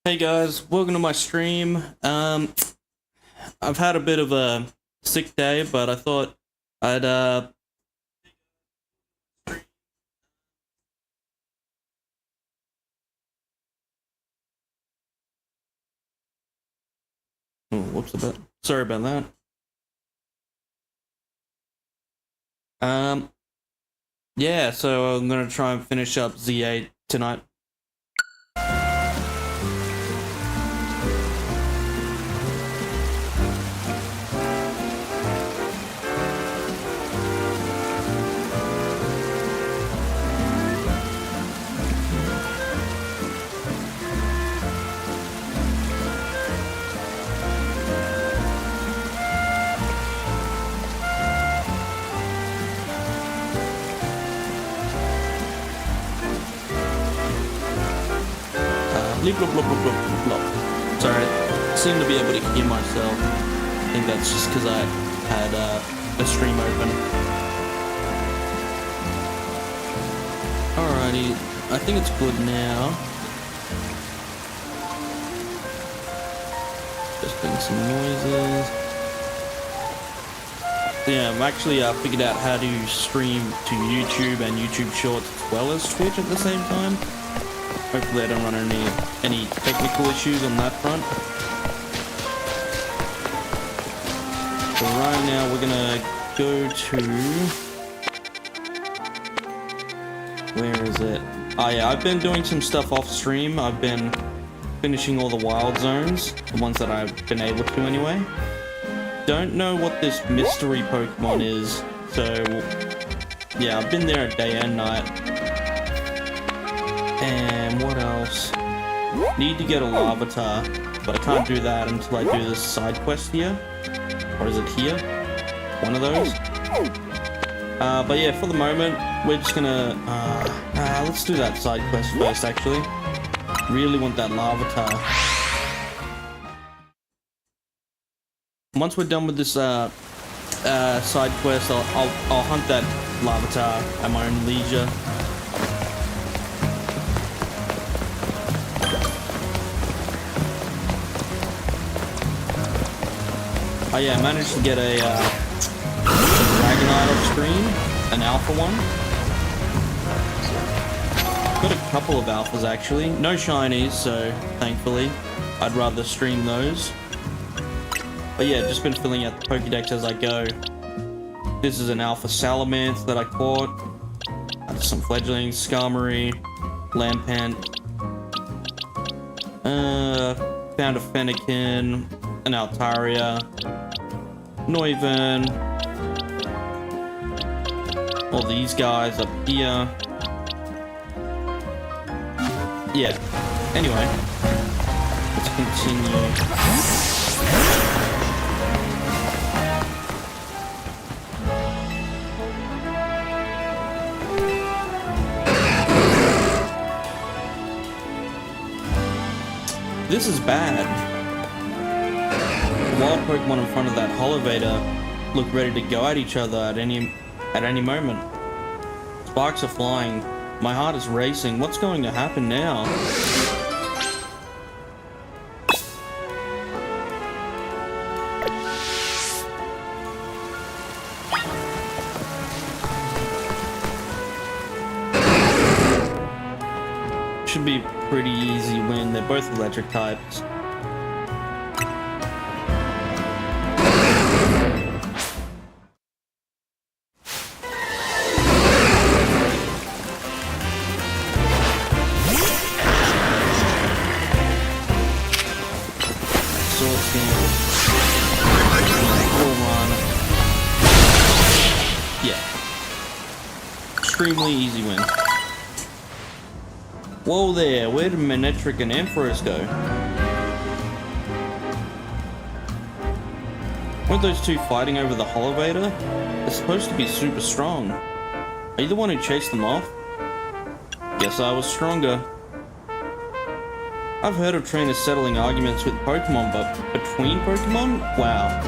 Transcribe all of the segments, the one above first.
Hey guys, welcome to my stream. I've had a bit of a sick day, but I thought I'd oh, whoops a bit. Sorry about that. Yeah, so I'm gonna try and finish up Z8 tonight. Blah, blah, blah, blah, blah. Sorry, I seem to be able to hear myself. I think that's just because I had a stream open. Alrighty, I think it's good now. Just making some noises. Yeah, I've actually figured out how to stream to YouTube and YouTube Shorts as well as Twitch at the same time. Hopefully I don't run any technical issues on that front. So right now we're gonna go to... where is it? Oh yeah, I've been doing some stuff off stream. I've been finishing all the wild zones, the ones that I've been able to anyway. Don't know what this mystery Pokemon is, so yeah, I've been there day and night. And what else? Need to get a Larvitar, but I can't do that until I do this side quest here. Or is it here? One of those. But yeah, for the moment, we're just gonna... let's do that side quest first, actually. Really want that Larvitar. Once we're done with this side quest, I'll hunt that Larvitar at my own leisure. Oh yeah, I managed to get a Dragonite off screen, an alpha one. Got a couple of alphas actually, no shinies, so thankfully I'd rather stream those. But yeah, just been filling out the Pokédex as I go. This is an alpha Salamence that I caught. Some fledglings, Skarmory, Lampent. Found a Fennekin, an Altaria, Noivern, all these guys up here. Yeah, anyway, let's continue. This is bad. Wild Pokemon in front of that Holovator look ready to go at each other at any moment. Sparks are flying. My heart is racing. What's going to happen now? Should be a pretty easy win. They're both electric types. Extremely easy win. Whoa there, where did Manectric and Ampharos go? Weren't those two fighting over the Holovator? They're supposed to be super strong. Are you the one who chased them off? Guess I was stronger. I've heard of trainers settling arguments with Pokemon, but between Pokemon? Wow.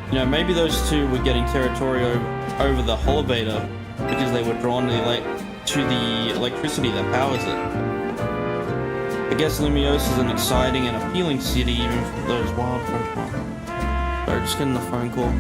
You know, maybe those two were getting territorial over the Holovator because they were drawn to the electricity that powers it. I guess Lumiose is an exciting and appealing city even for those wild Pokemon. Sorry, just getting the phone call.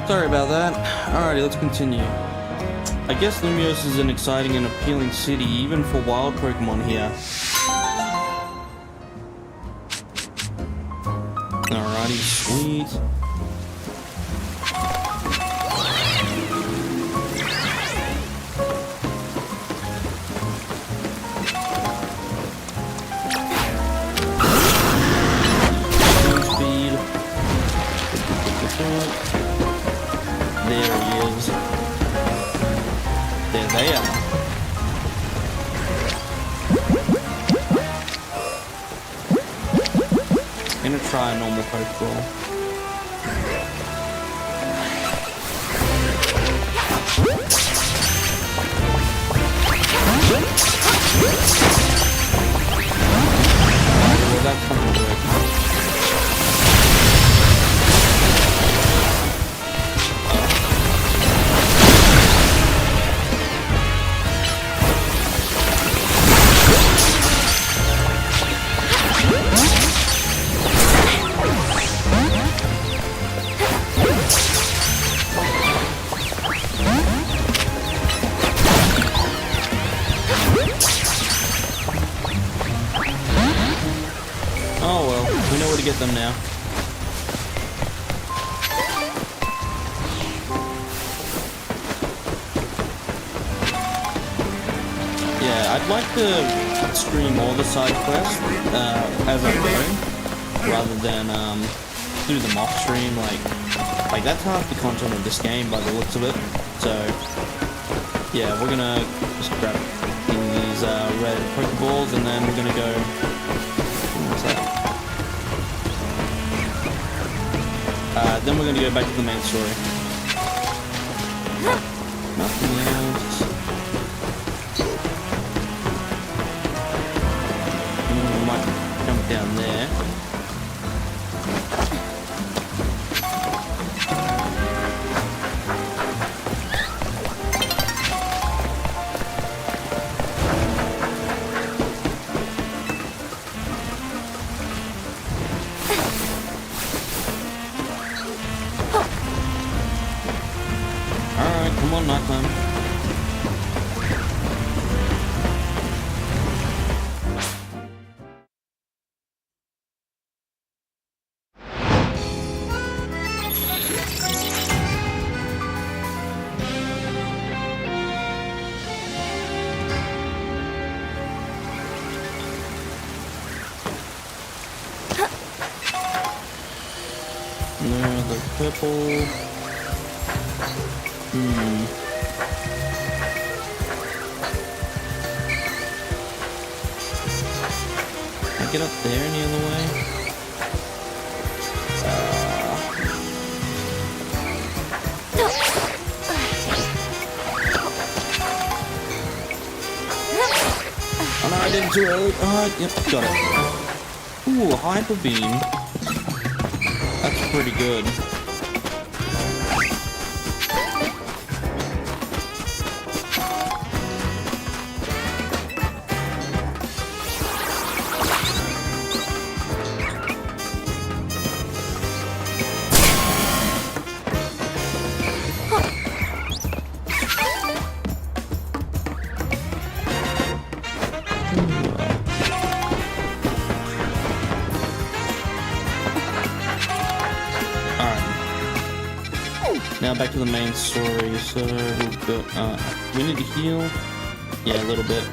Sorry about that. Alrighty, let's continue. I guess Lumiose is an exciting and appealing city, even for wild Pokemon here. Alrighty, sweet. Speed. There he is. There they are. I'm gonna try a normal Pokeball. Well, that's not gonna work. Oh well, we know where to get them now. Yeah, I'd like to stream all the side quests as I go, rather than do them off stream. Like that's half the content of this game by the looks of it. So yeah, we're gonna just grab these red Pokeballs and then we're gonna go. What's that? Then we're gonna go back to the main story. Nothing else. We might jump down there. Come on, nighttime. No, the purple. Can I get up there any other way? Oh no, I did it too early. Yep, got it. Ooh, hyper beam. That's pretty good. Now back to the main story. So we'll go. We need to heal. Yeah, a little bit.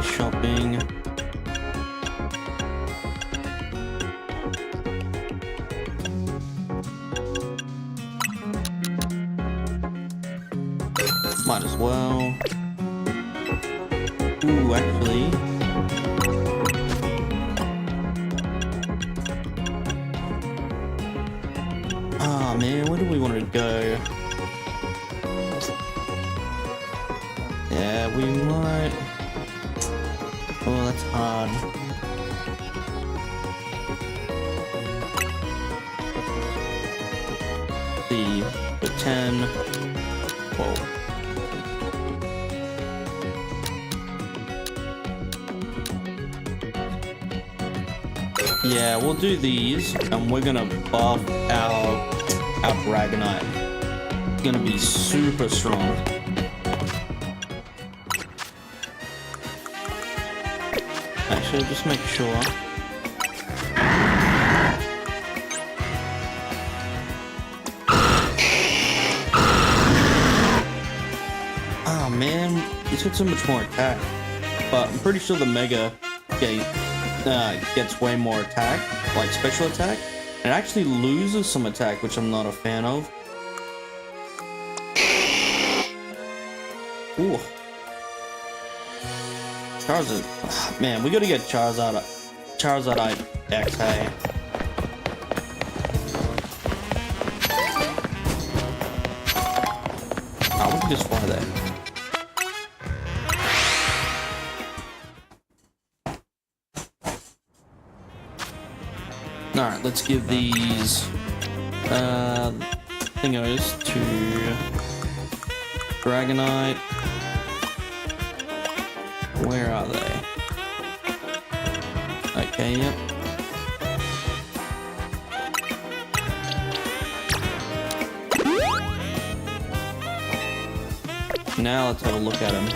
Shopping. Might as well. Ooh, actually. Ah, man, where do we want to go? Yeah, we might. Oh, that's hard. The 10. Whoa. Yeah, we'll do these, and we're gonna buff our Dragonite. It's gonna be super strong. Actually, just make sure. Oh man, he's got so much more attack. But I'm pretty sure the Mega gets way more attack, like special attack. And it actually loses some attack, which I'm not a fan of. Ooh. Charizard. Man, we gotta get Charizard XA. Oh, we can just fly there. Alright, let's give these thingos to Dragonite. Where are they? Okay, yep. Now let's have a look at him.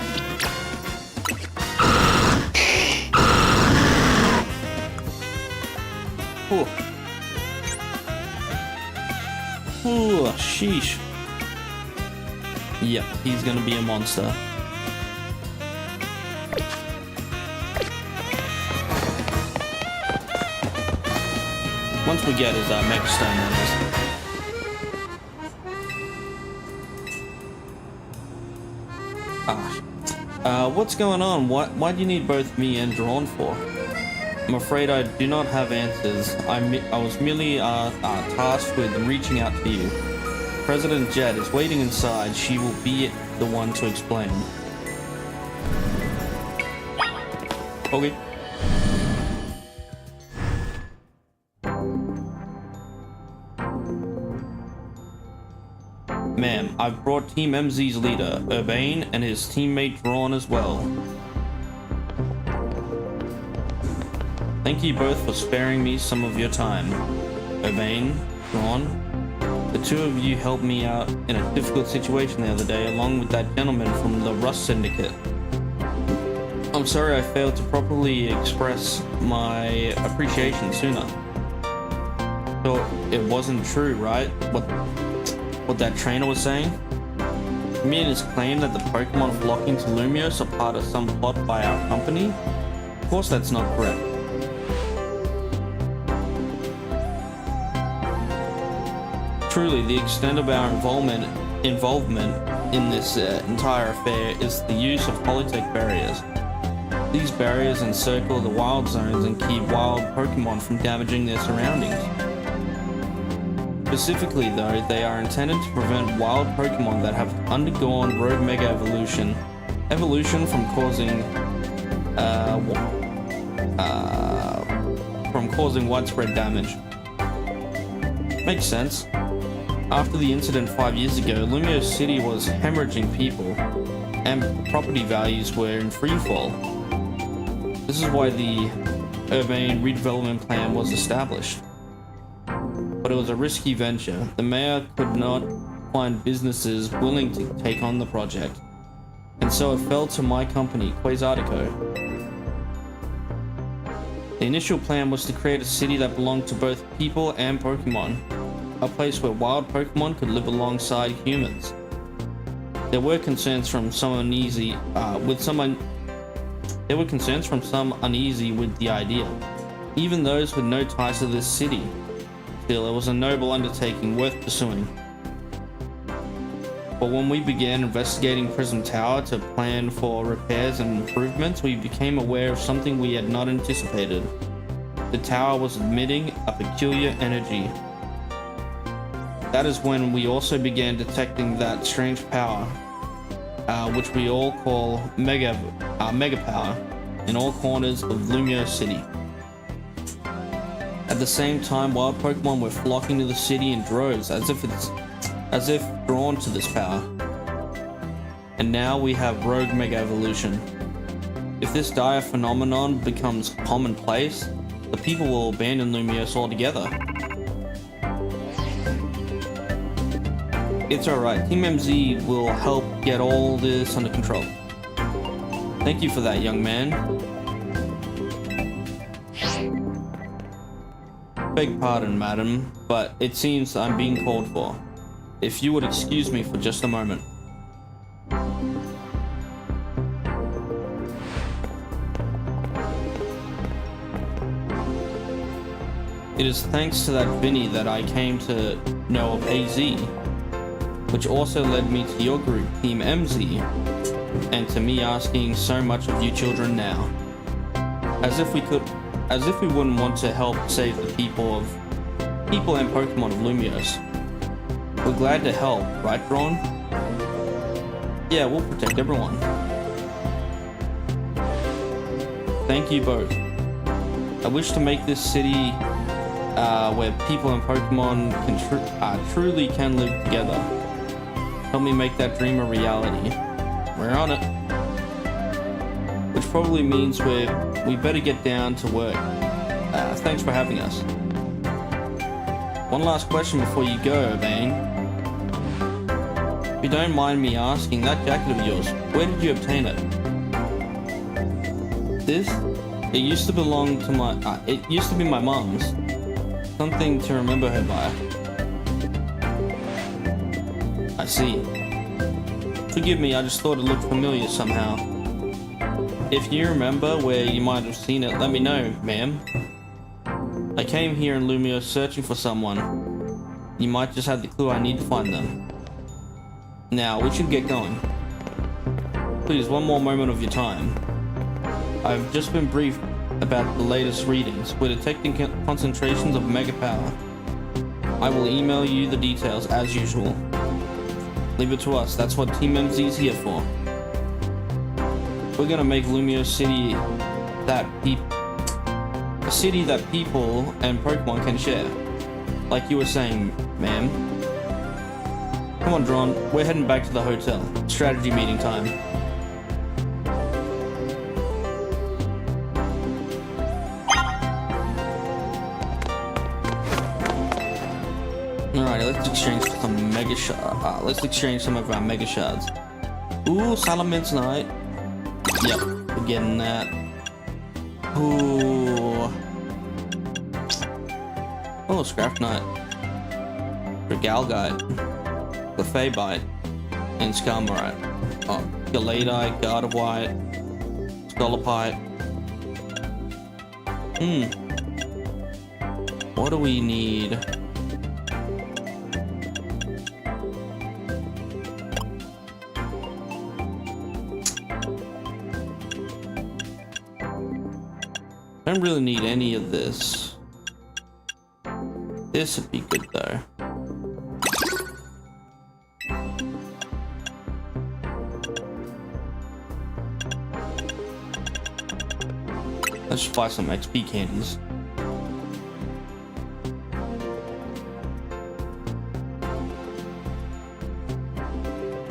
Ooh. Ooh, sheesh. Yep, he's gonna be a monster. Once we get his Mega Stone, that is. What's going on? Why do you need both me and Drawn for? I'm afraid I do not have answers. I was merely tasked with reaching out to you. President Jet is waiting inside. She will be the one to explain. Okay. Ma'am, I've brought Team MZ's leader, Urbane, and his teammate Drawn as well. Thank you both for sparing me some of your time. Urbane, Drawn, the two of you helped me out in a difficult situation the other day, along with that gentleman from the Rust Syndicate. I'm sorry I failed to properly express my appreciation sooner. So it wasn't true, right? What that trainer was saying? Me and his claim that the Pokemon flocking to Lumiose are part of some plot by our company? Of course that's not correct. Truly, the extent of our involvement in this entire affair is the use of Polytech barriers. These barriers encircle the wild zones and keep wild Pokemon from damaging their surroundings. Specifically though, they are intended to prevent wild Pokemon that have undergone rogue mega evolution from causing widespread damage. Makes sense. After the incident 5 years ago, Lumiose City was hemorrhaging people, and property values were in freefall. This is why the Urbane Redevelopment Plan was established. But it was a risky venture. The mayor could not find businesses willing to take on the project, and so it fell to my company, Quasartico. The initial plan was to create a city that belonged to both people and Pokemon. A place where wild Pokemon could live alongside humans. There were concerns from some uneasy with the idea, even those with no ties to this city. Still, it was a noble undertaking worth pursuing. But when we began investigating Prism Tower to plan for repairs and improvements, we became aware of something we had not anticipated. The tower was emitting a peculiar energy. That is when we also began detecting that strange power, which we all call mega power, in all corners of Lumiose City. At the same time, wild Pokemon were flocking to the city in droves, as if drawn to this power. And now we have rogue mega evolution. If this dire phenomenon becomes commonplace, the people will abandon Lumiose altogether. It's alright, Team MZ will help get all this under control. Thank you for that, young man. Beg pardon, madam, but it seems I'm being called for. If you would excuse me for just a moment. It is thanks to that Vinny that I came to know of AZ, which also led me to your group, Team MZ, and to me asking so much of you children now. As if we wouldn't want to help save the people and Pokemon of Lumiose. We're glad to help, right, Braun? Yeah, we'll protect everyone. Thank you both. I wish to make this city where people and Pokemon truly can live together. Help me make that dream a reality. We're on it. Which probably means we better get down to work. Thanks for having us. One last question before you go, Urbane. If you don't mind me asking, that jacket of yours, where did you obtain it? This? It used to belong to it used to be my mom's. Something to remember her by. I see. Forgive me, I just thought it looked familiar somehow. If you remember where you might have seen it, let me know, ma'am. I came here in Lumiose searching for someone. You might just have the clue I need to find them. Now, we should get going. Please, one more moment of your time. I've just been briefed about the latest readings. We're detecting concentrations of mega power. I will email you the details as usual. Leave it to us, that's what Team MZ is here for. We're gonna make Lumiose City a city that people and Pokemon can share. Like you were saying, ma'am. Come on, Dron, we're heading back to the hotel. Strategy meeting time. Alright, let's exchange some mega let's exchange some of our mega shards. Ooh, Salaman's Night. Yep, we're getting that. Ooh. Oh, Scrapnut. Regalgite. Clefabite. And Skarmory. Oh, Galadite, Gardevoir, Scolopite. What do we need? I don't really need any of this. This would be good though. Let's just buy some XP candies.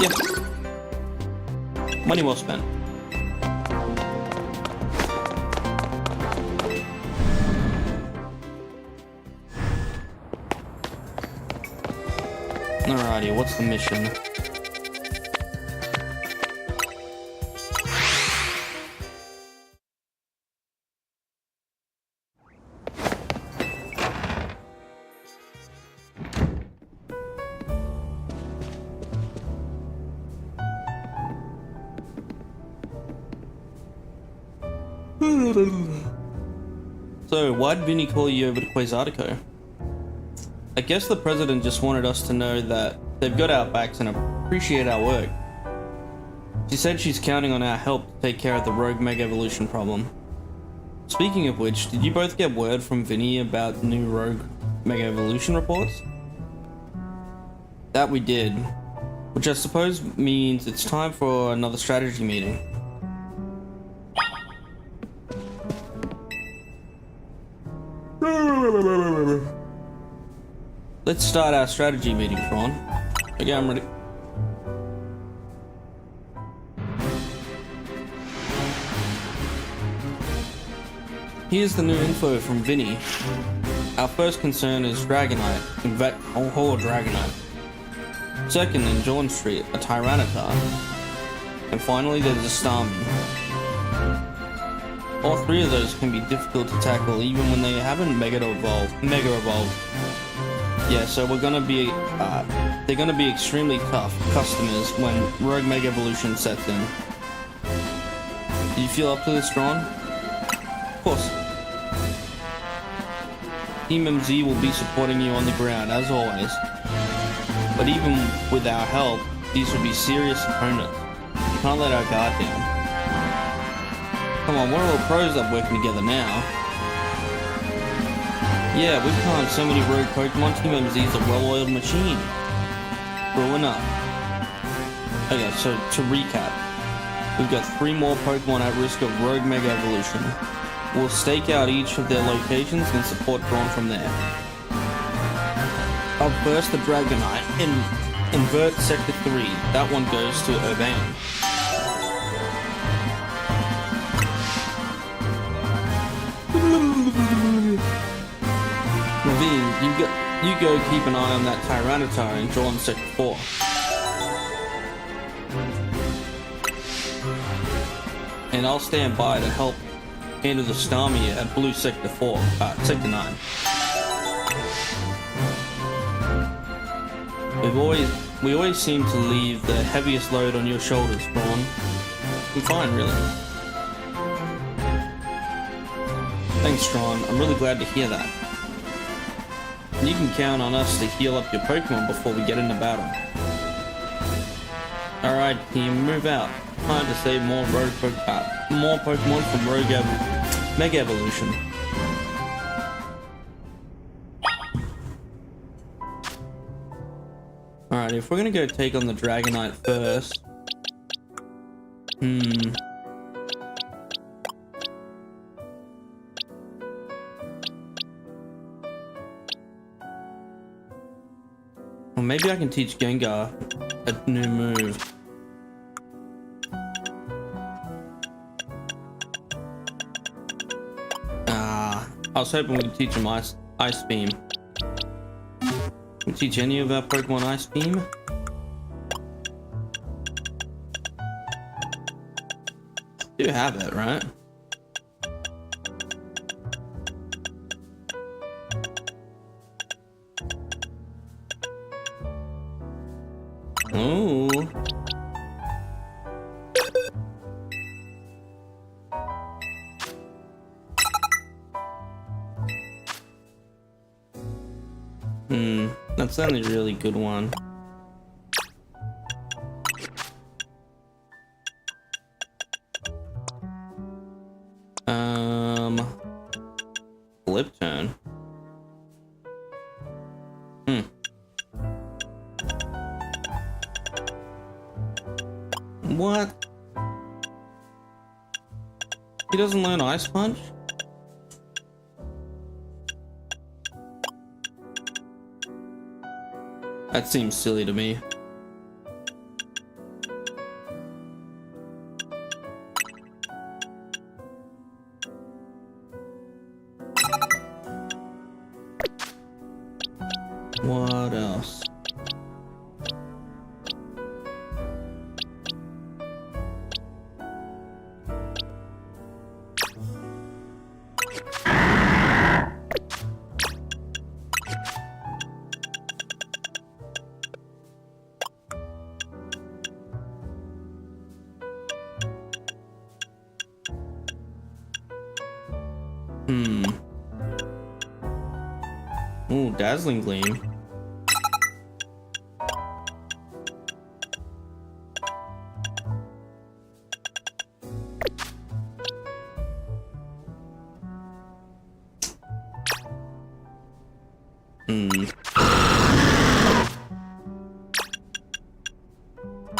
Yeah. Money well spent. Alrighty, what's the mission? So, why'd Vinny call you over to Quasartico? I guess the president just wanted us to know that they've got our backs and appreciate our work. She said she's counting on our help to take care of the rogue Mega Evolution problem. Speaking of which, did you both get word from Vinny about new rogue Mega Evolution reports? That we did, which I suppose means it's time for another strategy meeting. Let's start our strategy meeting, Fron. Okay, I'm ready. Here's the new info from Vinny. Our first concern is Dragonite, Dragonite. Second, in John Street, a Tyranitar. And finally, there's a Starmie. All three of those can be difficult to tackle even when they haven't Mega evolved. Yeah, so they're gonna be extremely tough customers when Rogue Mega Evolution sets in. Do you feel up to this, Ron? Of course. Team MZ will be supporting you on the ground, as always. But even with our help, these will be serious opponents. We can't let our guard down. Come on, we're all pros up working together now. Yeah, we've calmed so many rogue Pokemon. Team MZ's a well-oiled machine. Growing up. Okay, so to recap, we've got 3 more Pokemon at risk of rogue Mega Evolution. We'll stake out each of their locations and support Braun from there. Up first, the Dragonite in Invert Sector 3. That one goes to Urban. Ravine, you go keep an eye on that Tyranitar and draw in Sector 4. And I'll stand by to help handle the Starmie at Blue Sector 9. We always seem to leave the heaviest load on your shoulders, Braun. I'm fine, really. Thanks, Strawn. I'm really glad to hear that. You can count on us to heal up your Pokemon before we get into battle. Alright, team, move out. Time to save more Pokemon from Rogue Mega Evolution. Alright, if we're gonna go take on the Dragonite first... Well, maybe I can teach Gengar a new move. I was hoping we could teach him Ice Beam. Can we teach any of our Pokemon Ice Beam? do have it, right? Ooh. That's the only really good one. Flip turn. What? He doesn't learn Ice Punch? That seems silly to me. What else? Ooh, Dazzling Gleam.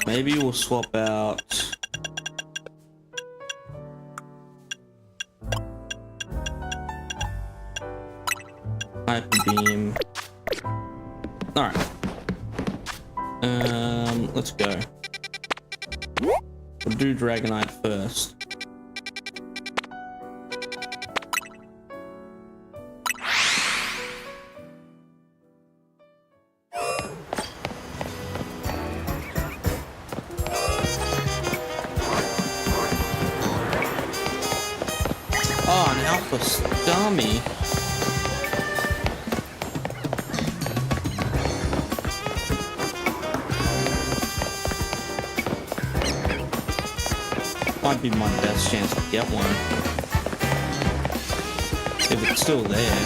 Maybe we'll swap out Hyper Beam. Alright. Let's go. We'll do Dragonite first. Oh, an Alpha Starmie. Might be my best chance to get one. If it's still there.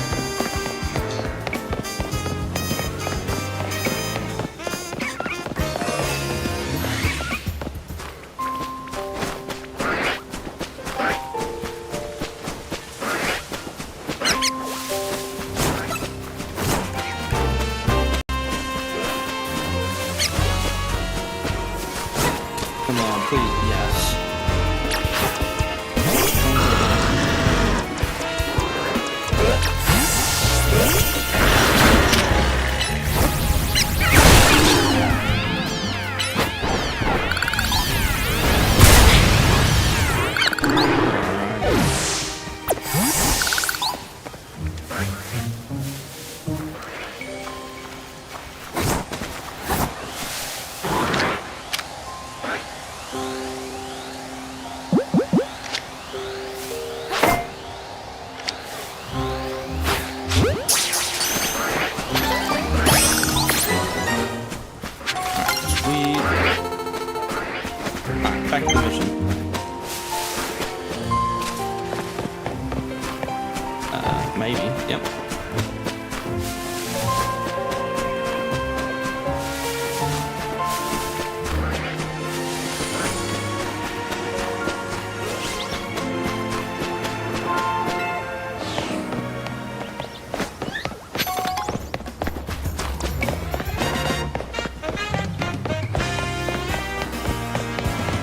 Come on, please, yes. Back to the mission. Maybe, yep.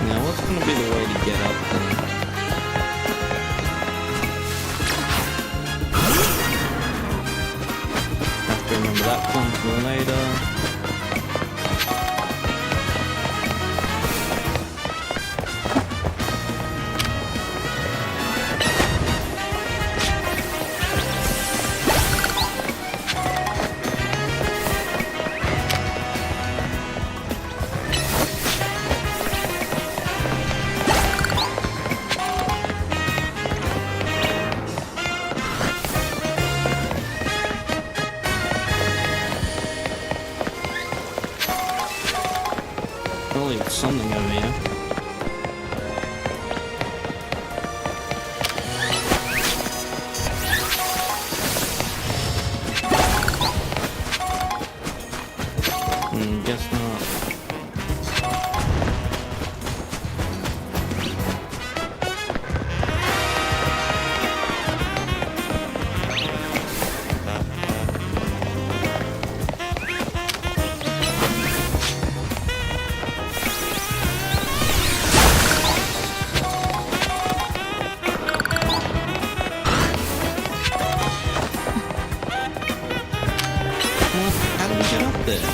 Now, what's going to be the way to get up there? Have to remember that one for later. got something over here. Guess not. How do we get up there?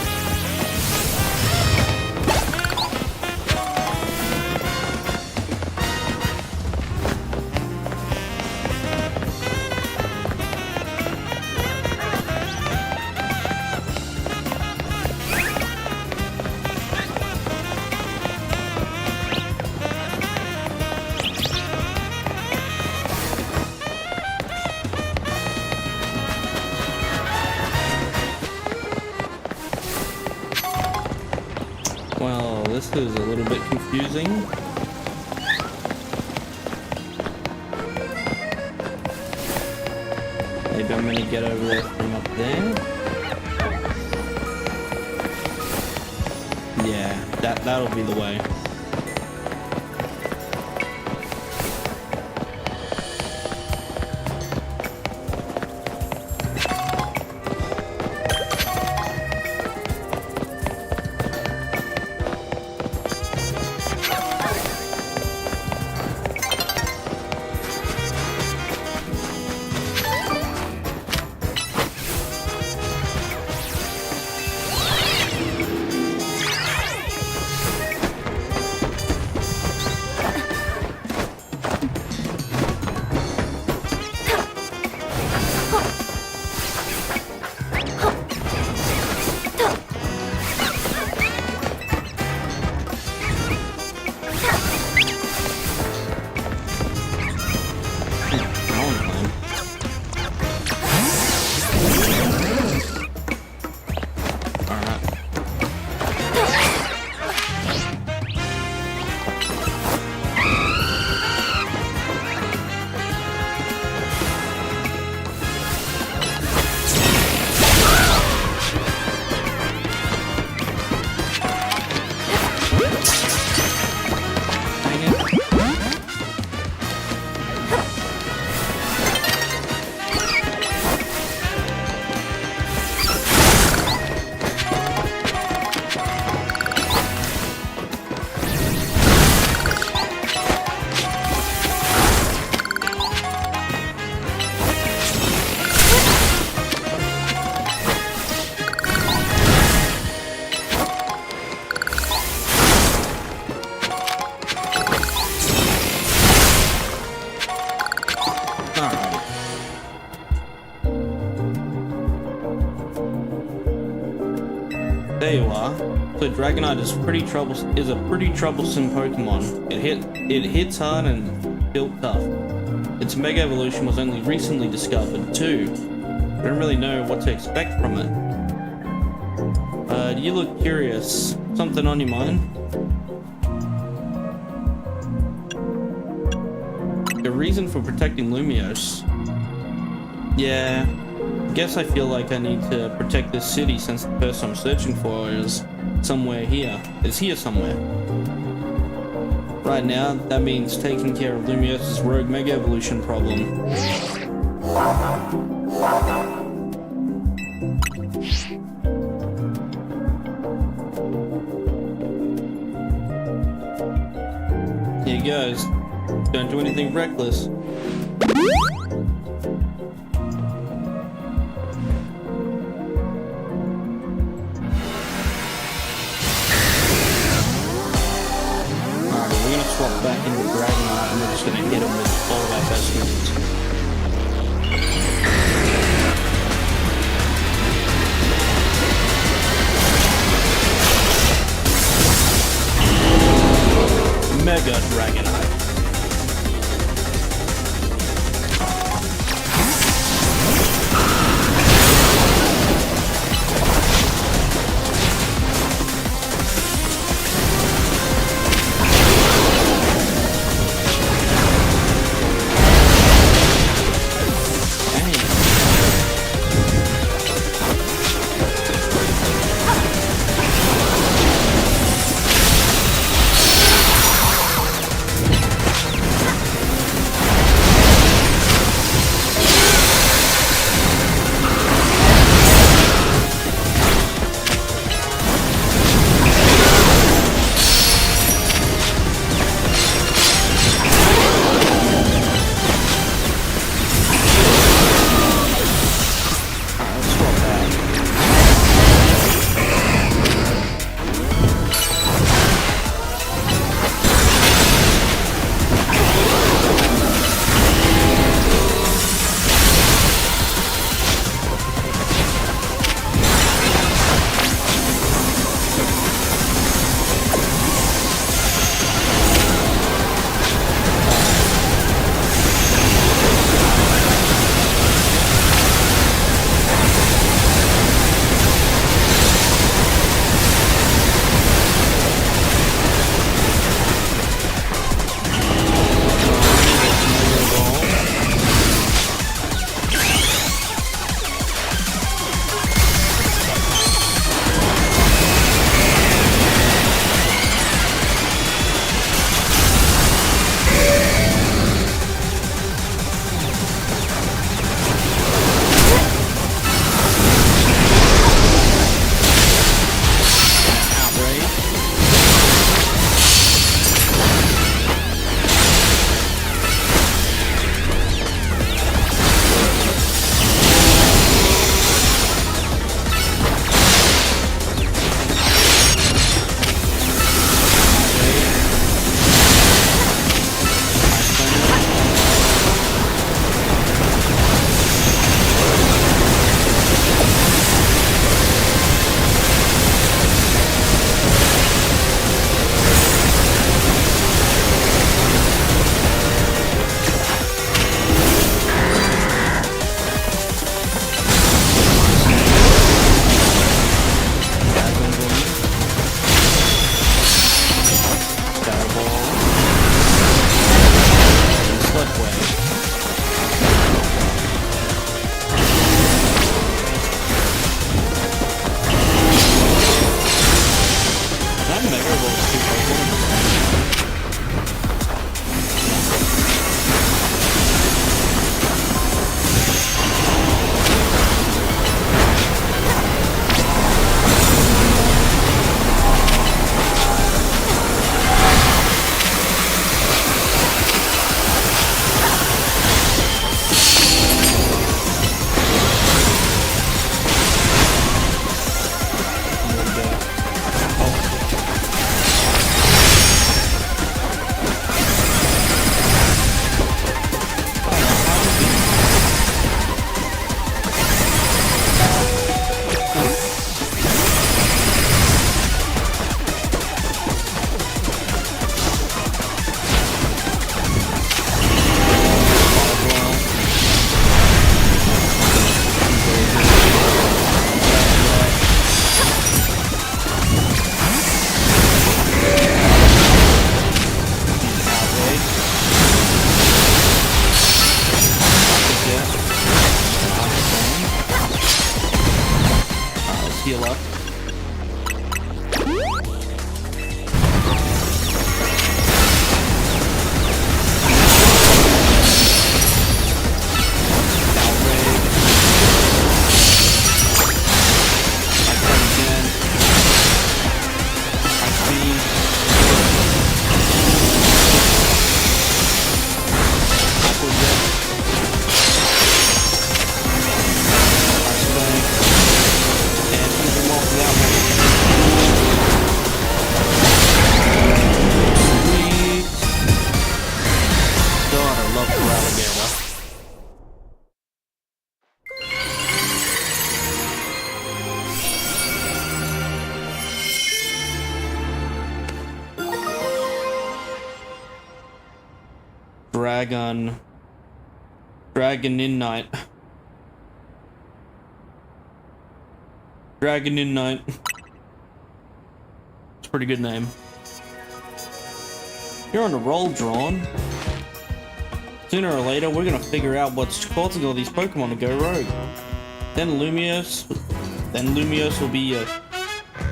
Well, this is a little bit confusing. Maybe I'm gonna get over there from up there. Yeah, that'll be the way. There you are. So Dragonite is a pretty troublesome Pokemon. It hits hard and built tough. Its Mega Evolution was only recently discovered too. I don't really know what to expect from it. You look curious. Something on your mind? A reason for protecting Lumiose. Yeah. Guess I feel like I need to protect this city since the person I'm searching for is somewhere here. It's here somewhere. Right now, that means taking care of Lumiose's rogue Mega Evolution problem. Here goes. Don't do anything reckless. Swap back into Dragonite and we're just going to hit him with all of our best moves. Mega Dragonite. heal up. DRWNMadness. DRWNMadness. It's a pretty good name. You're on a roll, Drawn. Sooner or later, we're gonna figure out what's causing all these Pokemon to go rogue. Then Lumiose will be a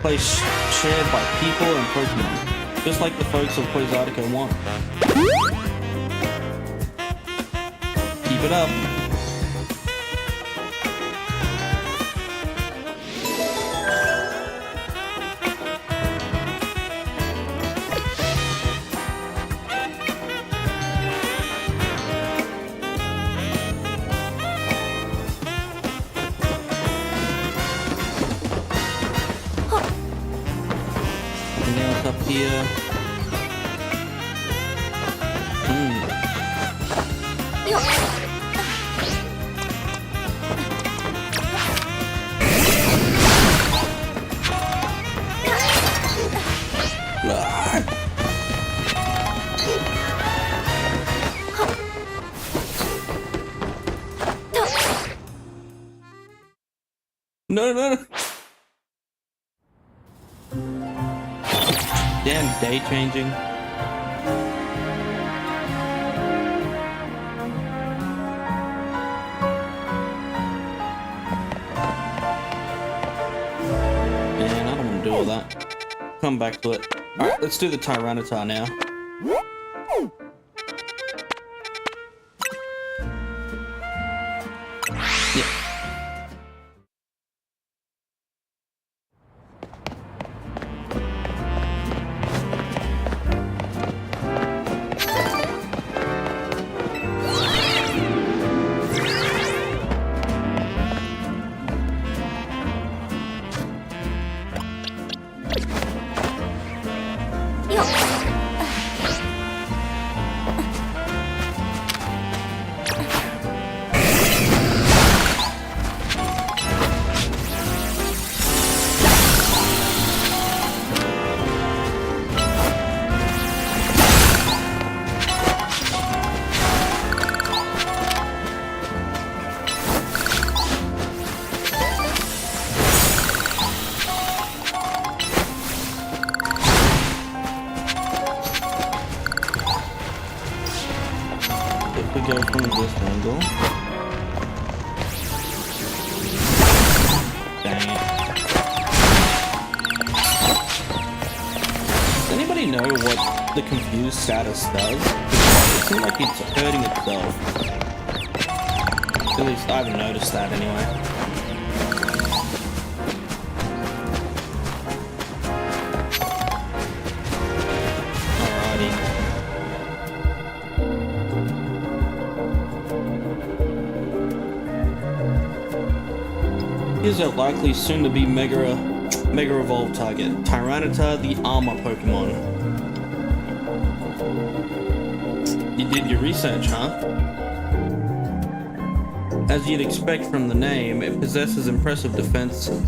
place shared by people and Pokemon, just like the folks of Quasartico want. Keep it up. Up here. No. Damn day changing. Man, I don't want to do all that. Come back to it. Alright, let's do the Tyranitar now. If we go from this angle. Dang it. Does anybody know what the confused status does? It seems like it's hurting itself. At least I haven't noticed that anyway. Here's our likely soon-to-be Mega Evolve target, Tyranitar, the Armor Pokemon. You did your research, huh? As you'd expect from the name, it possesses impressive defenses.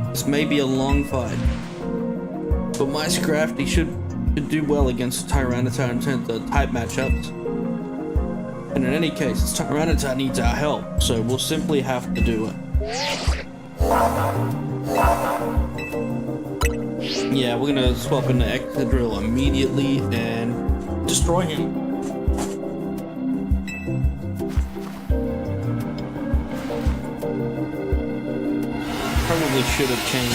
This may be a long fight, but my Scrafty should do well against Tyranitar in terms of type matchups. And in any case, Tyranitar needs our help, so we'll simply have to do it. Yeah, we're gonna swap into Excadrill immediately and destroy him. probably should have changed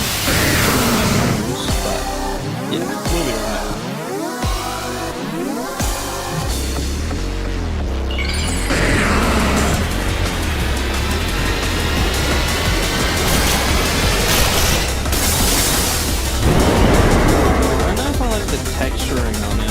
rules, but yeah, we'll be alright. I don't know if I like the texturing on him.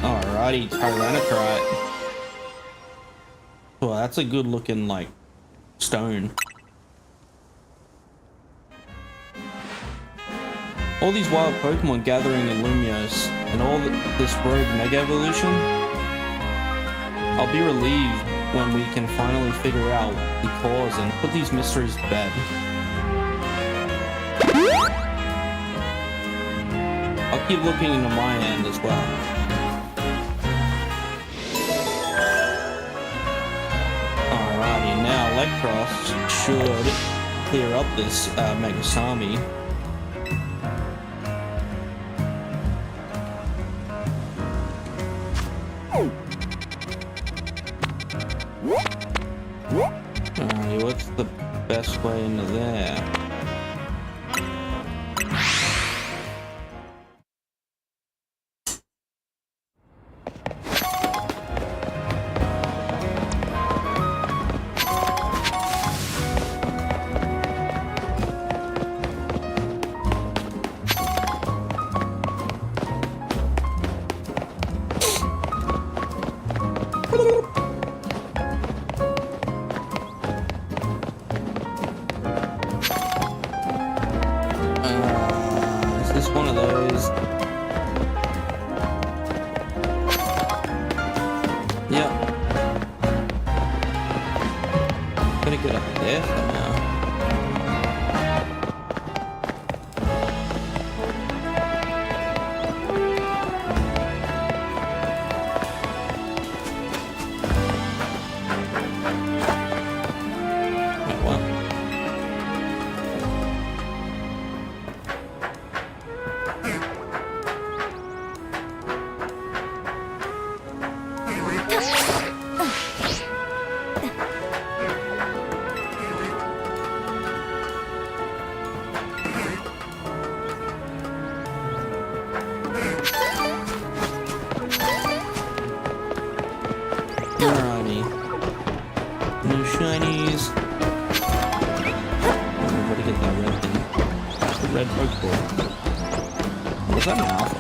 Alrighty, Tyranitrite. Well, that's a good looking, like, stone. All these wild Pokemon gathering in Lumiose, and all this rogue Mega Evolution. I'll be relieved when we can finally figure out the cause and put these mysteries to bed. I'll keep looking into my end as well. Alrighty, now Electros should clear up this Megasami. Alrighty, what's the best way into there? Is this one of those? Yep. Gotta get up there somehow. Wait, what? Alrighty. New shinies. Oh, where to get that red thing? The red Pokeball. Was that an alpha?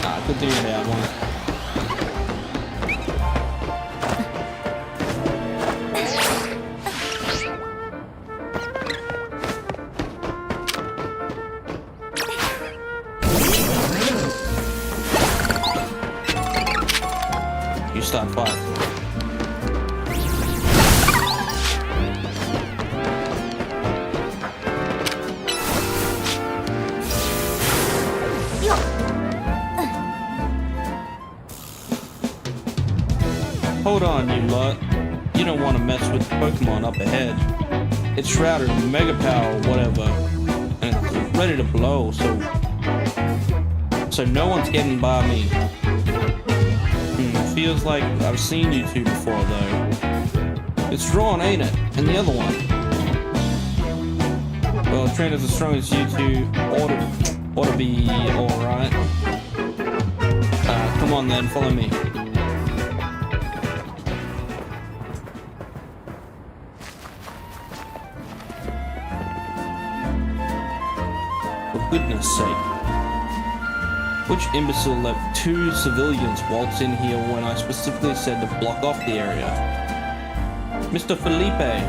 Ah, good thing I had one. You start fight. Hold on, you lot. You don't want to mess with the Pokemon up ahead. It's shrouded in Mega Power or whatever, and it's ready to blow, so no one's getting by me. Feels like I've seen you two before, though. It's Ron, ain't it? And the other one. Well, trainers as strong as you two ought to be alright. Come on then, follow me. For goodness sake. Which imbecile let 2 civilians waltz in here when I specifically said to block off the area? Mr. Felipe!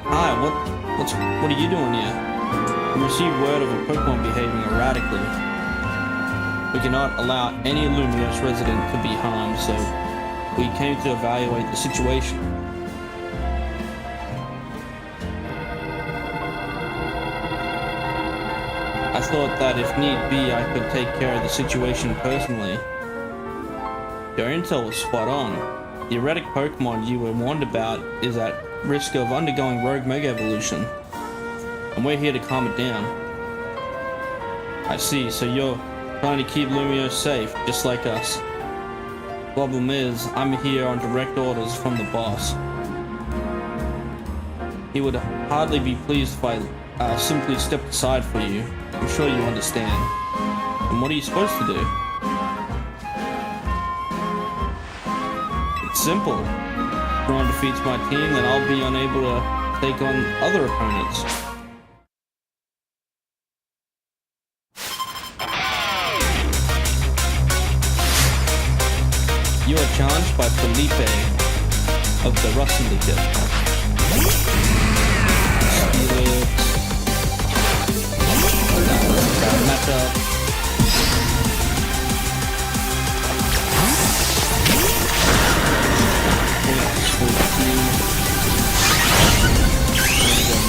Hi, what are you doing here? We received word of a Pokemon behaving erratically. We cannot allow any Lumiose resident to be harmed, so we came to evaluate the situation. I thought that if need be, I could take care of the situation personally. Your intel was spot on. The erratic Pokemon you were warned about is at risk of undergoing rogue Mega Evolution, and we're here to calm it down. I see, so you're trying to keep Lumiose safe, just like us. Problem is, I'm here on direct orders from the boss. He would hardly be pleased if I simply stepped aside for you. I'm sure you understand. And what are you supposed to do? It's simple. If Ron defeats my team, then I'll be unable to take on other opponents. You are challenged by Felipe of the Rust Syndicate. Matchup.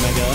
Mega.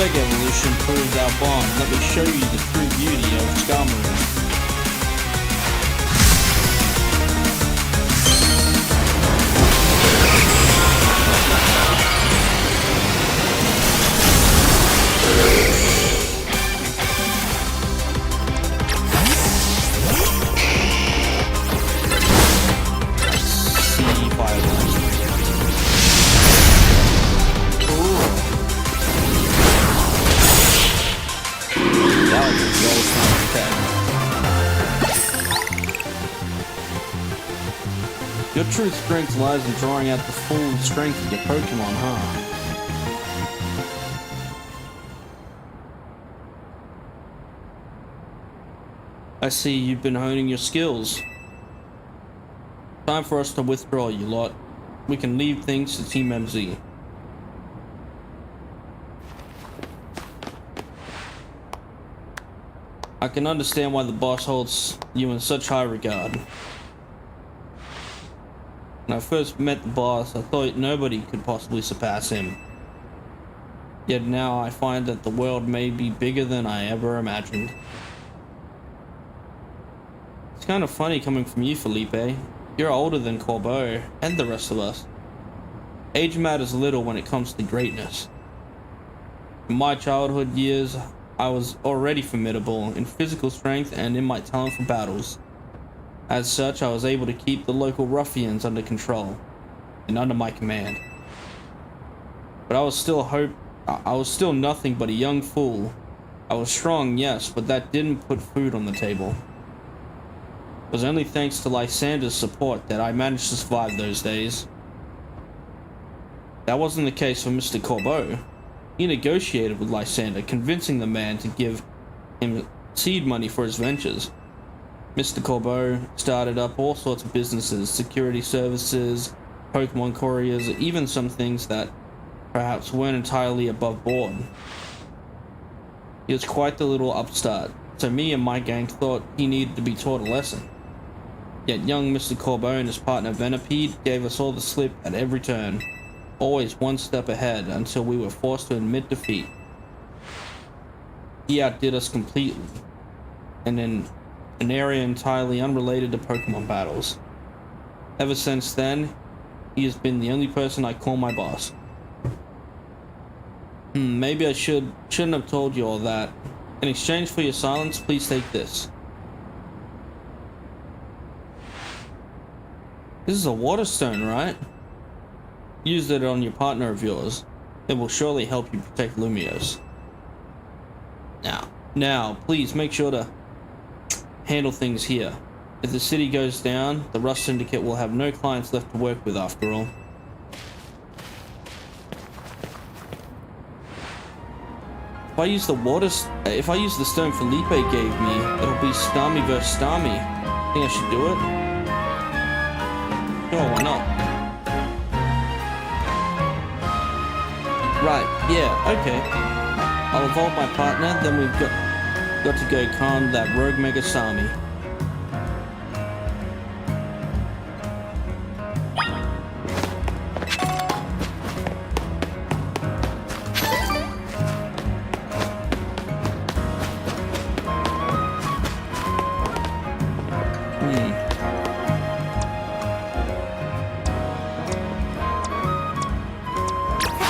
Mega Evolution proves our bond. Let me show you the true beauty of Skarmory. Your true strength lies in drawing out the full strength of your Pokemon, huh? I see you've been honing your skills. Time for us to withdraw, you lot. We can leave things to Team MZ. I can understand why the boss holds you in such high regard. When I first met the boss, I thought nobody could possibly surpass him. Yet now I find that the world may be bigger than I ever imagined. It's kind of funny coming from you, Felipe. You're older than Corbeau and the rest of us. Age matters little when it comes to greatness. In my childhood years, I was already formidable in physical strength and in my talent for battles. As such, I was able to keep the local ruffians under control and under my command. But I was still nothing but a young fool. I was strong, yes, but that didn't put food on the table. It was only thanks to Lysander's support that I managed to survive those days. That wasn't the case for Mr. Corbeau. He negotiated with Lysander, convincing the man to give him seed money for his ventures. Mr. Corbeau started up all sorts of businesses, security services, Pokemon couriers, even some things that perhaps weren't entirely above board. He was quite the little upstart, so me and my gang thought he needed to be taught a lesson. Yet young Mr. Corbeau and his partner Venipede gave us all the slip at every turn, always one step ahead until we were forced to admit defeat. He outdid us completely, and in an area entirely unrelated to Pokemon battles. Ever since then, he has been the only person I call my boss. Maybe I shouldn't have told you all that. In exchange for your silence, please take this. This is a water stone, right? Use it on your partner of yours. It will surely help you protect Lumiose. Now, please make sure to handle things here. If the city goes down, the Rust Syndicate will have no clients left to work with after all. If I use the stone Felipe gave me, it'll be Starmie vs. Starmie. Think I should do it? Sure, why not? Right, yeah, okay. I'll evolve my partner, then we've got to go calm that rogue Mega Starmie.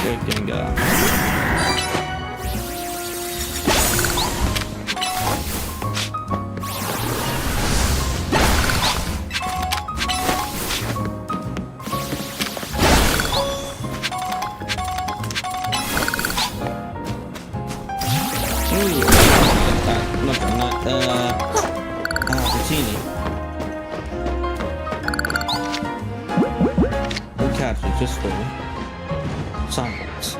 Good Gengar. We'll catch it just for silence.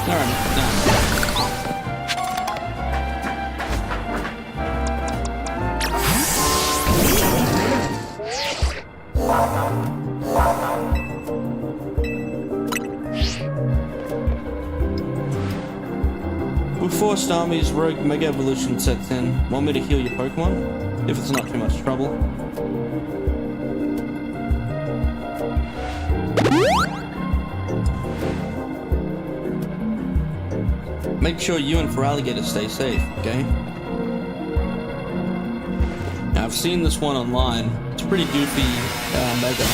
Alright, now. With Forced Armies, Rogue Mega Evolution sets in. Want me to heal your Pokemon? If it's not too much trouble. Make sure you and Feraligatr stay safe, okay? Now, I've seen this one online. It's a pretty goofy Mega.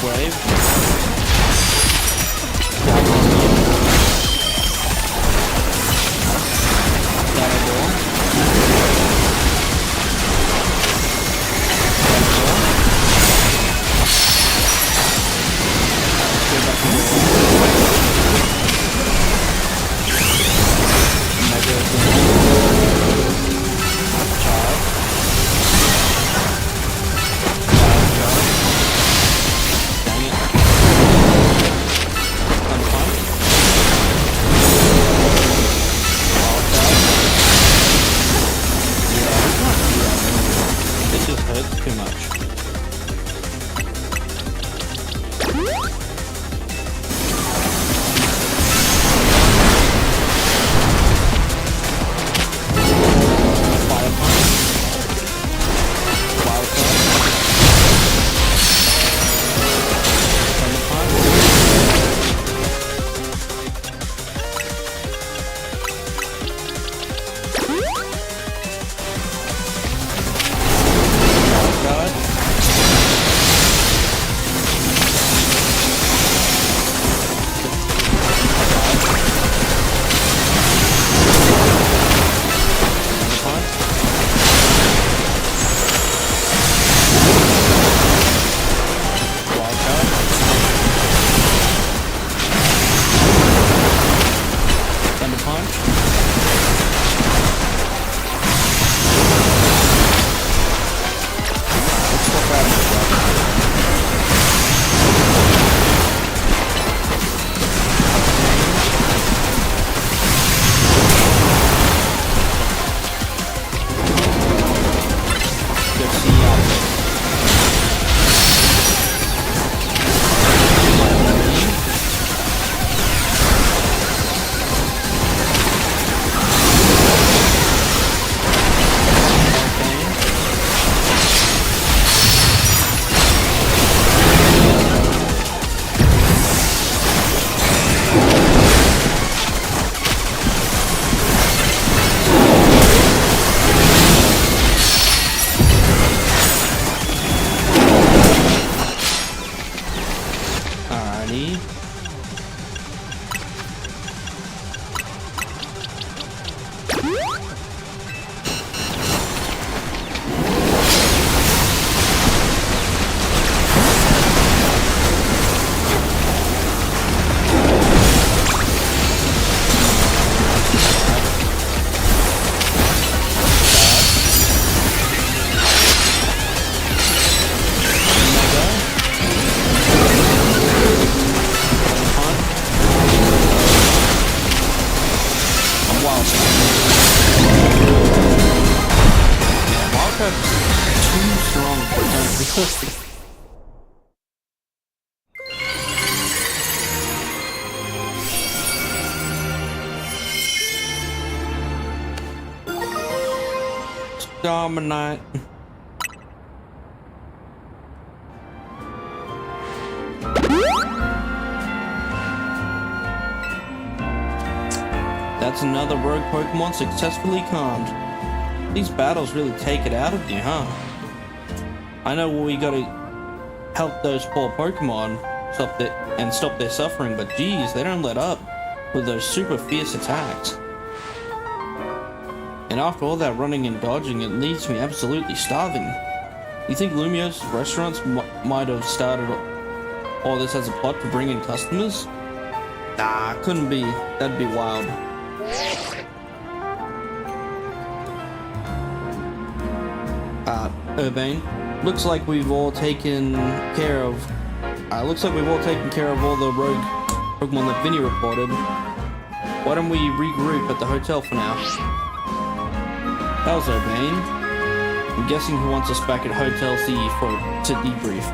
Wave. Dominate. That's another rogue Pokemon successfully calmed. These battles really take it out of you, huh? I know we gotta help those poor Pokemon stop their suffering, but geez, they don't let up with those super fierce attacks. And after all that running and dodging, it leaves me absolutely starving. You think Lumio's restaurants might have started all this as a plot to bring in customers? Nah, couldn't be. That'd be wild. Urbane. Looks like we've all taken care of all the rogue Pokemon that Vinny reported. Why don't we regroup at the hotel for now? How's Urbane? I'm guessing he wants us back at Hotel C to debrief.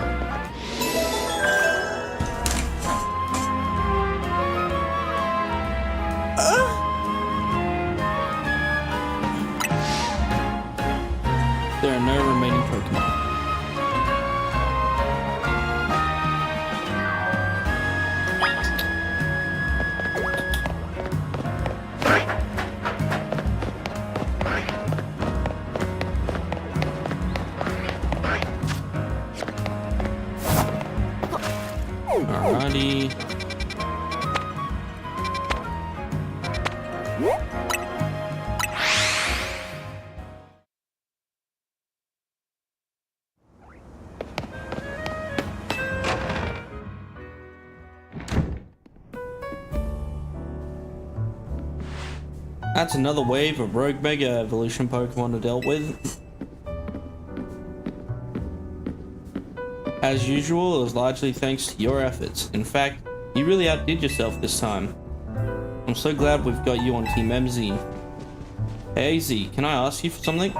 There are no remaining Pokemon. Alrighty. That's another wave of rogue Mega Evolution Pokemon to deal with. As usual, it was largely thanks to your efforts. In fact, you really outdid yourself this time. I'm so glad we've got you on Team MZ. Hey AZ, can I ask you for something?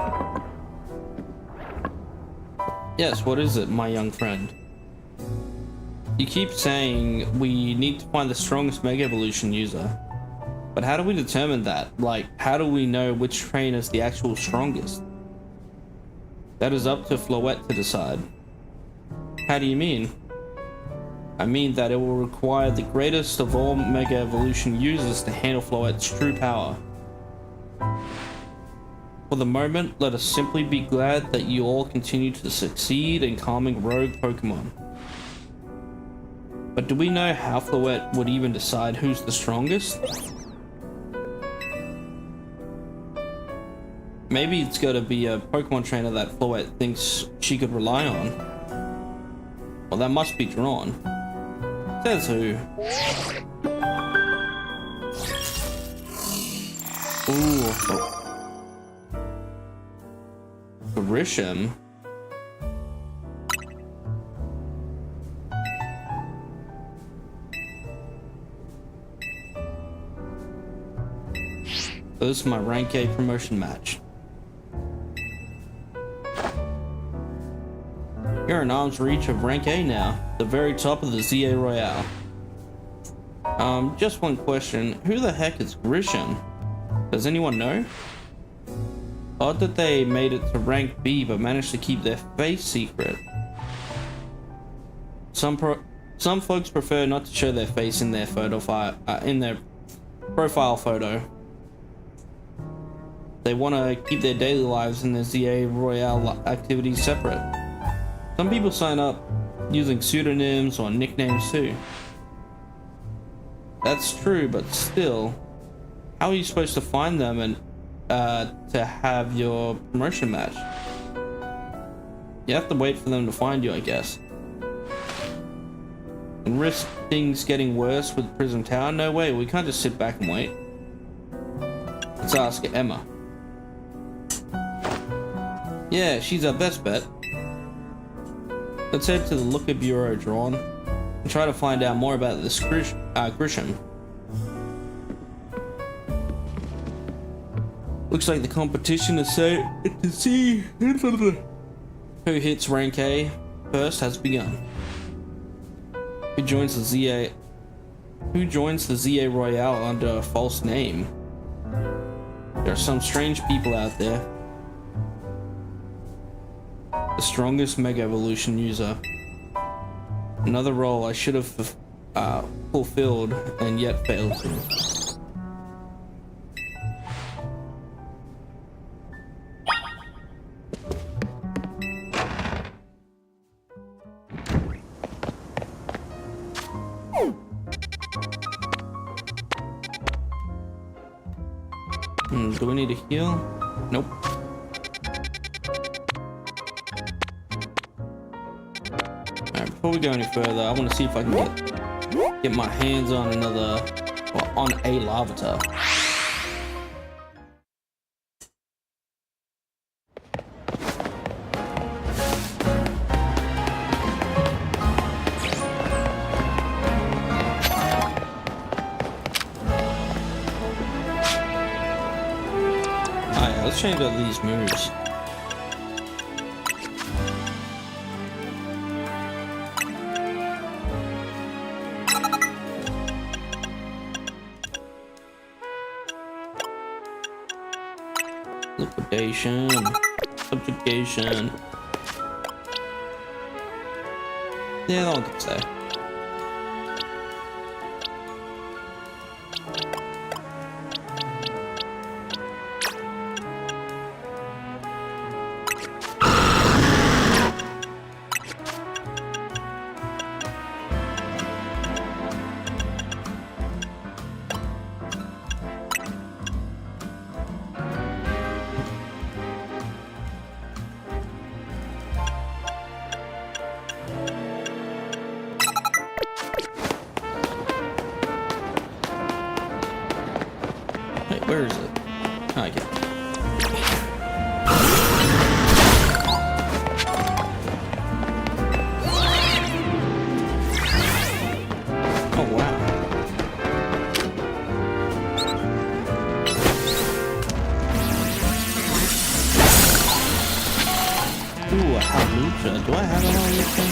Yes, what is it, my young friend? You keep saying we need to find the strongest Mega Evolution user. But how do we determine that? Like, how do we know which trainer is the actual strongest? That is up to Floette to decide. How do you mean? I mean that it will require the greatest of all Mega Evolution users to handle Floette's true power. For the moment, let us simply be glad that you all continue to succeed in calming rogue Pokemon. But do we know how Floette would even decide who's the strongest? Maybe it's gotta be a Pokemon trainer that Floette thinks she could rely on. Well, that must be drawn. Says who? Ooh. Grisham. This is my rank A promotion match. You're in arm's reach of rank A now, the very top of the ZA Royale. Just one question. Who the heck is Grisham? Does anyone know? Odd that they made it to rank B but managed to keep their face secret. Some folks prefer not to show their face in their profile photo. They want to keep their daily lives and their ZA Royale activities separate. Some people sign up using pseudonyms or nicknames too. That's true, but still, how are you supposed to find them and to have your promotion match? You have to wait for them to find you, I guess. And risk things getting worse with Prism Tower? No way, we can't just sit back and wait. Let's ask Emma. Yeah, she's our best bet. Let's head to the Looker Bureau, Drawn, and try to find out more about this Grisham. Looks like the competition is set to see who hits rank A, outburst has begun. Who joins the ZA Royale under a false name? There are some strange people out there. The strongest Mega Evolution user. Another role I should have fulfilled and yet failed to. Do we need to heal? Nope. Alright, before we go any further, I want to see if I can get my hands on another, or on a Larvitar. Let's change out these moves. Liquidation, subjugation. Yeah, that one can stay. Where is it? Oh, I get it. Oh, wow. Ooh, a Halucha. Do I have a Halucha?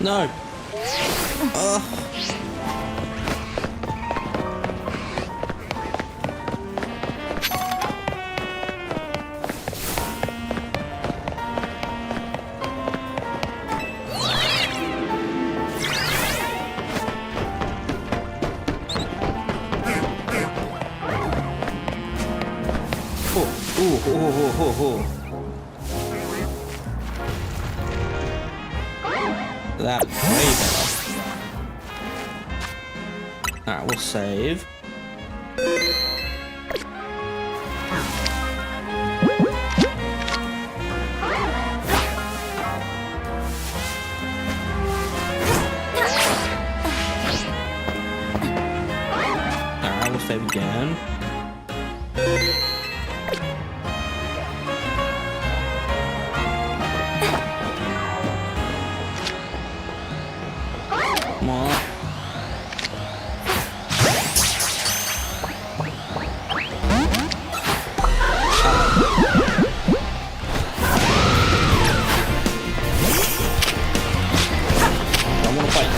No. That's way better. Alright, we'll save. Alright, we'll save again. Come on. I want to fight.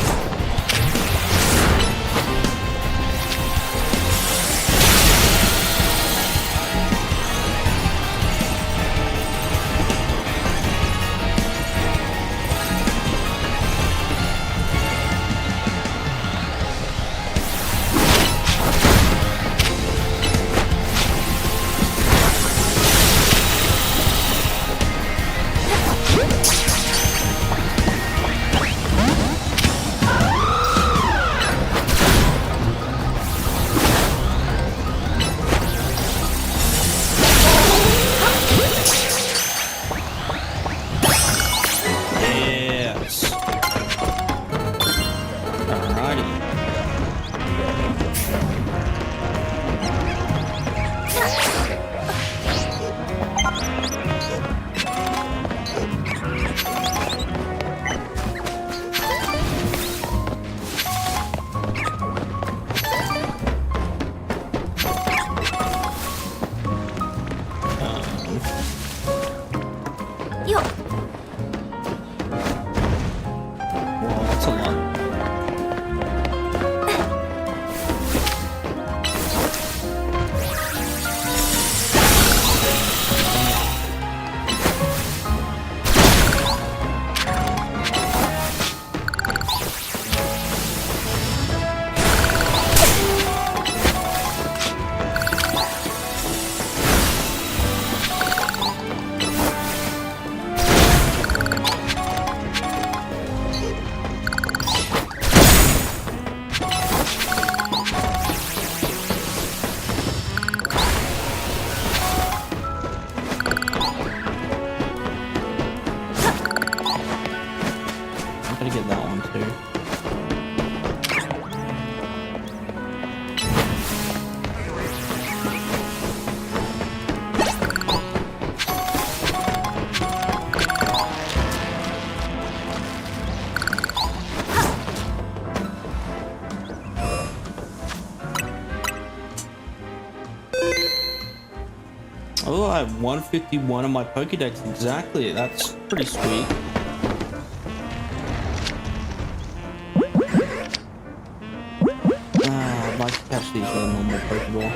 I have 151 of my Pokédex exactly. That's pretty sweet. I'd like to catch these with a normal Pokeball.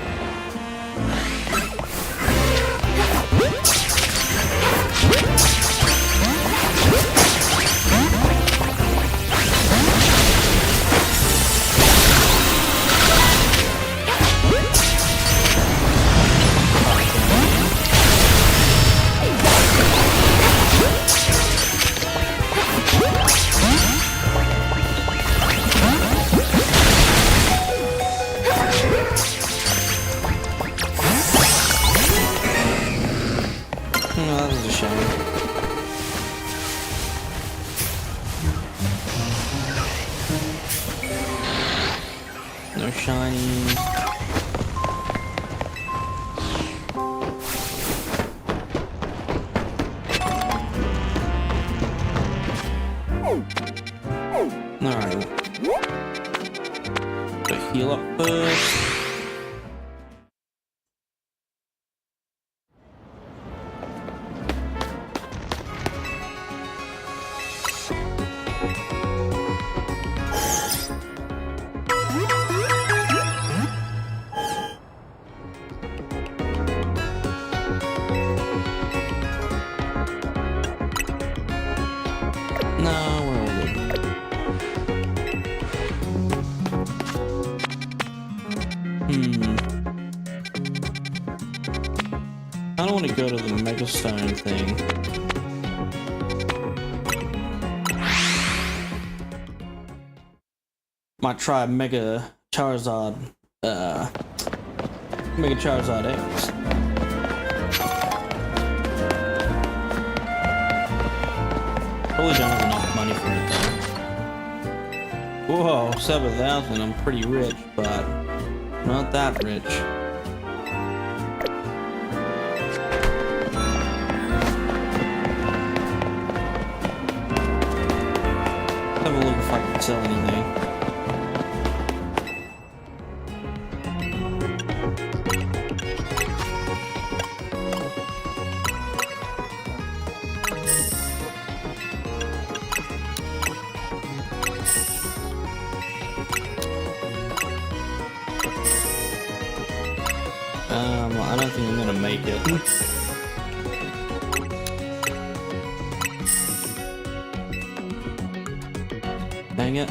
No shinies. Alright. So heal up first. I don't want to go to the Mega Stone thing. Might try Mega Charizard, Mega Charizard X. Probably don't have enough money for it though. Whoa, 7,000, I'm pretty rich, but not that rich. Have a look if I can sell anything. I don't think I'm gonna make it. Dang it.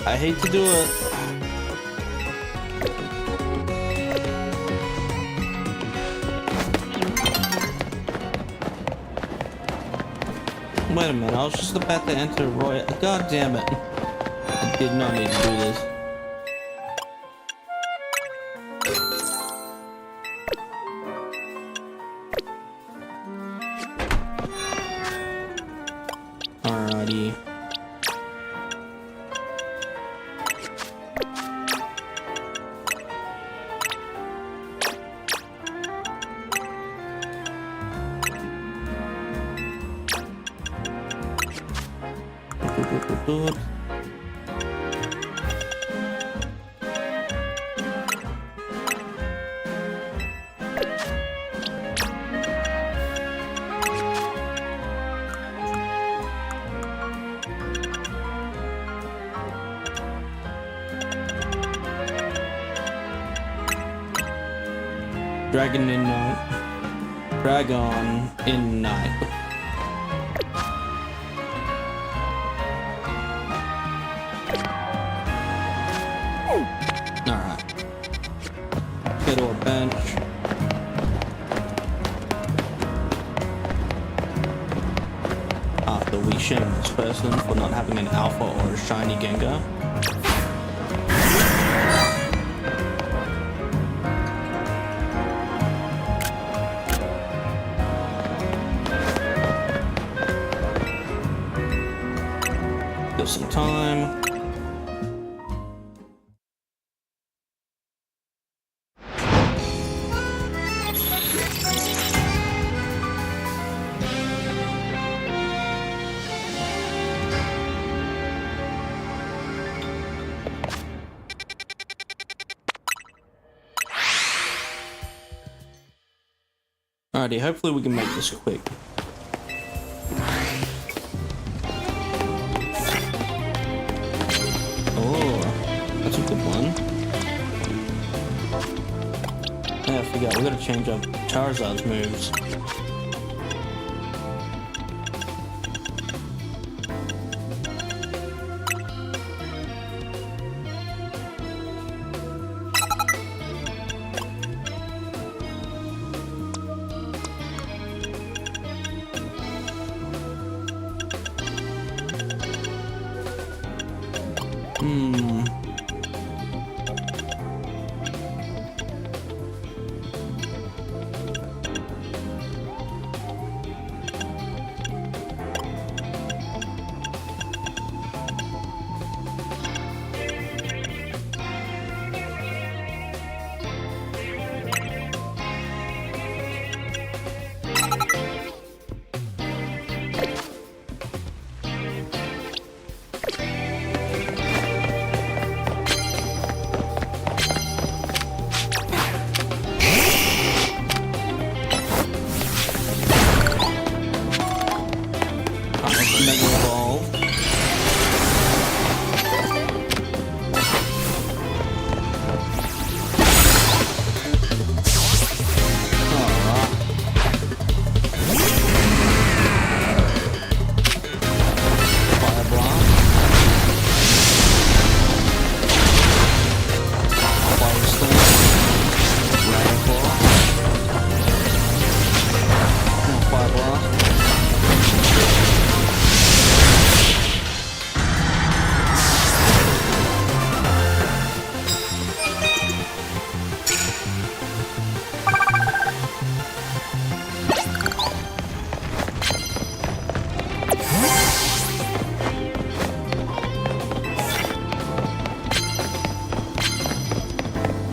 I hate to do it. Wait a minute, I was just about to enter Royal. God damn it. I did not need to do this. Alrighty. Good. Dragon in night. Dragon in night. Alright. Get to our bench. After we shame this person for not having an alpha or a shiny Gengar. Give some time. Alrighty, hopefully we can make this quick. Oh, that's a good one. Yeah, I forgot, we gotta change up Charizard's moves.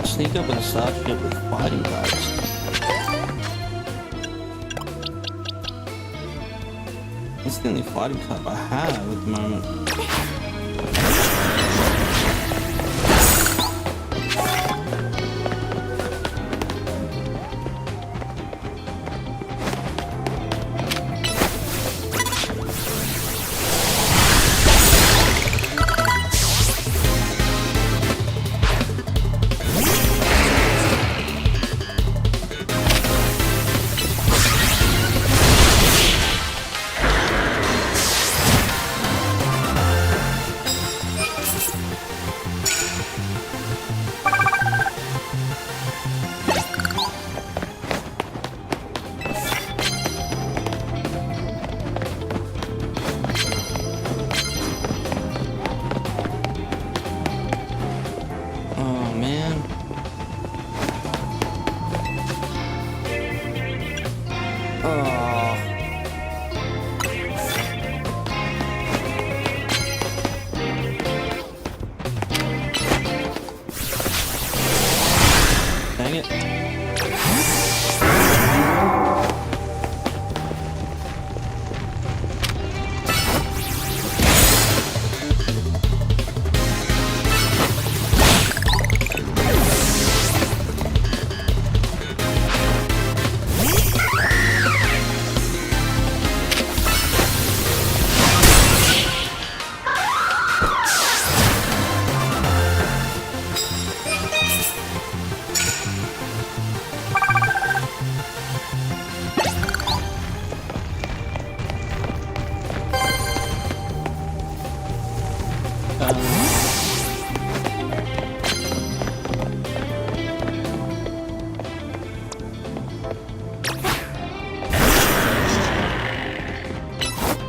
Sneak up and start shit with fighting types. That's the only fighting type I have at the moment.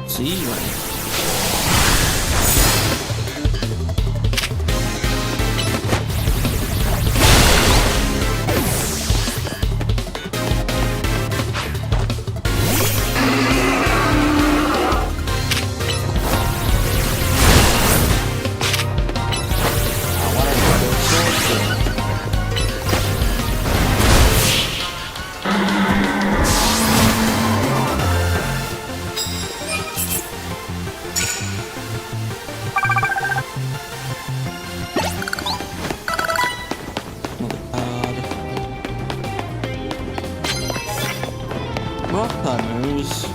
See, right. Rock climbers.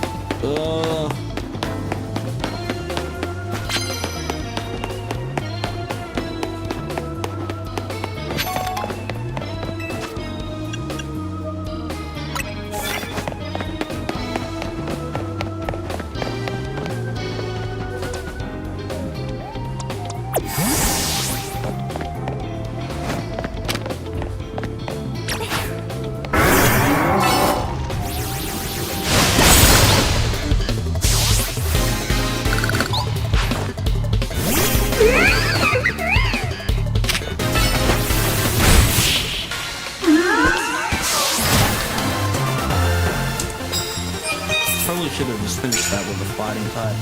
Probably should have just finished that with a fighting type.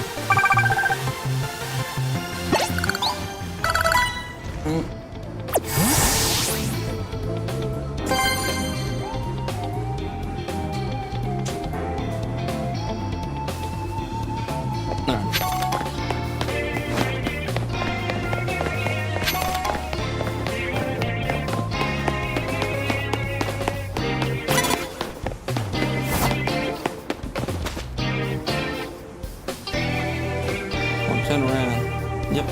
Turn around. Yep.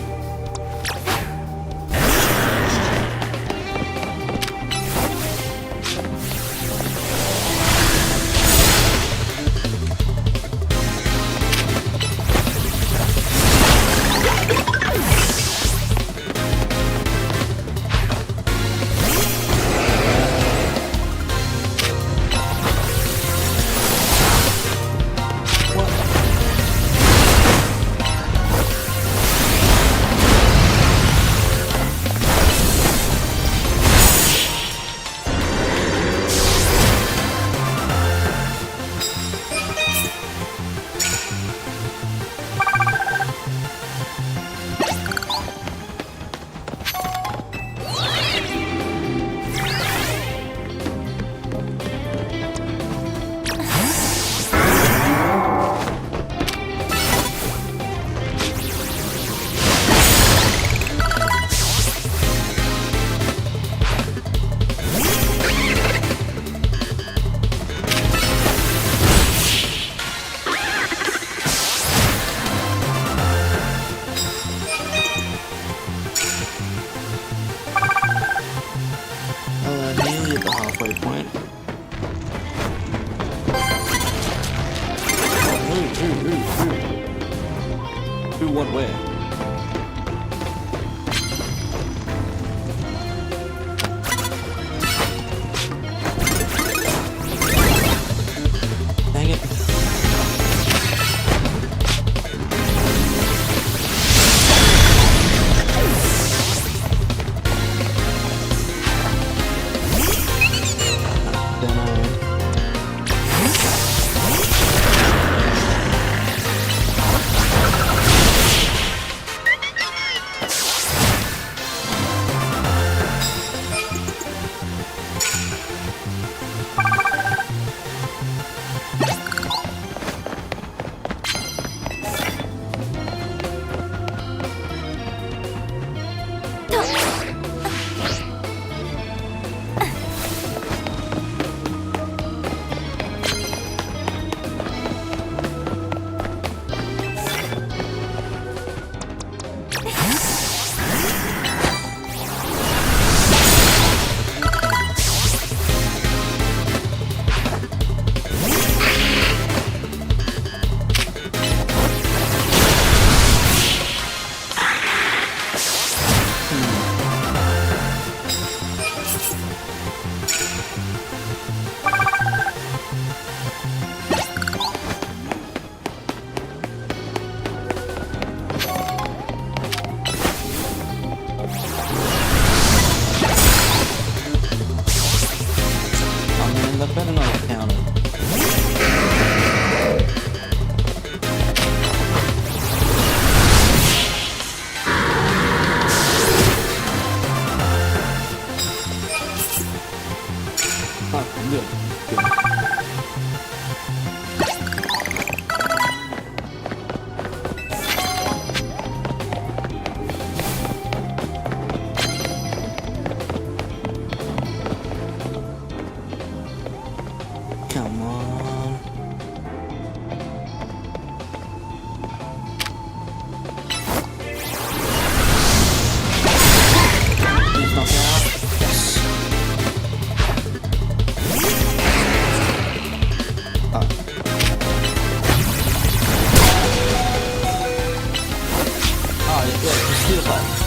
just like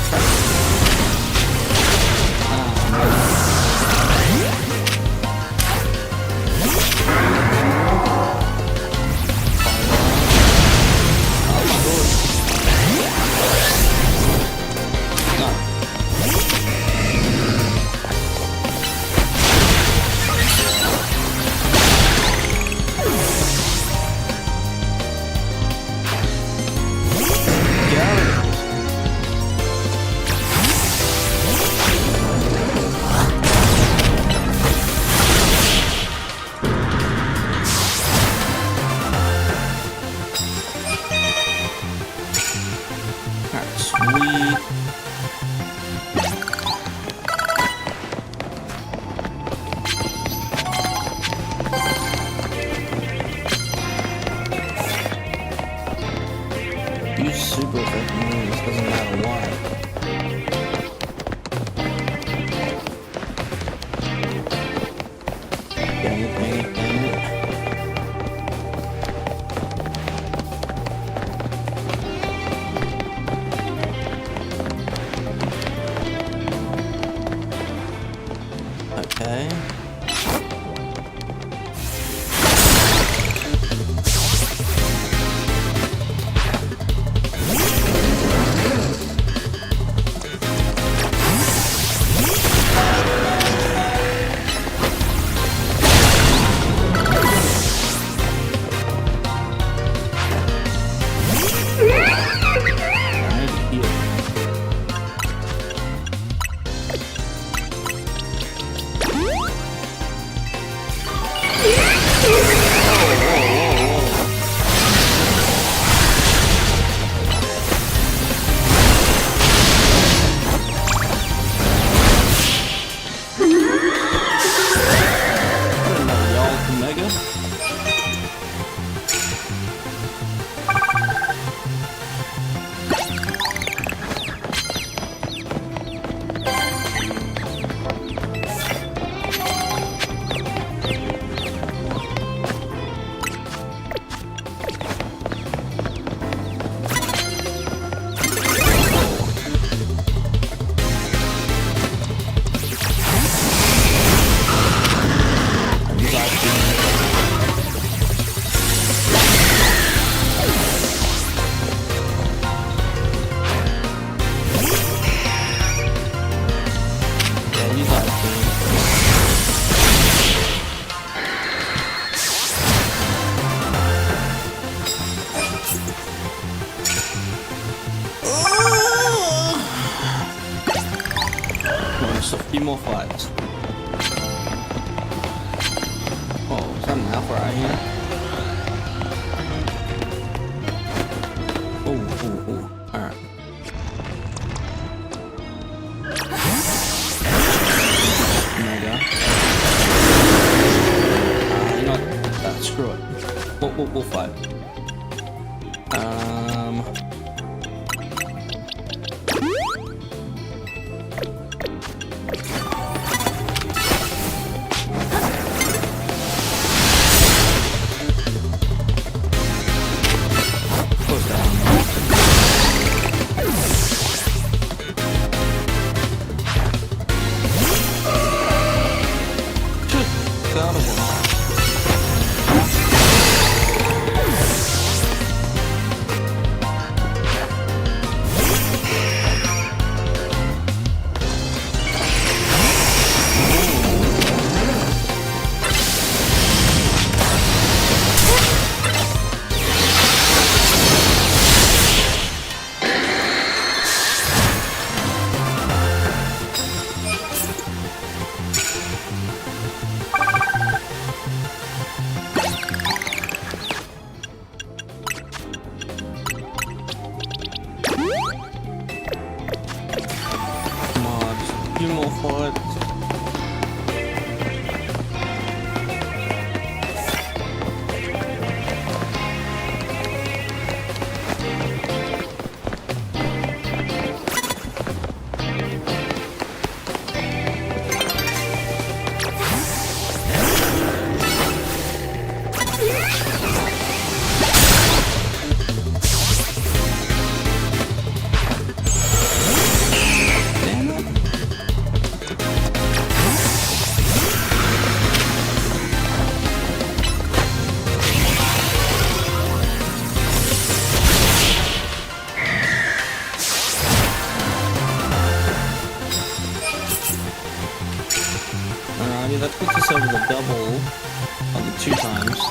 super effective moves, doesn't matter what. Dang it, dang it, dang it. Okay. Just a few more fights. Oh, is that an alpha right here? Ooh. Alright. Mega. You know what? Screw it. We'll fight. Few more fights. Alrighty, that puts us over the double on the 2 times.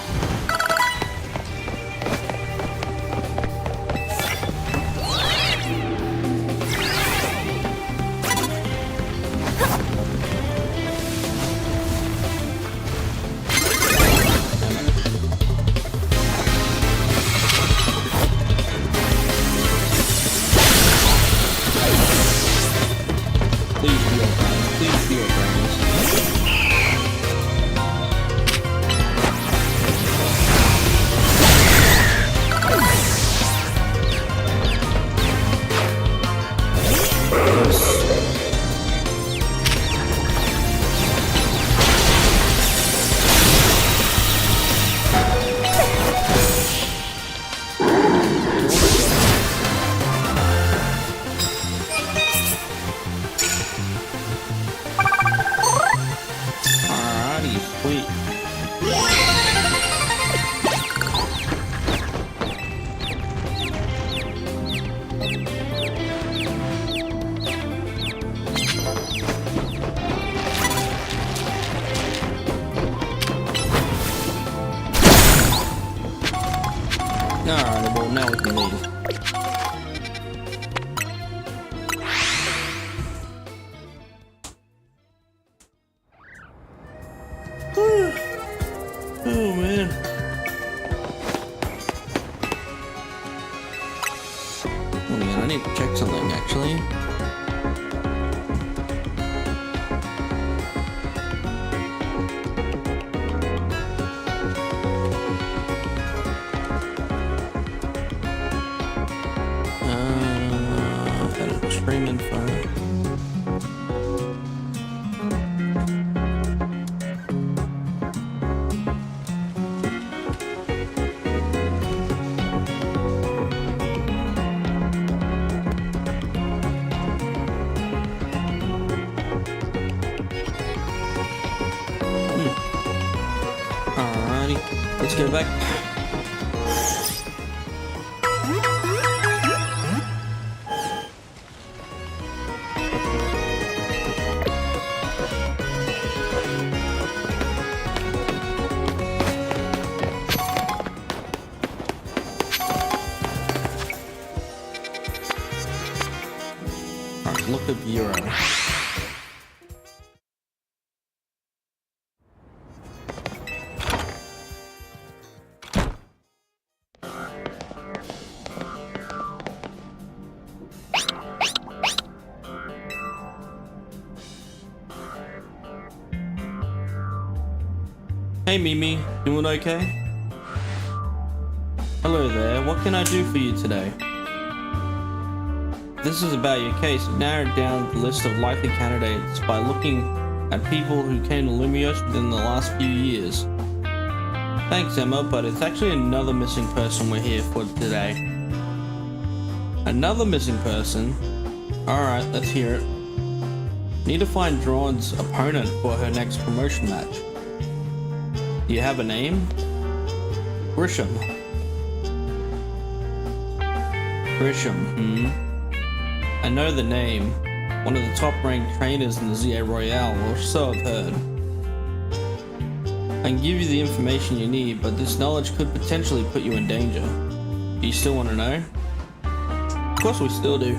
Alright, well now we can leave. Oh man. Oh man, I need to check something actually. Stream info. Alrighty, let's go back. Look at Euro. Hey Mimi, doing okay? Hello there, what can I do for you today? This is about your case. We've narrowed down the list of likely candidates by looking at people who came to Lumios within the last few years. Thanks, Emma, but it's actually another missing person we're here for today. Another missing person? Alright, let's hear it. Need to find Drawn's opponent for her next promotion match. Do you have a name? Grisham. Grisham, I know the name. One of the top-ranked trainers in the ZA Royale, or so I've heard. I can give you the information you need, but this knowledge could potentially put you in danger. Do you still want to know? Of course we still do.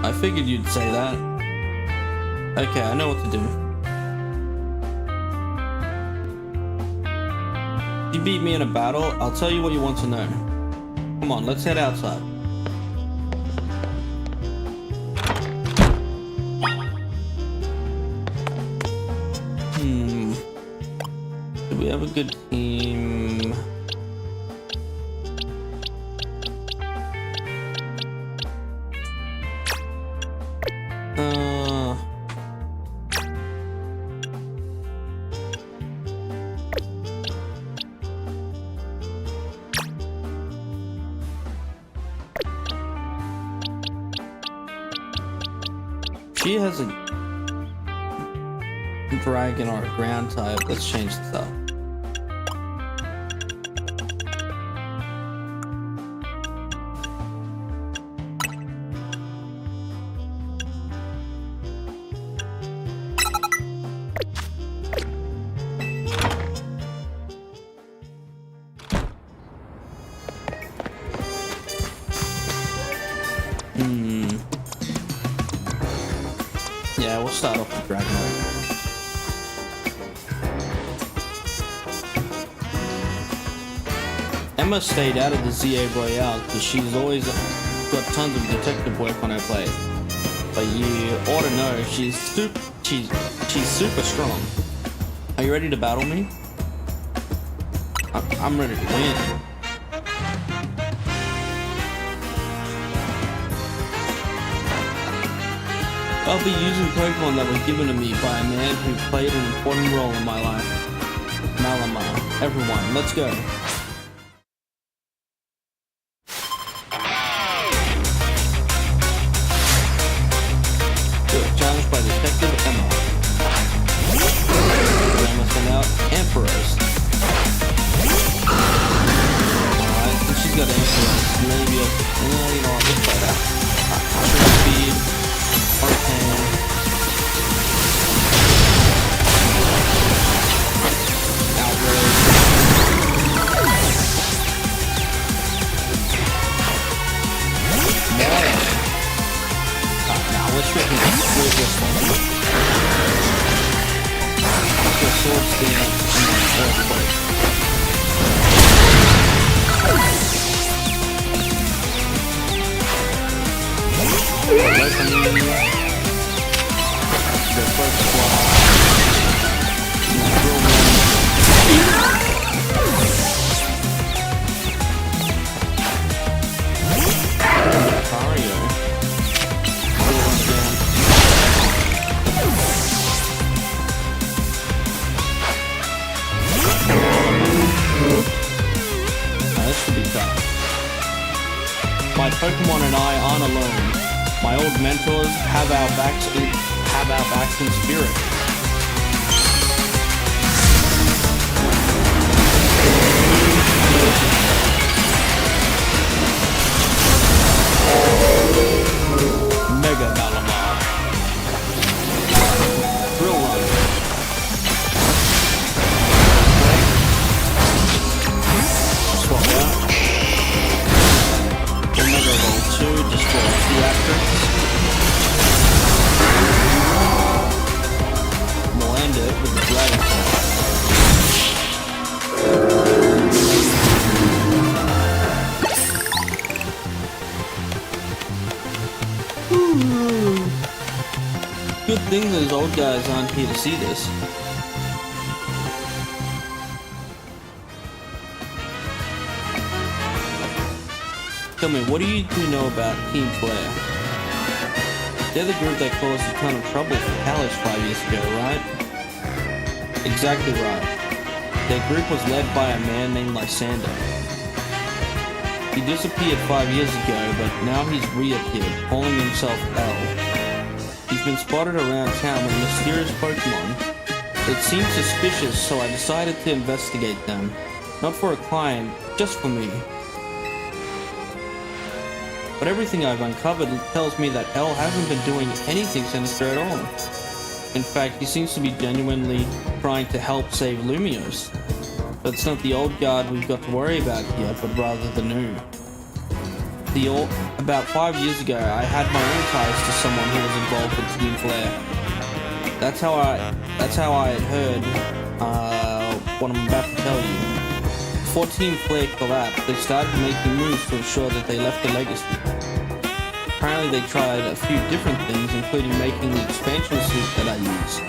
I figured you'd say that. Okay, I know what to do. If you beat me in a battle, I'll tell you what you want to know. Come on, let's head outside. Do we have a good team? She has a dragon or a ground type. Let's change this up. start off with Dragonite. Emma stayed out of the ZA Royale because she's always got tons of detective work on her plate. But you ought to know she's super strong. Are you ready to battle me? I'm ready to win. I'll be using Pokemon that were given to me by a man who played an important role in my life. Malamar. Everyone, let's go. Challenged by Detective Emma. Emma sent out Ampharos. Alright, so she's got Ampharos. Maybe you know, I'll just try that. Short speed, Arcane. Outrage. Now let's freaking explode this one. The sword stand in the third place. Lightning. The first fly. Mario. This should be tough. My Pokemon and I aren't alone. My old mentors have our backs in spirit. Mega Malamar. Drill Run. Swap out. Omega Level 2, destroy 2 Raptors. We'll end it with the Dragon Claw. Good thing those old guys aren't here to see this. Tell me, what do you know about Team Flare? They're the group that caused a ton of trouble for Kalos 5 years ago, right? Exactly right. Their group was led by a man named Lysander. He disappeared 5 years ago, but now he's reappeared, calling himself L. He's been spotted around town with mysterious Pokemon. It seemed suspicious, so I decided to investigate them. Not for a client, just for me. But everything I've uncovered tells me that L hasn't been doing anything sinister at all. In fact, he seems to be genuinely trying to help save Lumiose. But it's not the old guard we've got to worry about here, but rather the new. About 5 years ago, I had my own ties to someone who was involved with Team Flare. That's how I had heard what I'm about to tell you. Before Team Flare collapsed, they started making moves to ensure that they left a legacy. Apparently they tried a few different things, including making the expansion suit that I use.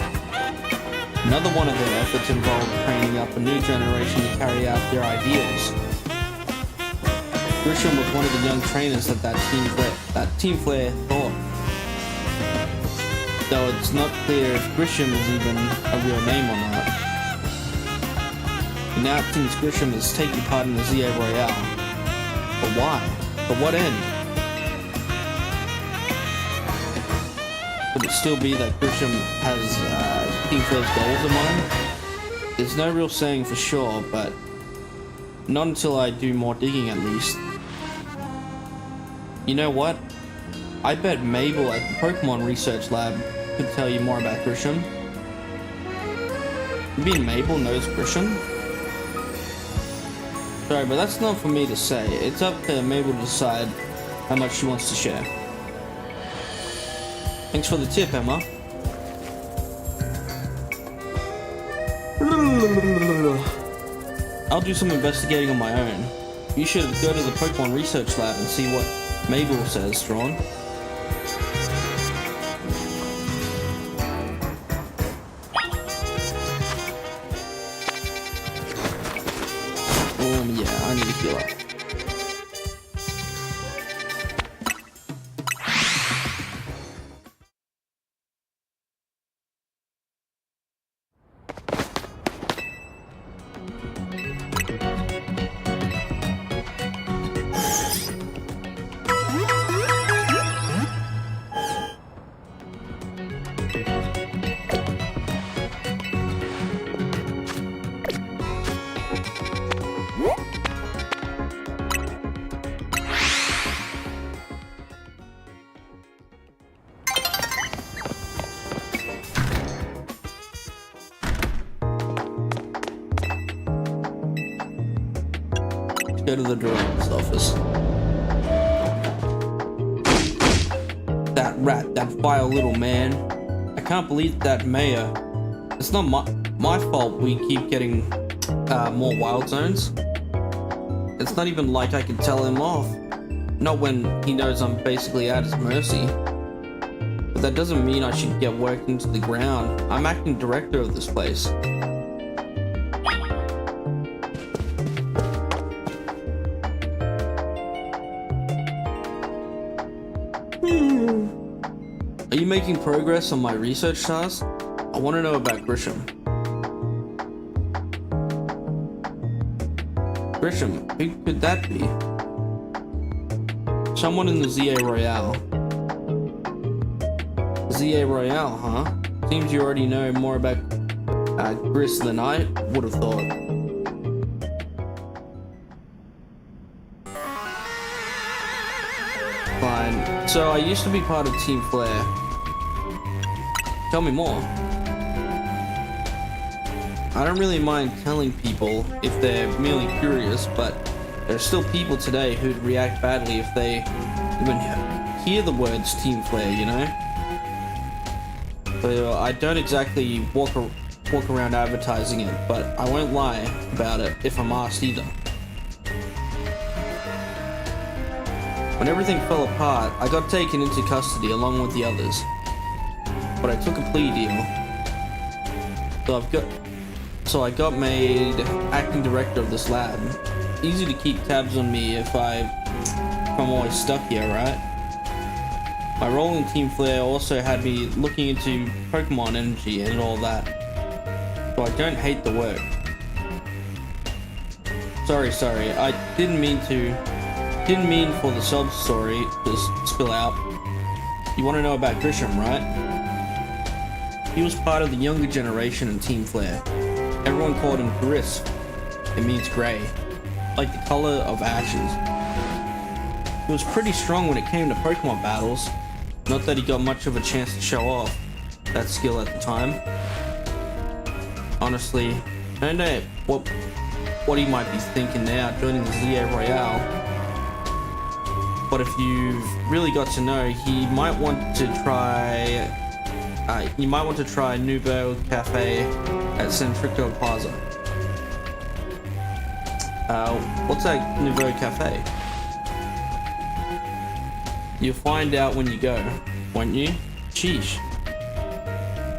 Another one of their efforts involved training up a new generation to carry out their ideals. Grisham was one of the young trainers that Team Flare thought. Though it's not clear if Grisham is even a real name or not. And now it seems Grisham is taking part in the ZA Royale. But why? For what end? Could it still be that Grisham has Team Flare's goals in mind? There's no real saying for sure, but not until I do more digging at least. You know what? I bet Mabel at the Pokemon Research Lab could tell you more about Grisham. You mean Mabel knows Grisham? Sorry, but that's not for me to say. It's up to Mabel to decide how much she wants to share. Thanks for the tip, Emma. I'll do some investigating on my own. You should go to the Pokemon Research Lab and see what Mabel says, Strawn. Yeah, I need to heal up. Go to the director's office. That rat, that vile little man. I can't believe that mayor. It's not my fault we keep getting more wild zones. It's not even like I can tell him off. Not when he knows I'm basically at his mercy. But that doesn't mean I should get worked into the ground. I'm acting director of this place. Are you making progress on my research task? I want to know about Grisham. Grisham, who could that be? Someone in the ZA Royale. ZA Royale, huh? Seems you already know more about Gris than I would have thought. Fine. So I used to be part of Team Flare. Tell me more. I don't really mind telling people if they're merely curious, but there are still people today who'd react badly if they even hear the words Team Flare, you know? So I don't exactly walk around advertising it, but I won't lie about it if I'm asked either. When everything fell apart, I got taken into custody along with the others. But I took a plea deal. So I got made acting director of this lab. Easy to keep tabs on me if I'm always stuck here, right? My role in Team Flare also had me looking into Pokemon energy and all that. So I don't hate the work. Sorry, I didn't mean for the sub story to spill out. You want to know about Grisham, right? He was part of the younger generation in Team Flare. Everyone called him Gris. It means grey, like the color of ashes. He was pretty strong when it came to Pokemon battles. Not that he got much of a chance to show off that skill at the time. Honestly, I don't know what he might be thinking now joining the ZA Royale. But if you've really got to know, he might want to try Nouveau Cafe at Centrico Plaza. What's that Nouveau Cafe? You'll find out when you go, won't you? Sheesh.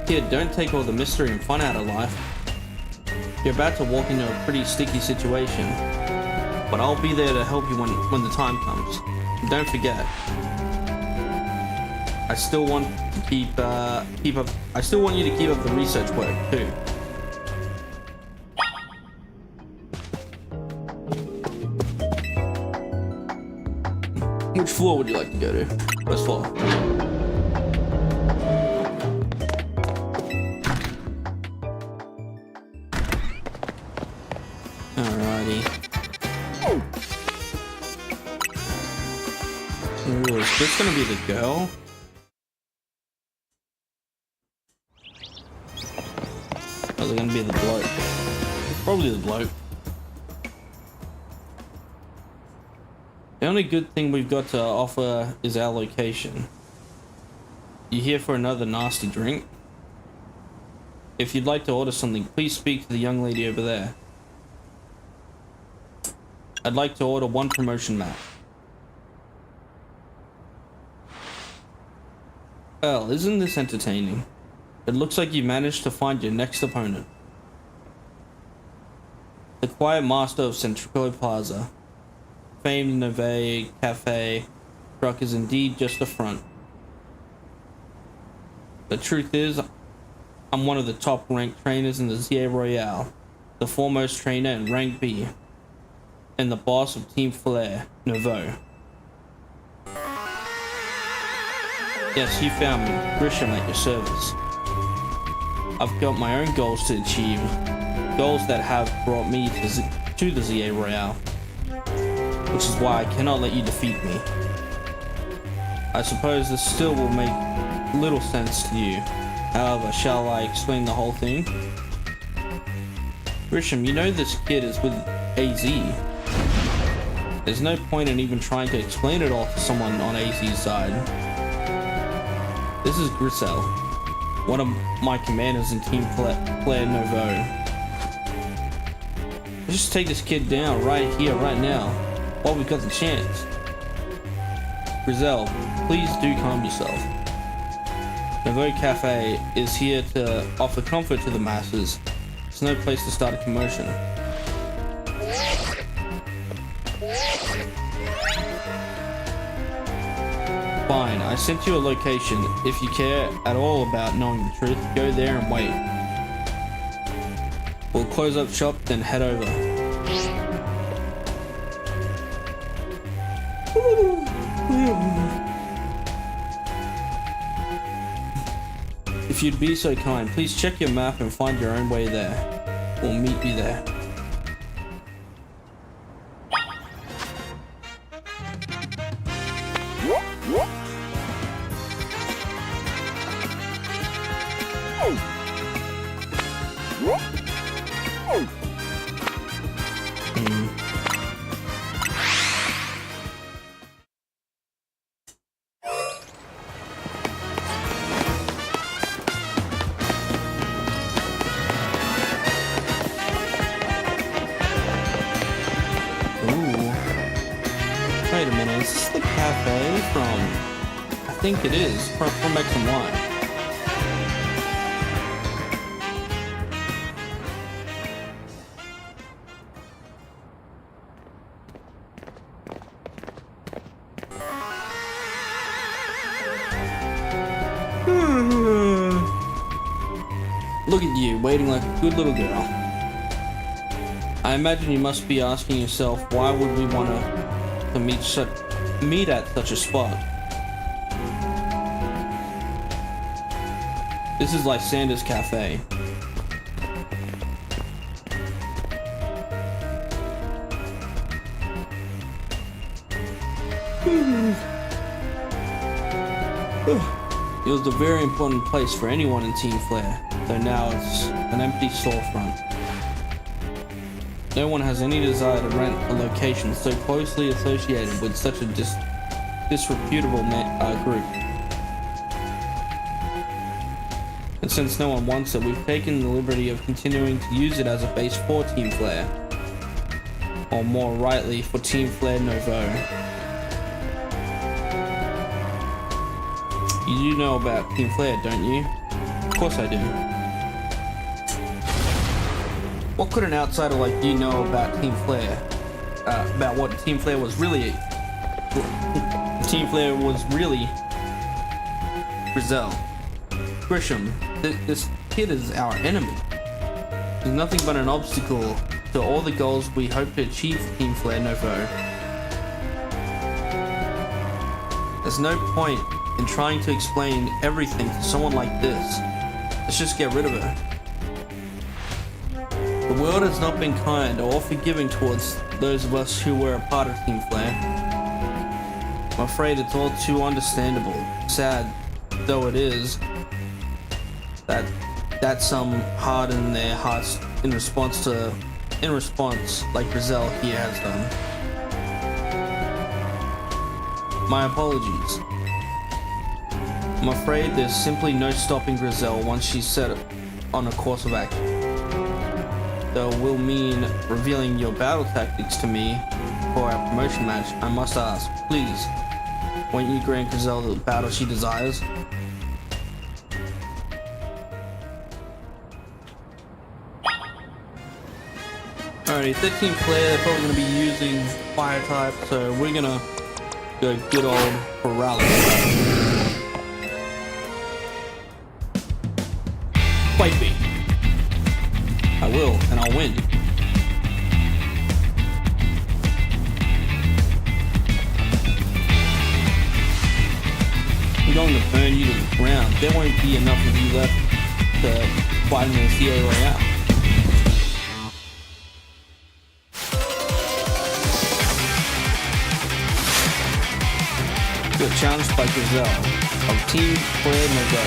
Kid, don't take all the mystery and fun out of life. You're about to walk into a pretty sticky situation, but I'll be there to help you when the time comes. And don't forget, I still want to keep up. I still want you to keep up the research work too. Which floor would you like to go to? First floor. Alrighty. Ooh, is this gonna be the girl? Or is it gonna be the bloke? Probably the bloke. The only good thing we've got to offer is our location. You here for another nasty drink? If you'd like to order something, please speak to the young lady over there. I'd like to order 1 promotion map. Well, isn't this entertaining? It looks like you managed to find your next opponent. The quiet master of Centrico Plaza, famed Neve Cafe truck is indeed just a front. The truth is, I'm one of the top ranked trainers in the ZA Royale, the foremost trainer in rank B, and the boss of Team Flare, Nouveau. Yes, you found me, Grisham, at your service. I've got my own goals to achieve, goals that have brought me to the ZA Royale, which is why I cannot let you defeat me. I suppose this still will make little sense to you. However, shall I explain the whole thing? Grisham, you know this kid is with AZ. There's no point in even trying to explain it all to someone on AZ's side. This is Grisel, one of my commanders in Team Flare Nouveau. Let's just take this kid down right here, right now, while we've got the chance. Grisel, please do calm yourself. Nouveau Cafe is here to offer comfort to the masses. It's no place to start a commotion. Fine, I sent you a location. If you care at all about knowing the truth, go there and wait. We'll close up shop, then head over. If you'd be so kind, please check your map and find your own way there. We'll meet you there. Wait a minute, is this the cafe from... I think it is, from X and Y. Look at you, waiting like a good little girl. I imagine you must be asking yourself, why would we want to meet at such a spot? This is Lysander's Cafe. It was a very important place for anyone in Team Flare, though now it's an empty storefront. No one has any desire to rent a location so closely associated with such a disreputable group. And since no one wants it, we've taken the liberty of continuing to use it as a base for Team Flare. Or more rightly, for Team Flare Nouveau. You do know about Team Flare, don't you? Of course I do. What could an outsider like you know about Team Flare? About what Team Flare was really... Team Flare was really... Grizel. Grisham, this kid is our enemy. He's nothing but an obstacle to all the goals we hope to achieve for Team Flare Nouveau. There's no point in trying to explain everything to someone like this. Let's just get rid of her. The world has not been kind or forgiving towards those of us who were a part of Team Flare. I'm afraid it's all too understandable, sad though it is, that some harden their hearts in response, like Grizel here has done. My apologies. I'm afraid there's simply no stopping Grizel once she's set on a course of action. Though it will mean revealing your battle tactics to me for our promotion match, I must ask, please, won't you grant Gazelle the battle she desires? Alright, 13 player, they're probably going to be using fire type, so we're going to go good old paralysis. Fight me. I will, and I'll win. I'm going to burn you to the ground. There won't be enough of you left to fight in the CA Royale. You're challenged by Gazelle of Team Player No Go.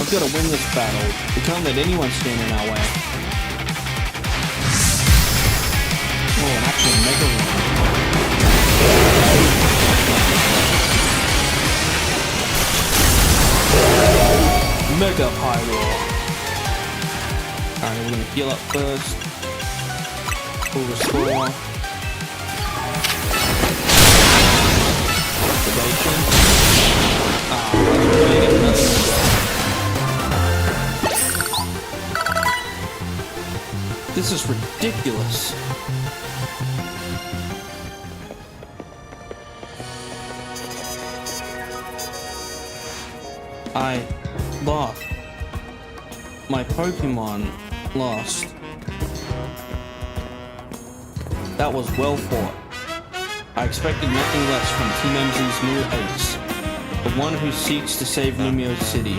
I've got to win this battle. We can't let anyone stand in our way. Oh, an actual mega run. Mega pyro. Alright, we're gonna heal up first. Full restore. Activation. This is ridiculous. I lost. My Pokemon lost. That was well fought. I expected nothing less from Team MZ's new ace, the one who seeks to save Lumio City.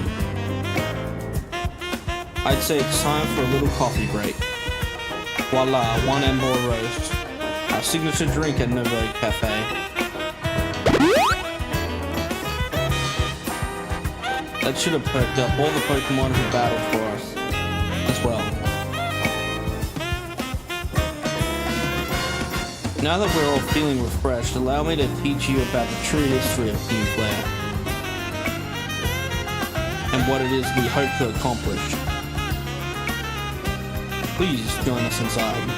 I'd say it's time for a little coffee break. Voila, one Ember roast. Our signature drink at Novo Cafe. That should have perked up all the Pokemon who battled for us as well. Now that we're all feeling refreshed, allow me to teach you about the true history of Team Flare and what it is we hope to accomplish. Please join us inside.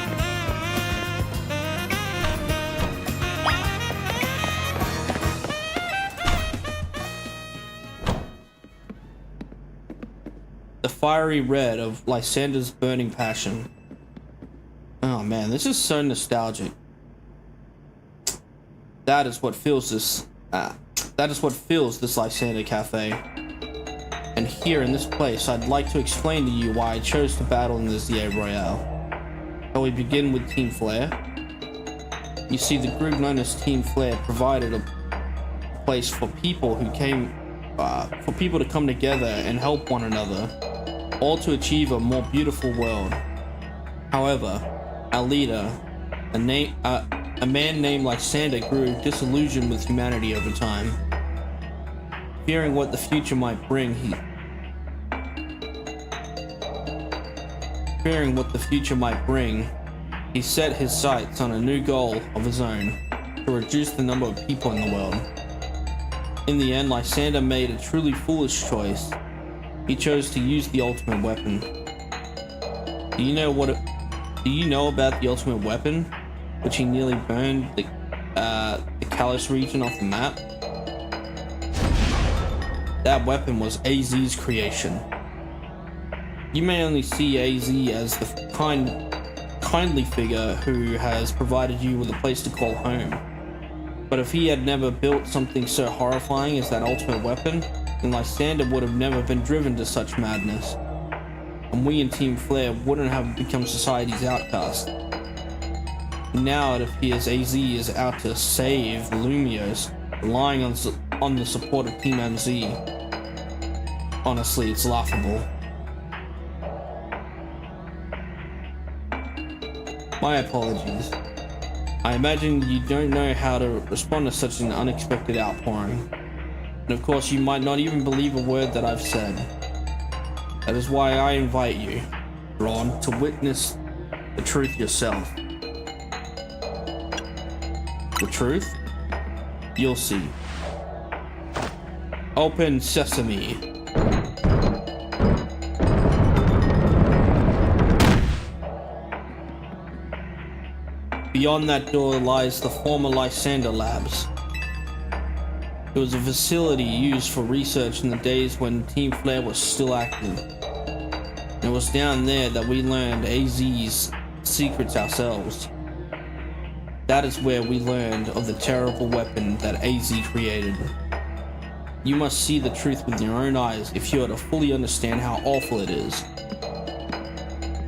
The fiery red of Lysander's burning passion. Oh man, this is so nostalgic. That is what fills this Lysander Cafe. And here in this place, I'd like to explain to you why I chose to battle in the ZA Royale. Shall we begin with Team Flare? You see, the group known as Team Flare provided a place for people who came, for people to come together and help one another, all to achieve a more beautiful world. However, our leader, a man named Lysander, grew disillusioned with humanity over time. Fearing what the future might bring, he set his sights on a new goal of his own, to reduce the number of people in the world. In the end, Lysander made a truly foolish choice. He chose to use the ultimate weapon. Do you know what Do you know about the ultimate weapon, which he nearly burned the Kalos region off the map? That weapon was AZ's creation. You may only see AZ as the kindly figure who has provided you with a place to call home. But if he had never built something so horrifying as that ultimate weapon, then Lysander would have never been driven to such madness. And we in Team Flare wouldn't have become society's outcast. Now it appears AZ is out to save the Lumios, relying on the support of Team MZ. Honestly, it's laughable. My apologies. I imagine you don't know how to respond to such an unexpected outpouring. And of course, you might not even believe a word that I've said. That is why I invite you, Ron, to witness the truth yourself. The truth? You'll see. Open sesame. Beyond that door lies the former Lysander Labs. It was a facility used for research in the days when Team Flare was still active. And it was down there that we learned AZ's secrets ourselves. That is where we learned of the terrible weapon that AZ created. You must see the truth with your own eyes if you are to fully understand how awful it is.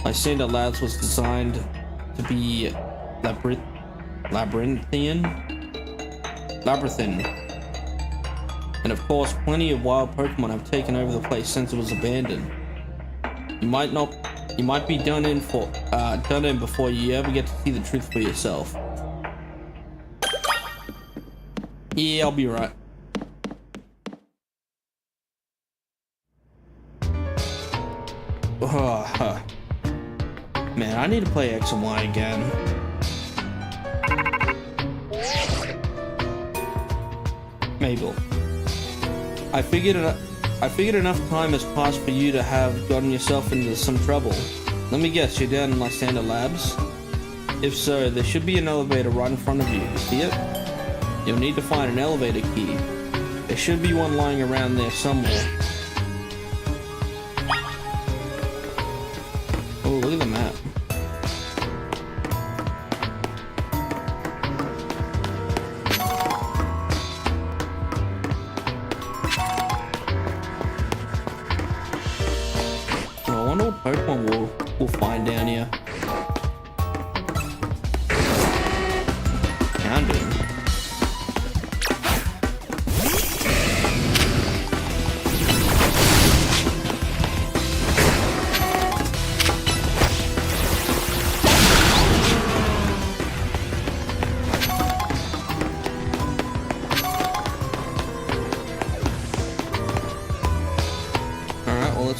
Lysander Labs was designed to be labyrinthine. And of course, plenty of wild Pokemon have taken over the place since it was abandoned. You might be done in before you ever get to see the truth for yourself. Yeah, I'll be right. Man, I need to play X and Y again. Mabel. I figured enough time has passed for you to have gotten yourself into some trouble. Let me guess, you're down in Lysander Labs? If so, there should be an elevator right in front of you. You see it? You'll need to find an elevator key. There should be one lying around there somewhere. Oh, look at the map. I wonder what Pokemon we'll find down here. Houndoom.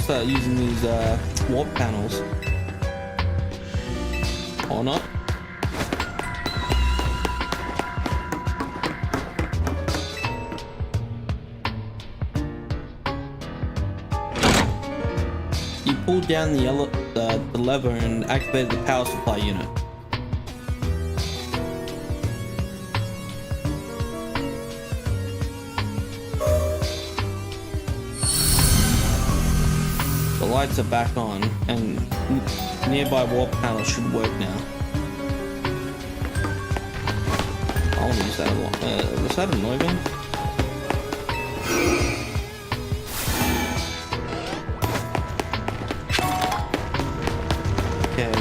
Start using these warp panels. Or not. You pull down the lever and activate the power supply unit. The lights are back on, and nearby warp panels should work now. I want to use that a lot. Was that a Noigun? Okay.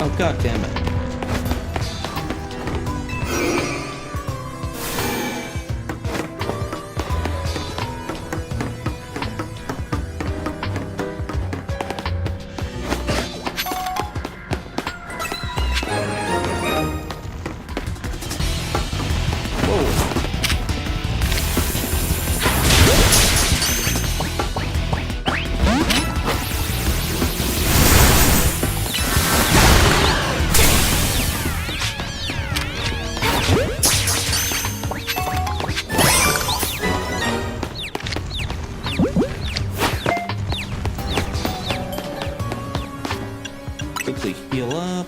Oh, god damn it. quickly heal up.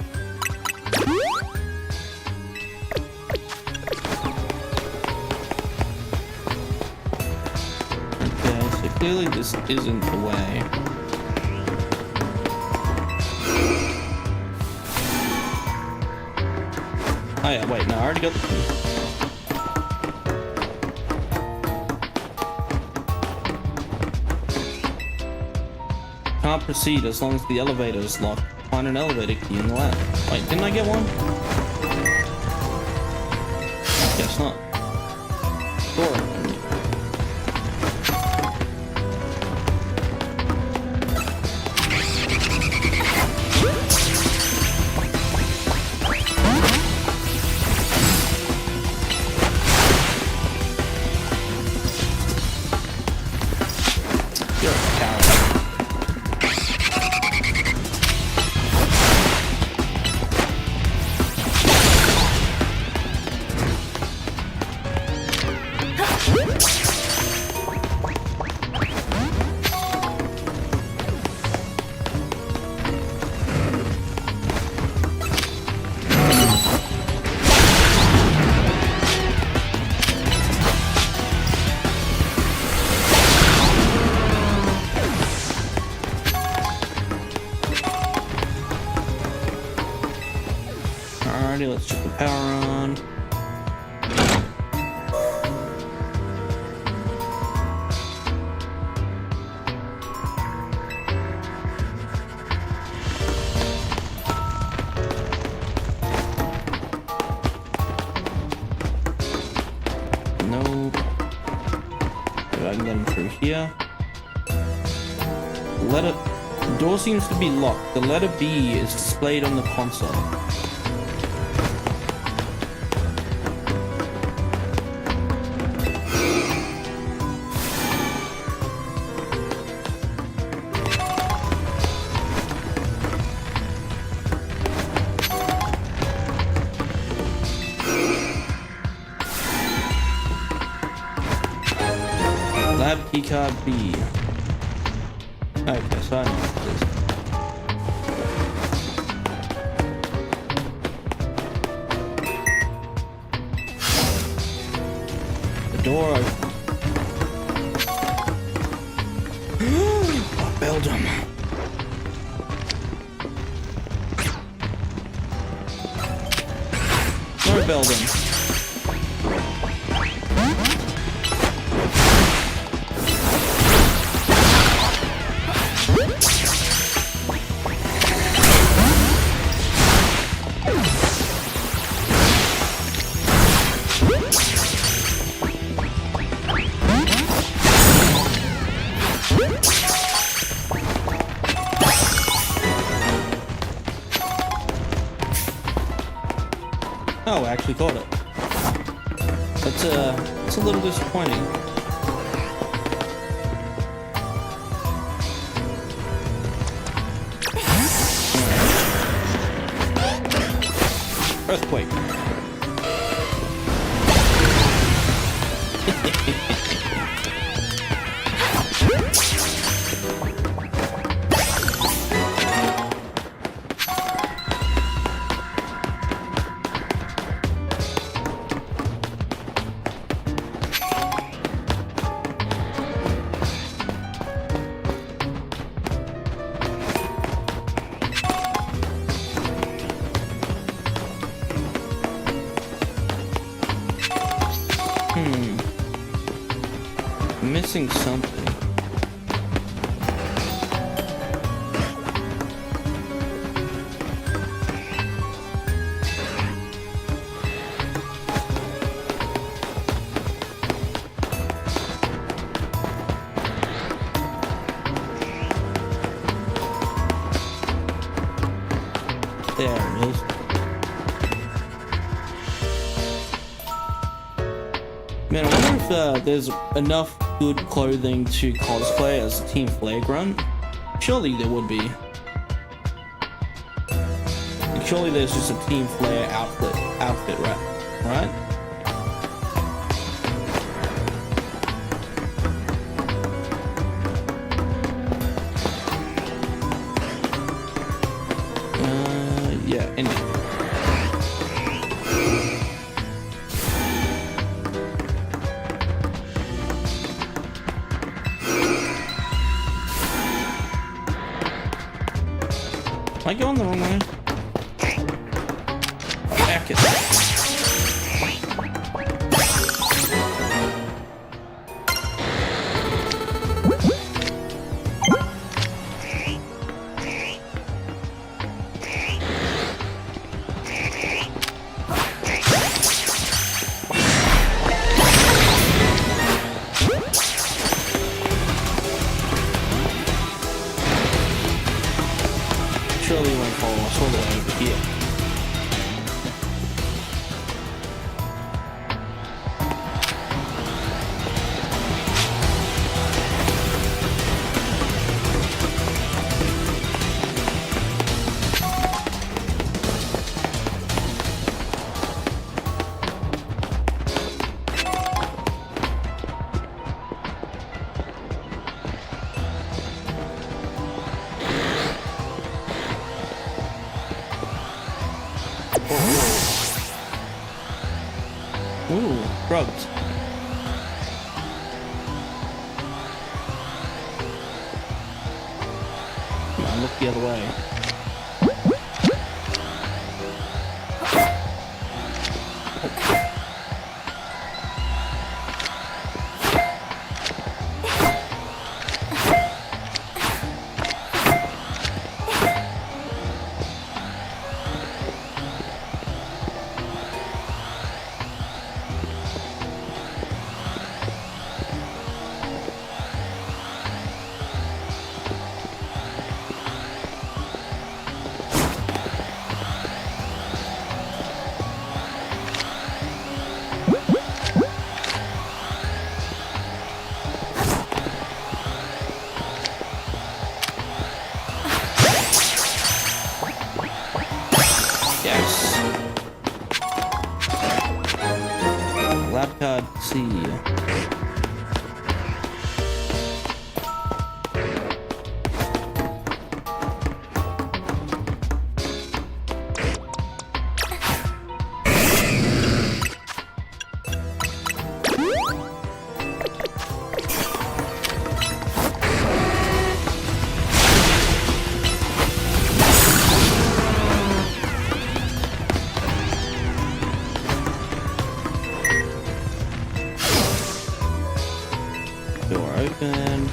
Okay, so clearly this isn't the way. Oh yeah, wait, no, I already got the key. Can't proceed as long as the elevator is locked. Find an elevator key in the lab. Wait, didn't I get one? Guess not. Door open. You're a coward. Alrighty, let's check the power on. Nope. Maybe I can get him through here. The door seems to be locked. The letter B is displayed on the console. Lab keycard B. Okay, so I know what it is. The door open. Oh, Belgium. No Belgium. Oh, I actually caught it. That's a little disappointing. Earthquake. Missing something. There it is. Man, I wonder if there's enough good clothing to cosplay as a Team Flare Grunt. Surely there would be. Surely there's just a Team Flare outfit, right? Yeah, indeed. Am I going the wrong way? Back it. Surely you won't follow us all the way over here. Ooh, drugs. Come on, look the other way. Yes. Lab card C. Door open.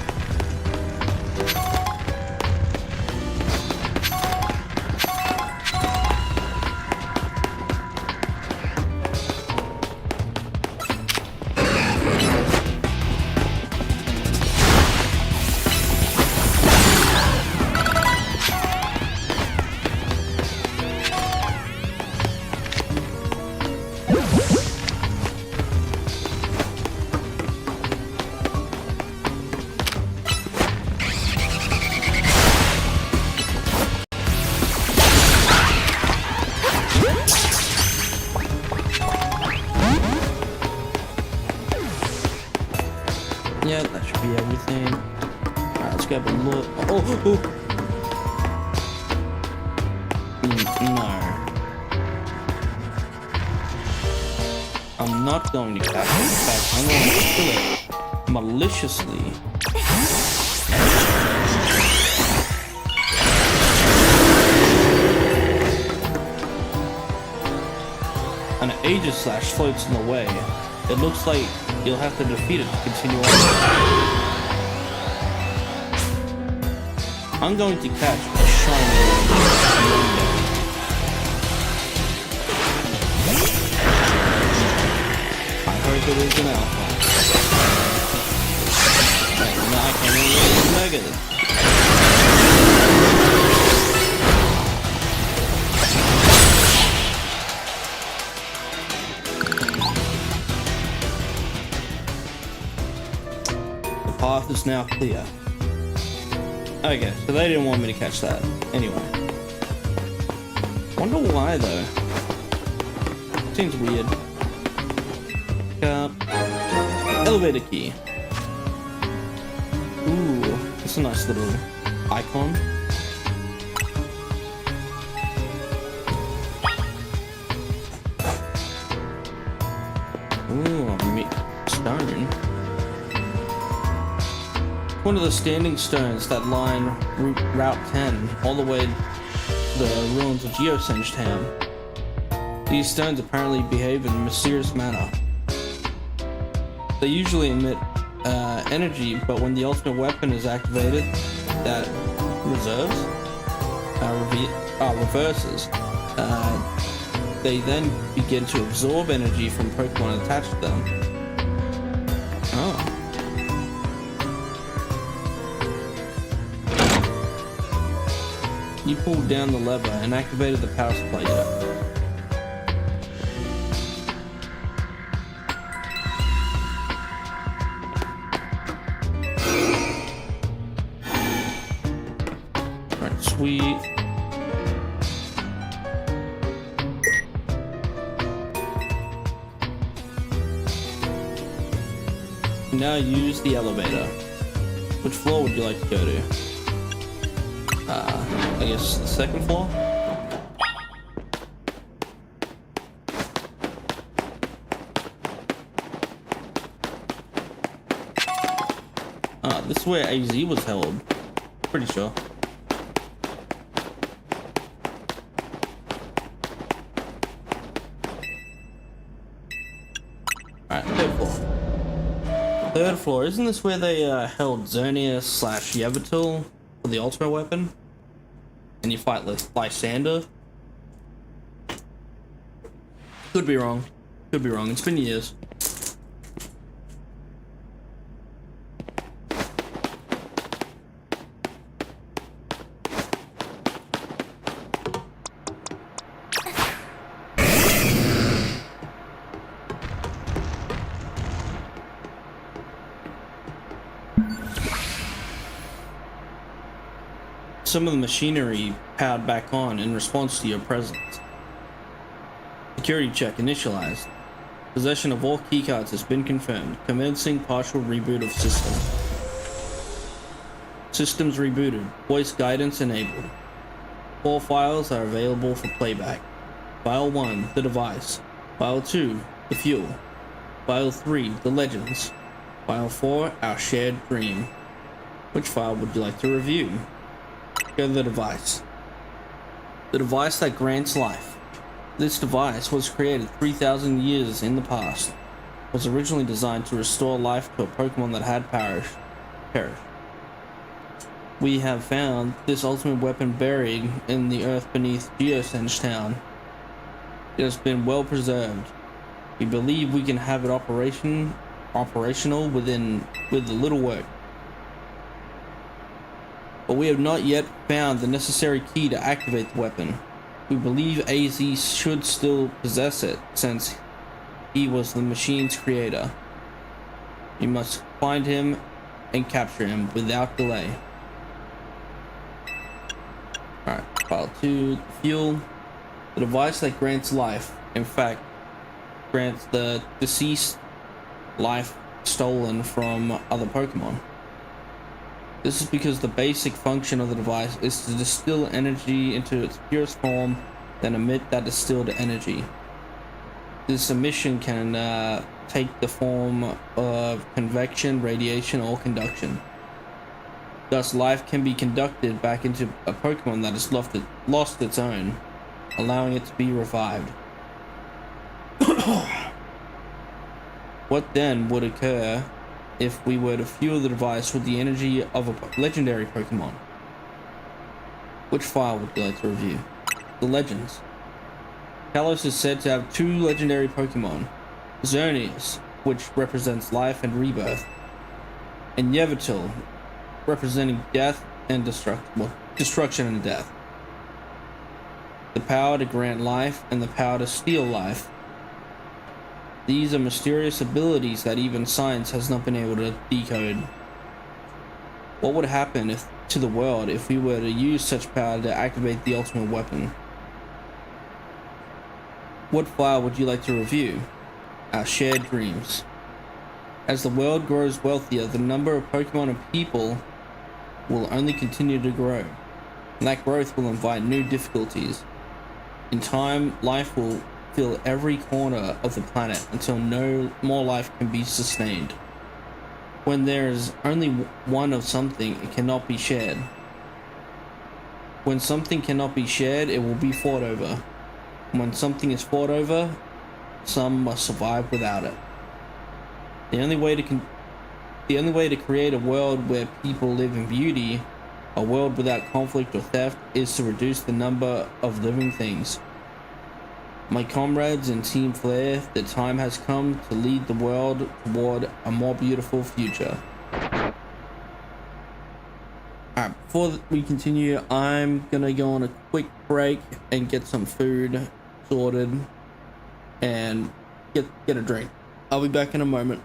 Yeah, that should be everything. Alright, let's grab a look. Oh. No. I'm not going to capture it. In fact, I'm going to kill it maliciously. An Aegis-Slash floats in the way. It looks like you'll have to defeat it to continue on. I'm going to catch a shiny one. I heard there was an alpha. And now I can only use Mega. Path is now clear. Okay, so they didn't want me to catch that. Anyway. Wonder why though. Seems weird. Elevator key. Ooh, it's a nice little icon. one of the standing stones that line Route 10 all the way to the ruins of Geosenge Town. These stones apparently behave in a mysterious manner. They usually emit energy, but when the ultimate weapon is activated, that reverses. They then begin to absorb energy from Pokemon attached to them. Oh. You pulled down the lever and activated the power supply yet. Alright, sweet. Now use the elevator. Which floor would you like to go to? I guess the second floor? This is where AZ was held. Pretty sure. Alright, third floor. Third floor, isn't this where they held Xerneas / Yveltal for the ultimate weapon? And you fight Lysander? Could be wrong. Could be wrong. It's been years. Some of the machinery powered back on in response to your presence. Security check initialized. Possession of all keycards has been confirmed. Commencing partial reboot of system. Systems rebooted. Voice guidance enabled. 4 files are available for playback. File 1, the device. File 2, the fuel. File 3, the legends. File 4, our shared dream. Which file would you like to review? Go to the device. The device that grants life. This device was created 3,000 years in the past. It was originally designed to restore life to a Pokemon that had perished. We have found this ultimate weapon buried in the earth beneath Geosenge Town. It has been well preserved. We believe we can have it operational with a little work. But we have not yet found the necessary key to activate the weapon. We believe AZ should still possess it, since he was the machine's creator. You must find him and capture him without delay. Alright, file 2, fuel. The device that grants life, in fact, grants the deceased life stolen from other Pokemon. This is because the basic function of the device is to distill energy into its purest form, then emit that distilled energy. This emission can take the form of convection, radiation, or conduction. Thus, life can be conducted back into a Pokemon that has lost its own, allowing it to be revived. What then would occur if we were to fuel the device with the energy of a legendary Pokemon? Which file would you like to review? The Legends. Kalos is said to have 2 legendary Pokemon. Xerneas, which represents life and rebirth, and Yveltal, representing death and destruction and death. The power to grant life and the power to steal life. These are mysterious abilities that even science has not been able to decode. What would happen to the world if we were to use such power to activate the ultimate weapon? What file would you like to review? Our shared dreams. As the world grows wealthier, the number of Pokemon and people will only continue to grow, and that growth will invite new difficulties. In time, life will fill every corner of the planet until no more life can be sustained. When there's only one of something, it cannot be shared. When something cannot be shared, it will be fought over. When something is fought over, some must survive without it. The only way to create a world where people live in beauty, a world without conflict or theft, is to reduce the number of living things. My comrades in Team Flare, the time has come to lead the world toward a more beautiful future. Alright, before we continue, I'm gonna go on a quick break and get some food sorted and get a drink. I'll be back in a moment.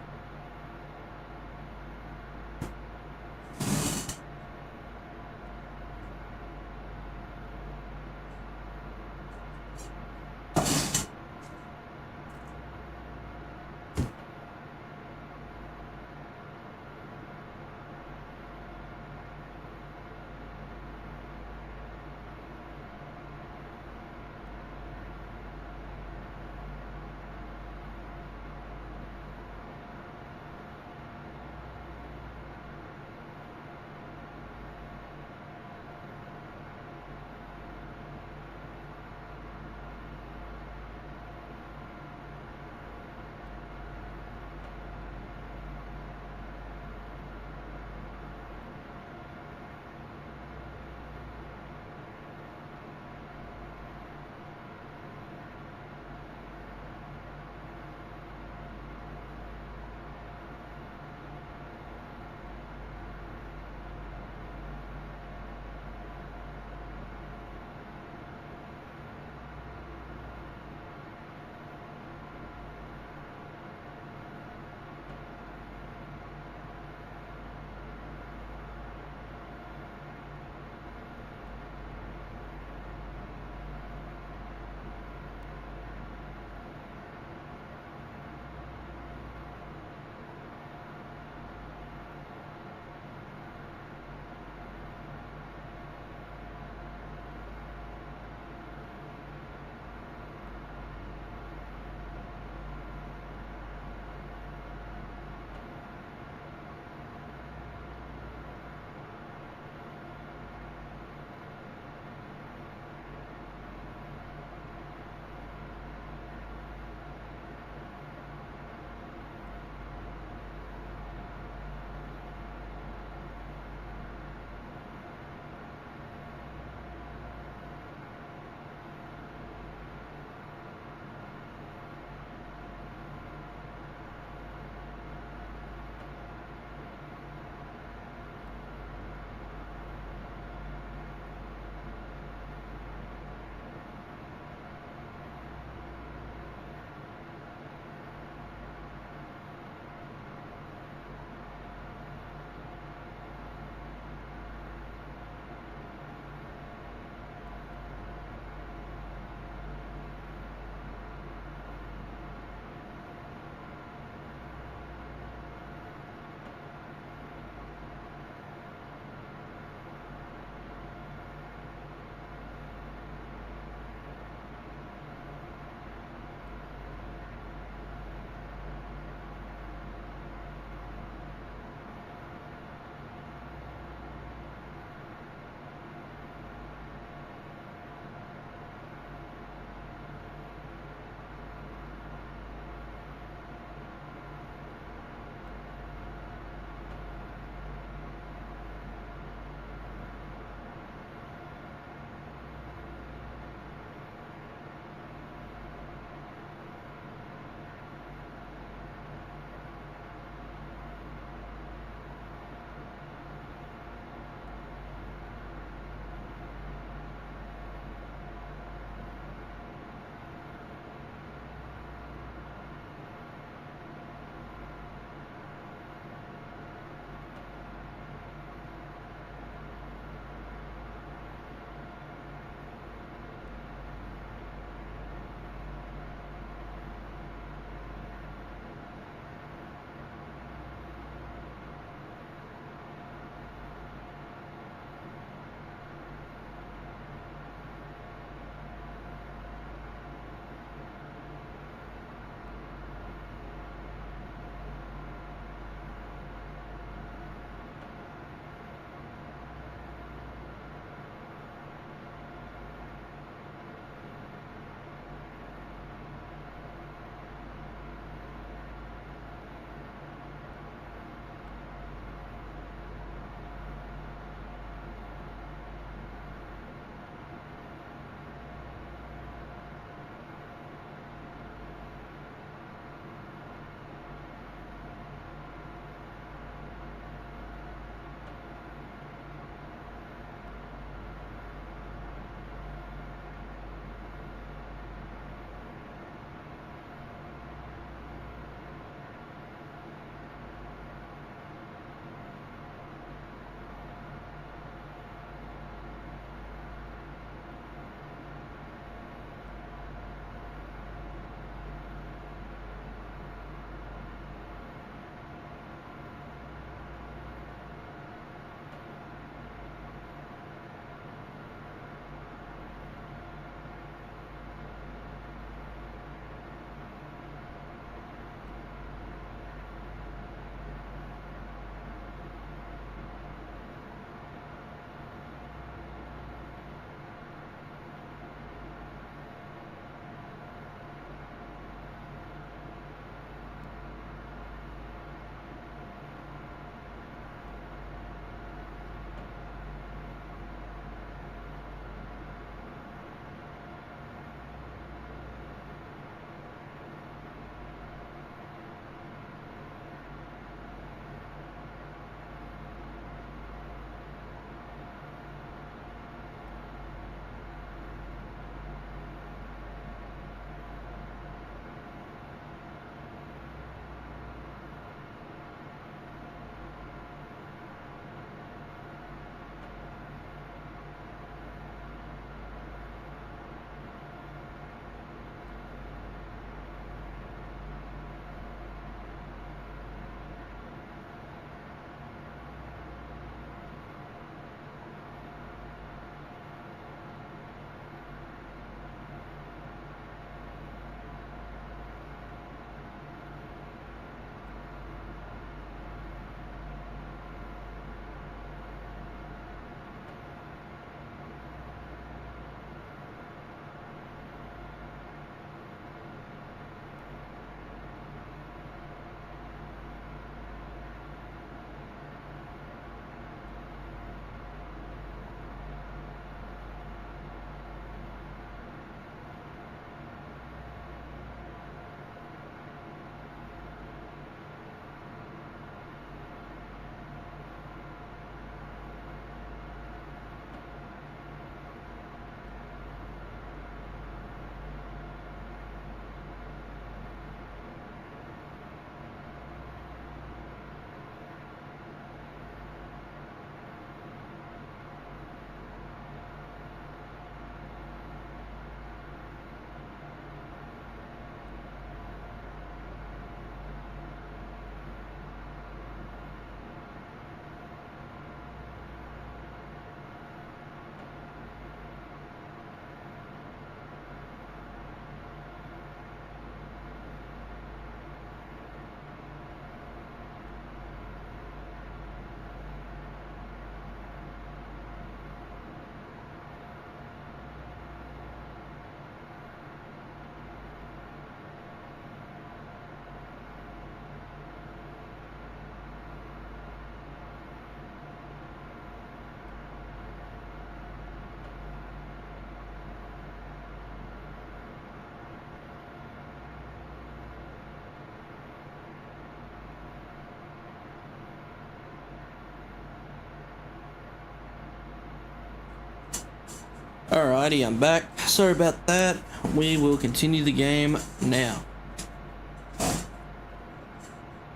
Alrighty, I'm back. Sorry about that. We will continue the game now.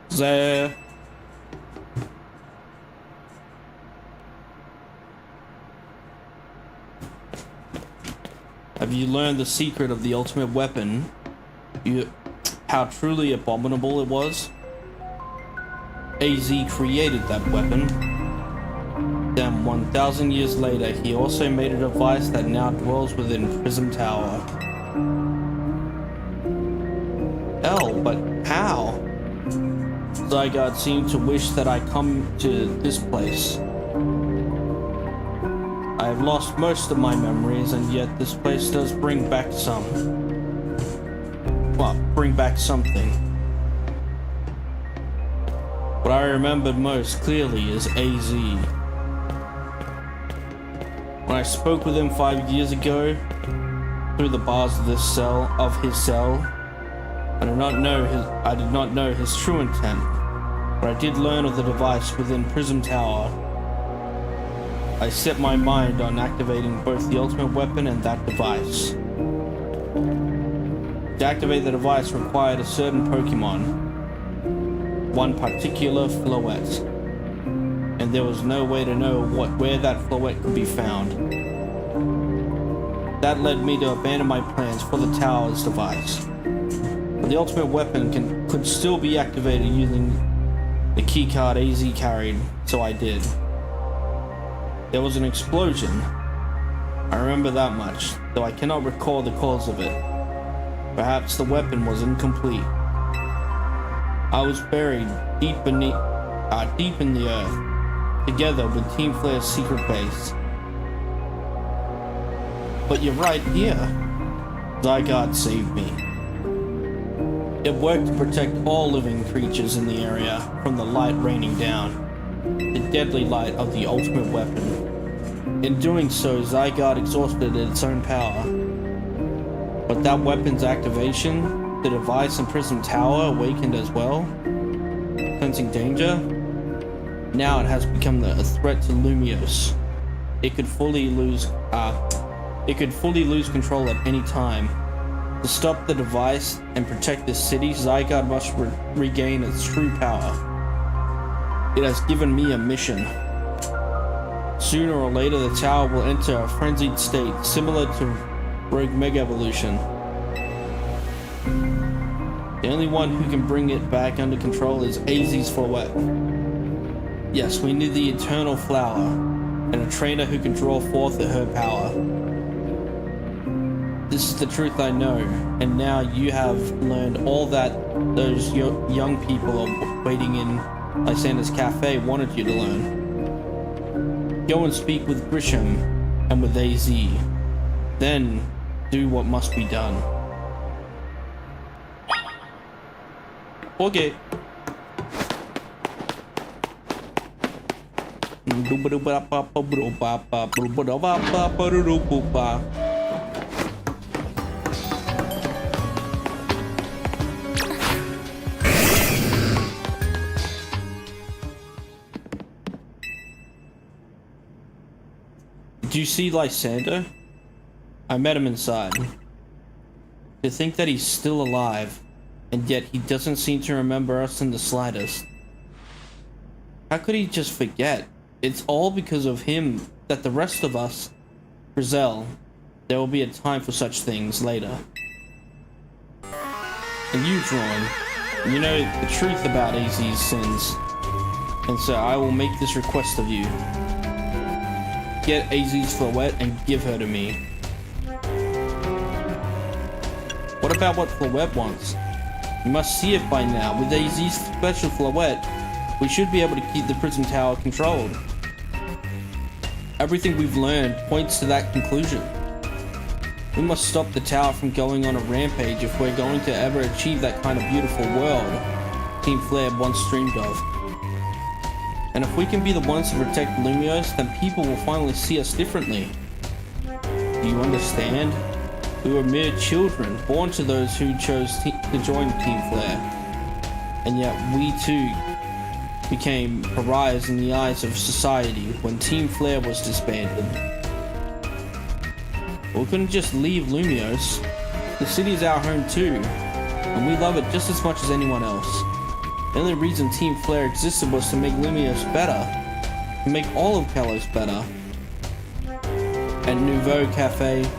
There. Have you learned the secret of the ultimate weapon? How truly abominable it was? AZ created that weapon. Then 1,000 years later, he also made a device that now dwells within Prism Tower. Hell, but how? Zygarde seemed to wish that I come to this place. I have lost most of my memories, and yet this place does bring back some. Well, bring back something. What I remembered most clearly is AZ. When I spoke with him 5 years ago, through the bars of his cell, I did not know his true intent, but I did learn of the device within Prism Tower. I set my mind on activating both the ultimate weapon and that device. To activate the device required a certain Pokemon, one particular Floette, and there was no way to know where that Floette could be found. That led me to abandon my plans for the tower's device. But the ultimate weapon could still be activated using the keycard AZ carried, so I did. There was an explosion. I remember that much, though I cannot recall the cause of it. Perhaps the weapon was incomplete. I was buried deep in the earth, together with Team Flare's secret base. But you're right here. Zygarde saved me. It worked to protect all living creatures in the area from the light raining down, the deadly light of the ultimate weapon. In doing so, Zygarde exhausted its own power. But that weapon's activation, the device in Prism Tower awakened as well, sensing danger. Now it has become a threat to Lumiose. It could fully lose control at any time. To stop the device and protect this city, Zygarde must regain its true power. It has given me a mission. Sooner or later, the tower will enter a frenzied state similar to Rogue Mega Evolution. The only one who can bring it back under control is AZ's Floette. Yes, we need the Eternal Flower, and a trainer who can draw forth her power. This is the truth I know, and now you have learned all that those young people waiting in Lysander's cafe wanted you to learn. Go and speak with Grisham and with AZ. Then, do what must be done. Okay. Did you see Lysander? I met him inside. To think that he's still alive, and yet he doesn't seem to remember us in the slightest. How could he just forget? It's all because of him that the rest of us... Grizel, there will be a time for such things later. And you, Drawn, you know the truth about AZ's sins, and so I will make this request of you. Get AZ's Floette and give her to me. What about what Floette wants? You must see it by now. With AZ's special Floette, we should be able to keep the Prism Tower controlled. Everything we've learned points to that conclusion. We must stop the tower from going on a rampage if we're going to ever achieve that kind of beautiful world Team Flare once dreamed of. And if we can be the ones to protect Lumiose, then people will finally see us differently. Do you understand? We were mere children, born to those who chose to join Team Flare. And yet we too became pariahs in the eyes of society when Team Flare was disbanded. We couldn't just leave Lumios. The city is our home too, and we love it just as much as anyone else. The only reason Team Flare existed was to make Lumios better, to make all of Kalos better. At Nouveau Cafe,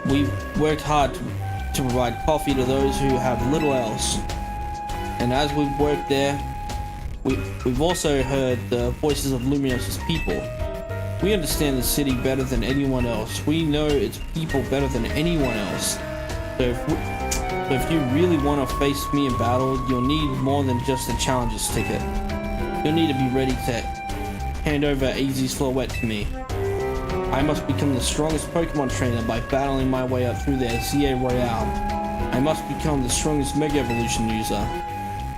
we've worked hard to provide coffee to those who have little else. And as we've worked there, we've also heard the voices of Lumios' people. We understand the city better than anyone else. We know its people better than anyone else. So if you really want to face me in battle, you'll need more than just a challenger's ticket. You'll need to be ready to hand over AZ's Floette to me. I must become the strongest Pokemon trainer by battling my way up through their ZA Royale. I must become the strongest Mega Evolution user.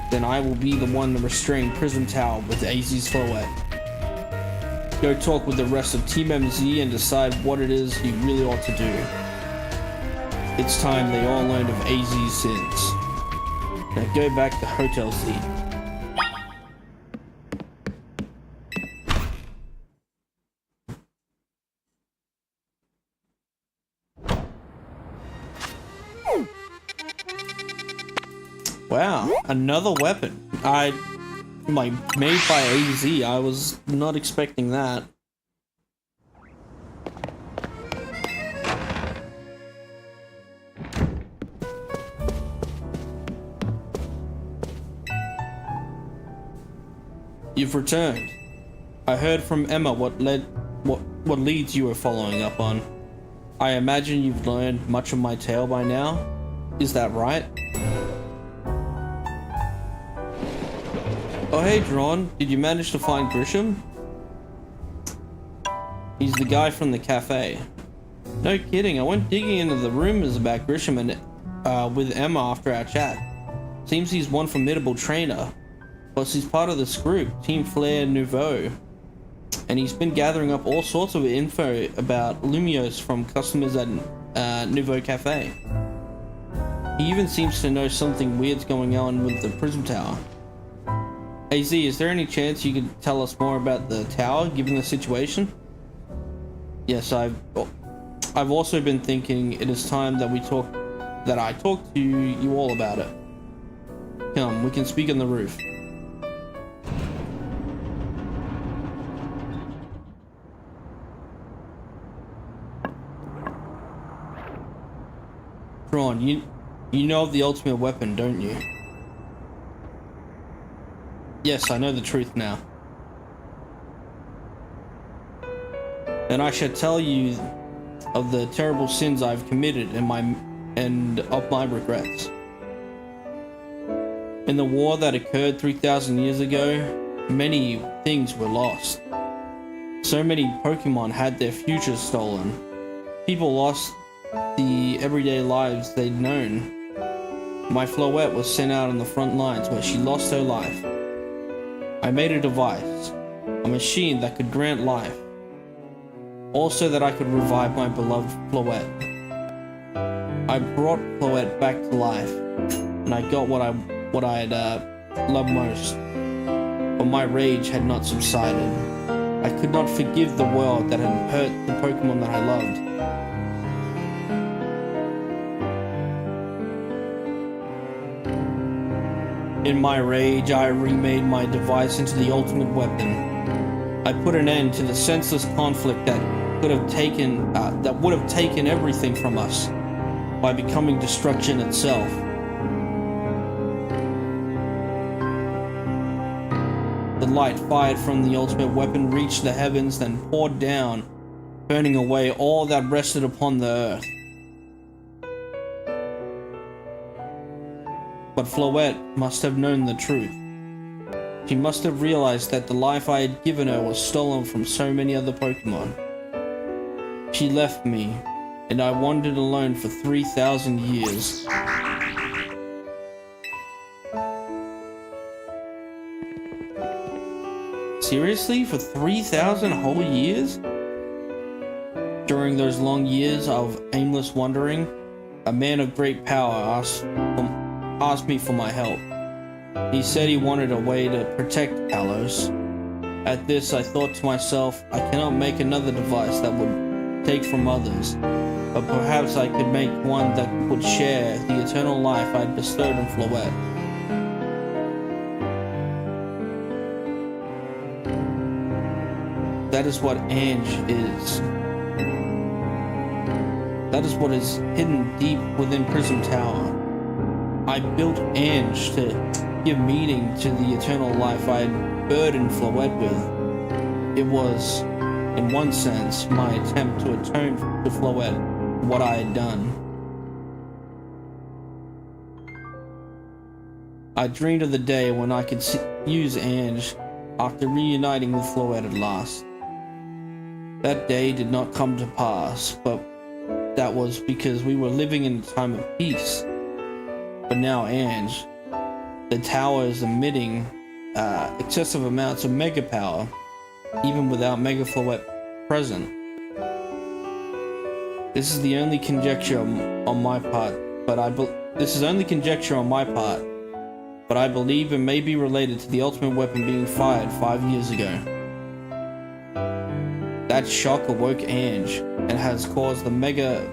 Then I will be the one to restrain Prism Tower with AZ's Floette. Go talk with the rest of Team MZ and decide what it is you really ought to do. It's time they all learned of AZ's sins. Now go back to Hotel Z. Wow, another weapon. Made by AZ. I was not expecting that. You've returned. I heard from Emma what leads you were following up on. I imagine you've learned much of my tale by now. Is that right? Oh hey Drawn, did you manage to find Grisham? He's the guy from the cafe. No kidding, I went digging into the rumors about Grisham and with Emma after our chat. Seems he's one formidable trainer. Plus he's part of this group, Team Flare Nouveau. And he's been gathering up all sorts of info about Lumios from customers at Nouveau Cafe. He even seems to know something weird's going on with the Prism Tower. AZ, is there any chance you could tell us more about the tower, given the situation? Yes, I've also been thinking it is time that I talk to you all about it. Come, we can speak on the roof. Drawn, you know of the ultimate weapon, don't you? Yes, I know the truth now. And I shall tell you of the terrible sins I've committed and of my regrets. In the war that occurred 3,000 years ago, many things were lost. So many Pokemon had their futures stolen. People lost the everyday lives they'd known. My Floette was sent out on the front lines where she lost her life. I made a device, a machine that could grant life, also that I could revive my beloved Floette. I brought Floette back to life, and I got what I had loved most, but my rage had not subsided. I could not forgive the world that had hurt the Pokemon that I loved. In my rage, I remade my device into the ultimate weapon. I put an end to the senseless conflict that would have taken everything from us by becoming destruction itself. The light fired from the ultimate weapon reached the heavens, then poured down, burning away all that rested upon the earth. But Floette must have known the truth. She must have realized that the life I had given her was stolen from so many other Pokemon. She left me, and I wandered alone for 3,000 years. Seriously? For 3,000 whole years? During those long years of aimless wandering, a man of great power asked me for my help. He said he wanted a way to protect Kalos. At this, I thought to myself, I cannot make another device that would take from others, but perhaps I could make one that would share the eternal life I'd bestowed on Floette. That is what Ange is. That is what is hidden deep within Prism Tower. I built Ange to give meaning to the eternal life I had burdened Floette with. It was, in one sense, my attempt to atone to Floette for what I had done. I dreamed of the day when I could use Ange after reuniting with Floette at last. That day did not come to pass, but that was because we were living in a time of peace. But now Ange, the tower is emitting excessive amounts of mega power, even without Mega Floette present. This is the only conjecture on my part, but I believe it may be related to the ultimate weapon being fired 5 years ago. That shock awoke Ange and has caused the mega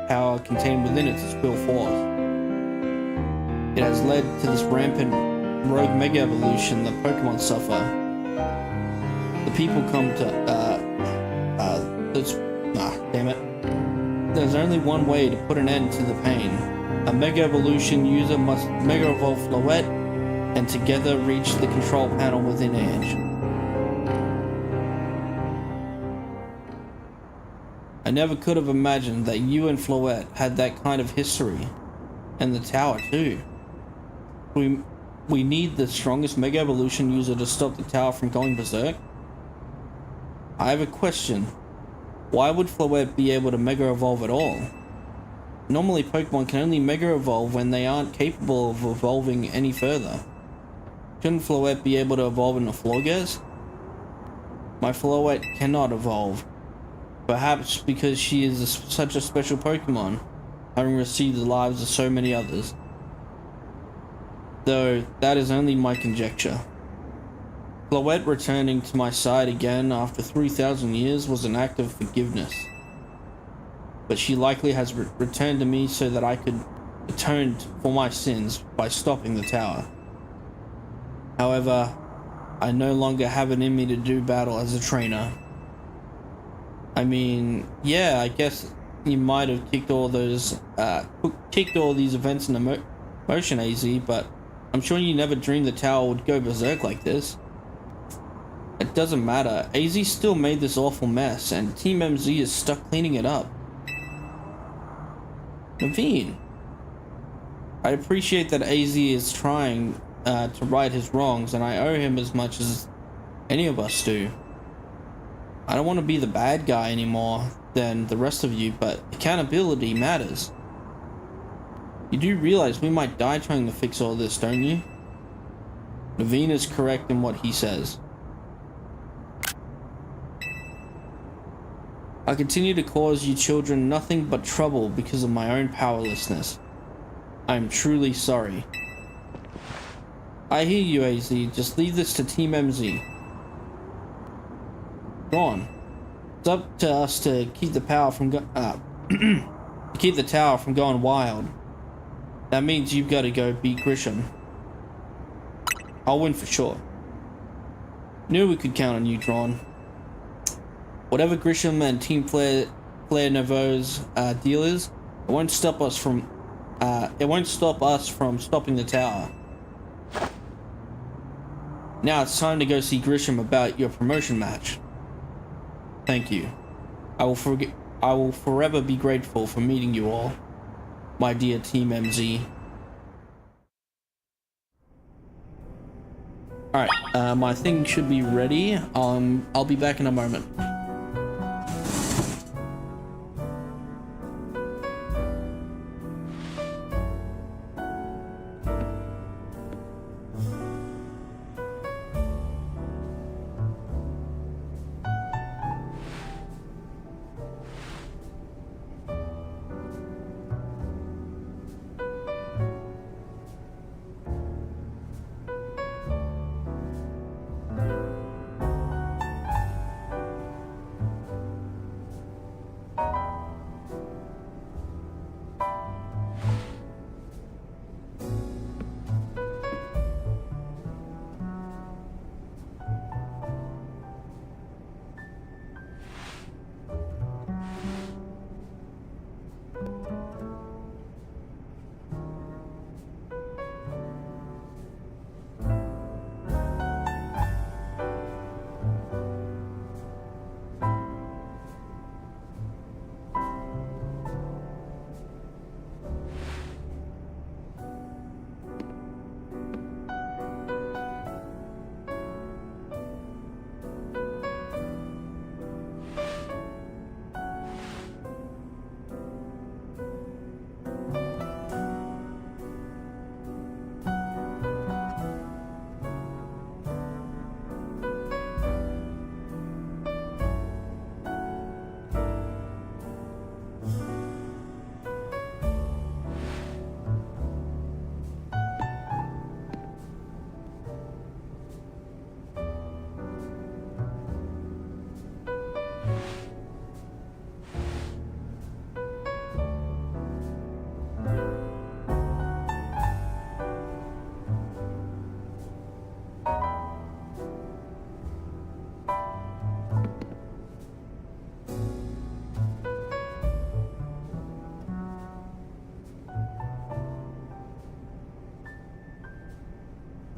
power contained within it to spill forth. It has led to this rampant rogue mega evolution that Pokemon suffer. The people come to damn it. There's only one way to put an end to the pain. A mega evolution user must mega evolve Floette and together reach the control panel within Ange. I never could have imagined that you and Floette had that kind of history. And the tower too. We need the strongest Mega Evolution user to stop the tower from going berserk. I have a question. Why would Floette be able to Mega Evolve at all? Normally Pokemon can only Mega Evolve when they aren't capable of evolving any further. Shouldn't Floette be able to evolve into Florges? My Floette cannot evolve. Perhaps because she is such a special Pokemon, having received the lives of so many others. Though, that is only my conjecture. Floette returning to my side again after 3,000 years was an act of forgiveness. But she likely has returned to me so that I could atone for my sins by stopping the tower. However, I no longer have it in me to do battle as a trainer. I mean, yeah, I guess you might have kicked all these events into motion, AZ, but I'm sure you never dreamed the tower would go berserk like this. It doesn't matter. AZ still made this awful mess, and Team MZ is stuck cleaning it up. Naveen, I appreciate that AZ is trying to right his wrongs, and I owe him as much as any of us do. I don't want to be the bad guy anymore than the rest of you, but accountability matters. You do realize we might die trying to fix all this, don't you? Naveen is correct in what he says. I continue to cause you children nothing but trouble because of my own powerlessness. I am truly sorry. I hear you, AZ. Just leave this to Team MZ. On. It's up to us to keep the power from keep the tower from going wild. That means you've got to go beat Grisham. I'll win for sure. Knew we could count on you, Drawn. Whatever Grisham and Team Flare Nouveau's deal is, it won't stop us from stopping the tower. Now it's time to go see Grisham about your promotion match. Thank you. I will forever be grateful for meeting you all, my dear Team MZ. Alright, my thing should be ready. I'll be back in a moment.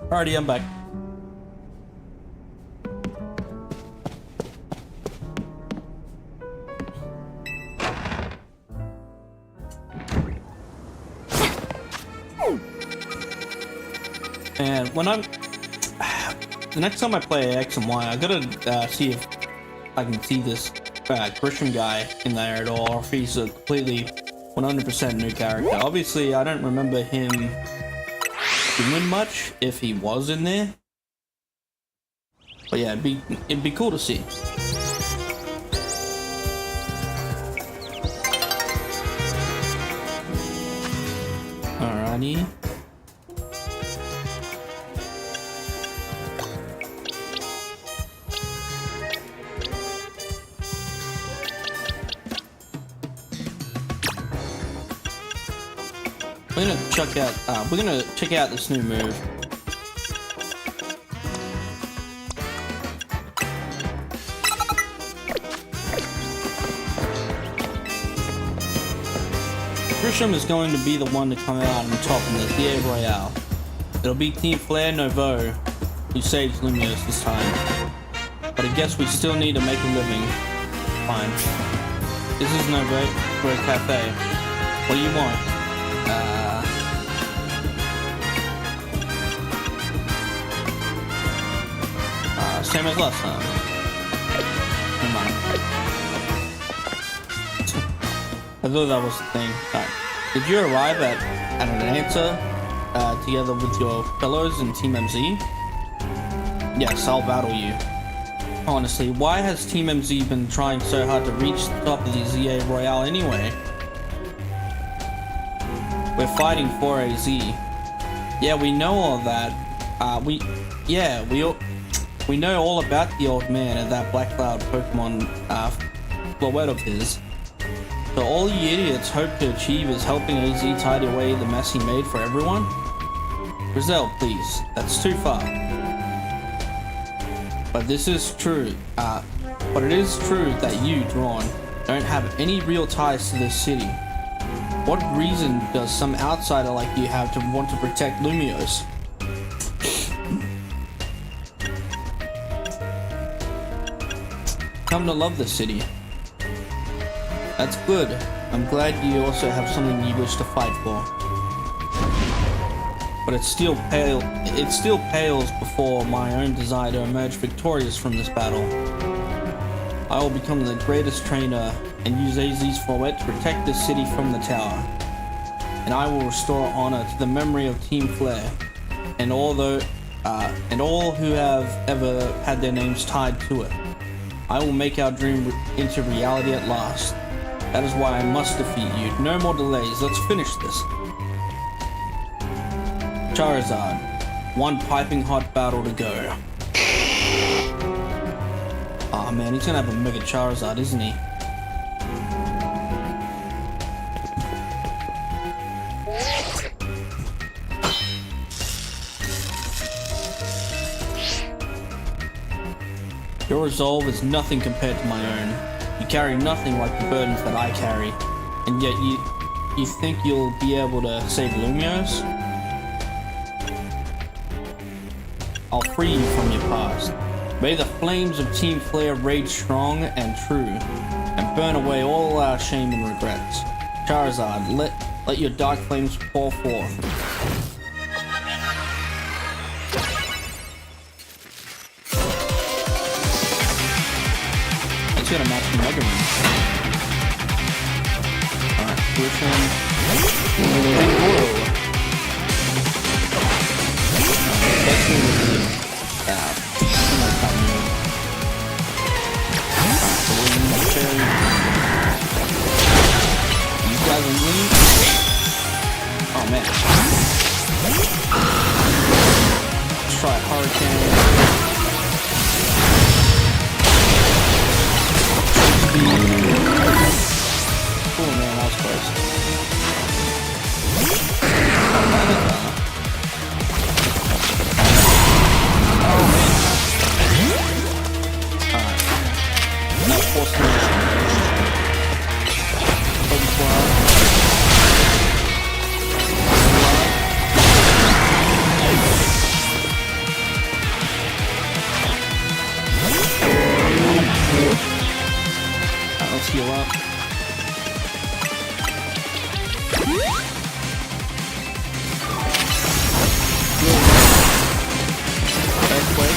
Alrighty, I'm back. And when I'm... The next time I play X and Y, I gotta see if I can see this Grisham guy in there at all, or if he's a completely 100% new character. Obviously, I don't remember him doing much if he was in there. But yeah, it'd be cool to see. Alrighty. We're gonna check out this new move. Grisham is going to be the one to come out on top in the DRWNMadness. It'll be Team Flare Novo who saves Lumios this time. But I guess we still need to make a living. Fine. This is Novo. We're a cafe. What do you want? Same as last time. Come on. I thought that was the thing. Right. Did you arrive at an answer together with your fellows in Team MZ? Yes, I'll battle you. Honestly, why has Team MZ been trying so hard to reach the top of the ZA Royale anyway? We're fighting for AZ. Yeah, we know all that. We know all about the old man and that Black Cloud Pokemon Floette of his. So all you idiots hope to achieve is helping AZ tidy away the mess he made for everyone? Grizel, please, that's too far. But this is true. But it is true that you, Drawn, don't have any real ties to this city. What reason does some outsider like you have to want to protect Lumios? Come to love the city. That's good. I'm glad you also have something you wish to fight for. But it still pales before my own desire to emerge victorious from this battle. I will become the greatest trainer and use AZ's Floette to protect this city from the tower. And I will restore honor to the memory of Team Flare and all who have ever had their names tied to it. I will make our dream into reality at last. That is why I must defeat you. No more delays. Let's finish this. Charizard. One piping hot battle to go. Aw man, he's gonna have a Mega Charizard, isn't he? Your resolve is nothing compared to my own. You carry nothing like the burdens that I carry, and yet you think you'll be able to save Lumios? I'll free you from your past. May the flames of Team Flare rage strong and true, and burn away all our shame and regrets. Charizard, let your dark flames pour forth. It's gonna match the Mega Ring. Alright, Grisham. Whoa. Let's move with you. You guys are winning? Oh man. Let's try Hurricane. Oh man, that was close. Oh man. Alright. Now force me. Earthquake.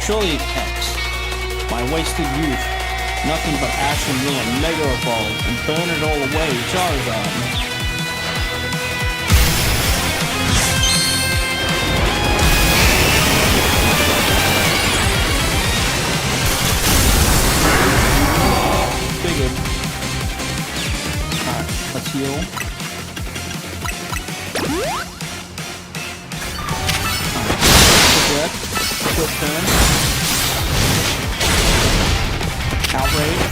Surely it's X. My wasted youth. Nothing but ash and ruin. Mega Evolve and burn it all away. Charizard. Figured. Alright, let's heal. Alright, quick turn. Outrage.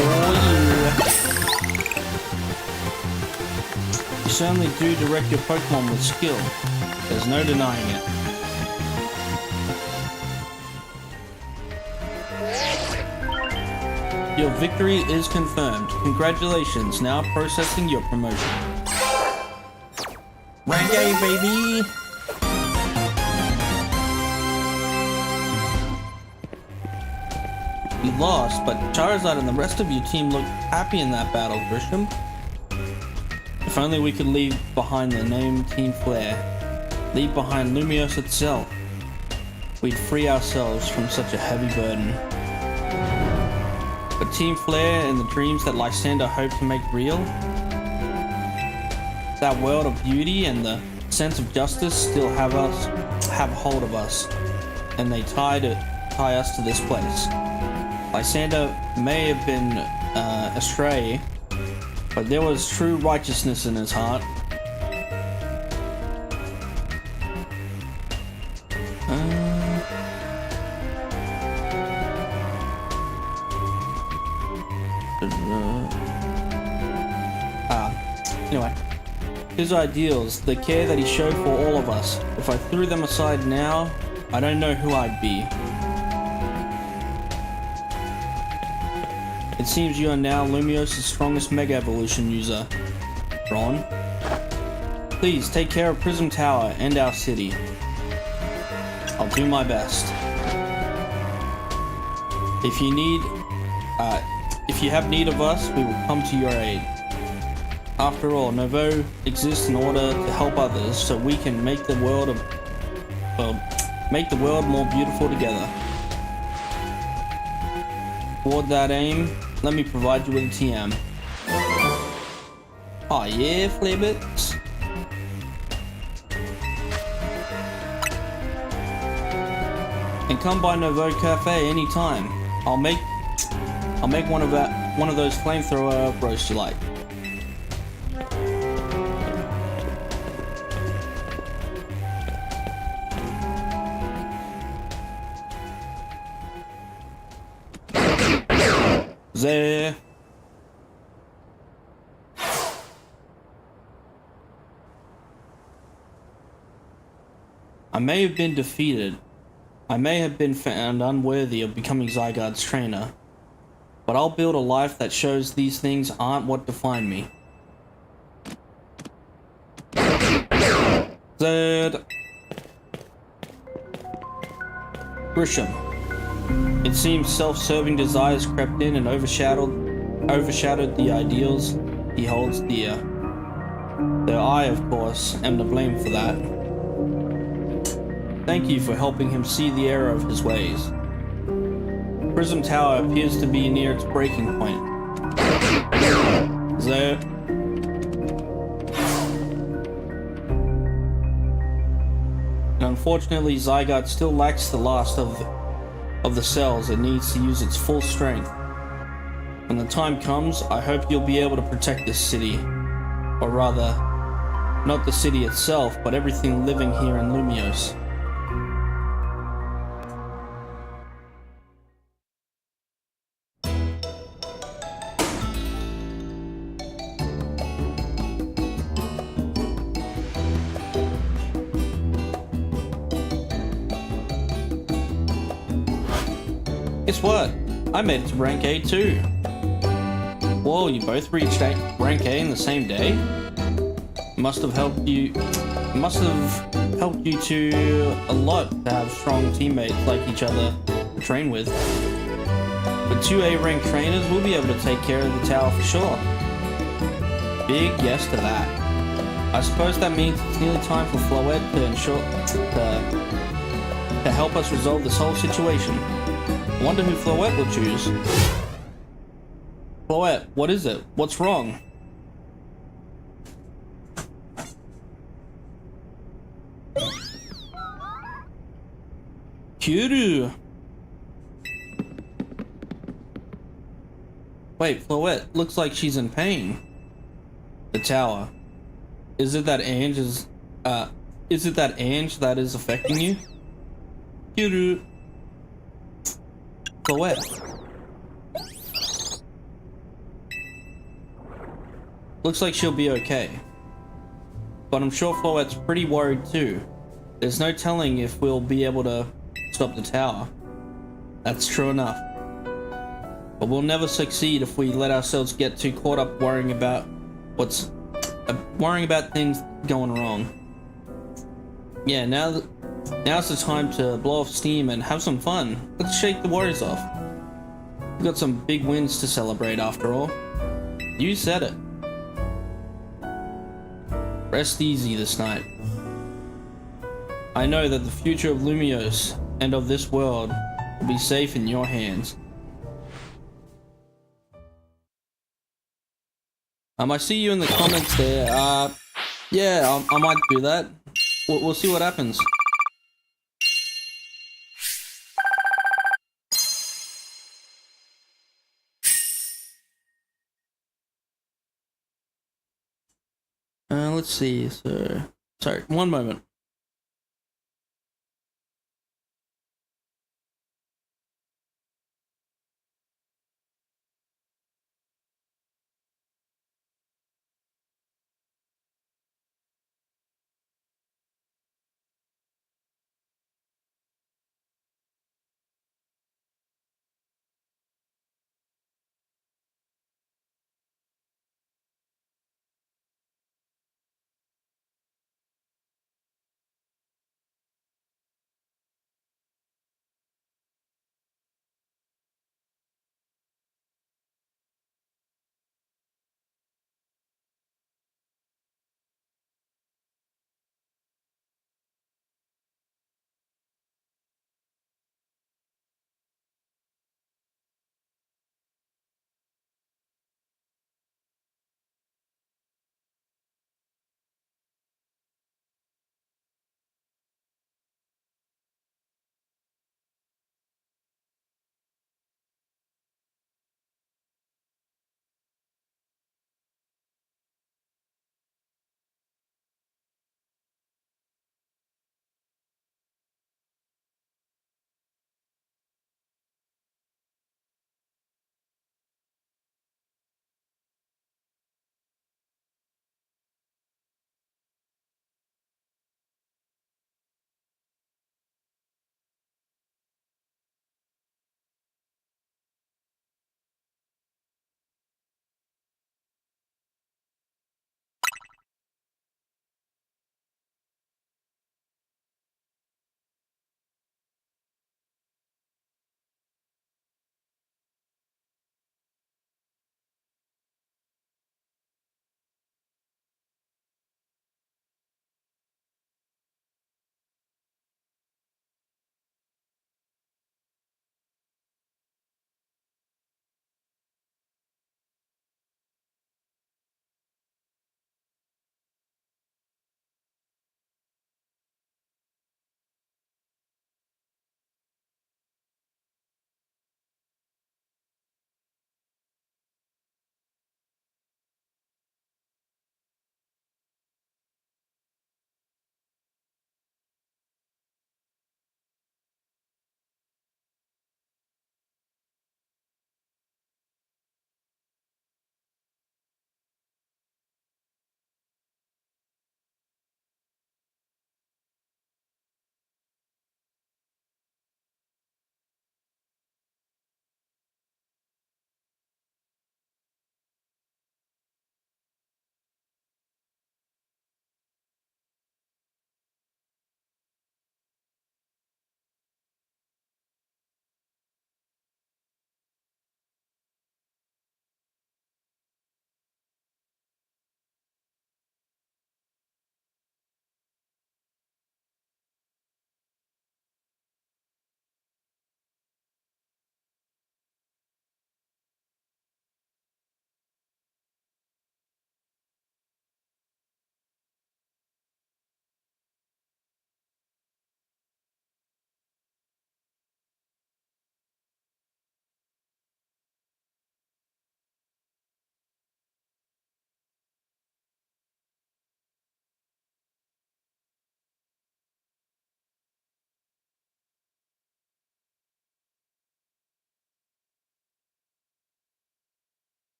Oh yeah. You certainly do direct your Pokemon with skill. There's no denying it. Your victory is confirmed. Congratulations. Now processing your promotion. Reggae, baby! We lost, but Charizard and the rest of your team looked happy in that battle, Grisham. If only we could leave behind the name Team Flare. Leave behind Lumiose itself. We'd free ourselves from such a heavy burden. But Team Flare and the dreams that Lysander hoped to make real? That world of beauty and the sense of justice still have hold of us. And they tie us to this place. Lysander may have been astray, but there was true righteousness in his heart. Anyway, his ideals, the care that he showed for all of us. If I threw them aside now, I don't know who I'd be. It seems you are now Lumiose's strongest Mega Evolution user, Ron. Please take care of Prism Tower and our city. I'll do my best. If you have need of us, we will come to your aid. After all, Novo exists in order to help others, so we can make the world more beautiful together. Toward that aim, let me provide you with a TM. Oh yeah, Flabbits. And come by Novo Cafe anytime. I'll make one of those flamethrower roasts you like. There. I may have been defeated. I may have been found unworthy of becoming Zygarde's trainer. But I'll build a life that shows these things aren't what define me. Third. Grisham. It seems self-serving desires crept in and overshadowed the ideals he holds dear. Though I, of course, am to blame for that. Thank you for helping him see the error of his ways. Prism Tower appears to be near its breaking point. there. And unfortunately, Zygarde still lacks the last of the cells it needs to use its full strength. When the time comes, I hope you'll be able to protect this city. Or rather, not the city itself, but everything living here in Lumiose. Guess what? I made it to rank A too. Whoa, you both reached rank A in the same day? Must have helped you to a lot to have strong teammates like each other to train with. With 2 A rank trainers, we'll be able to take care of the tower for sure. Big yes to that. I suppose that means it's nearly time for Floette to help us resolve this whole situation. I wonder who Floette will choose. Floette, what is it? What's wrong? Kuru! Wait, Floette looks like she's in pain. The tower. Is it that Ange that is affecting you? Kuru. Floette. Looks like she'll be okay. But I'm sure Floette's pretty worried too. There's no telling if we'll be able to stop the tower. That's true enough. But we'll never succeed if we let ourselves get too caught up worrying about things going wrong. Yeah, now's the time to blow off steam and have some fun. Let's shake the worries off. We've got some big wins to celebrate after all. You said it. Rest easy this night. I know that the future of Lumiose and of this world will be safe in your hands. I see you in the comments there. Yeah, I might do that. We'll see what happens. Let's see. So, sorry, one moment.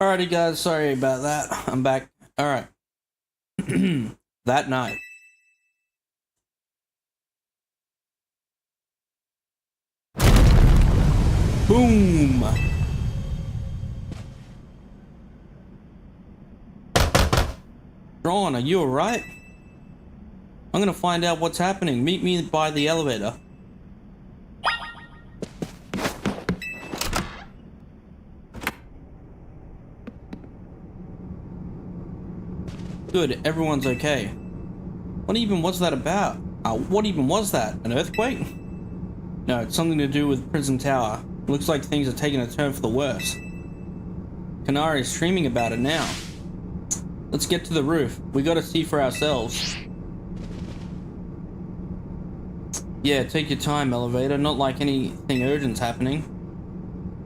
Alrighty guys, sorry about that. I'm back. Alright. That night. Boom! Ron, are you alright? I'm gonna find out what's happening. Meet me by the elevator. Good, everyone's okay. What even was that about? What even was that? An earthquake? No, it's something to do with Prison Tower. Looks like things are taking a turn for the worse. Kanari is streaming about it now. Let's get to the roof. We gotta see for ourselves. Yeah, take your time, elevator. Not like anything urgent's happening.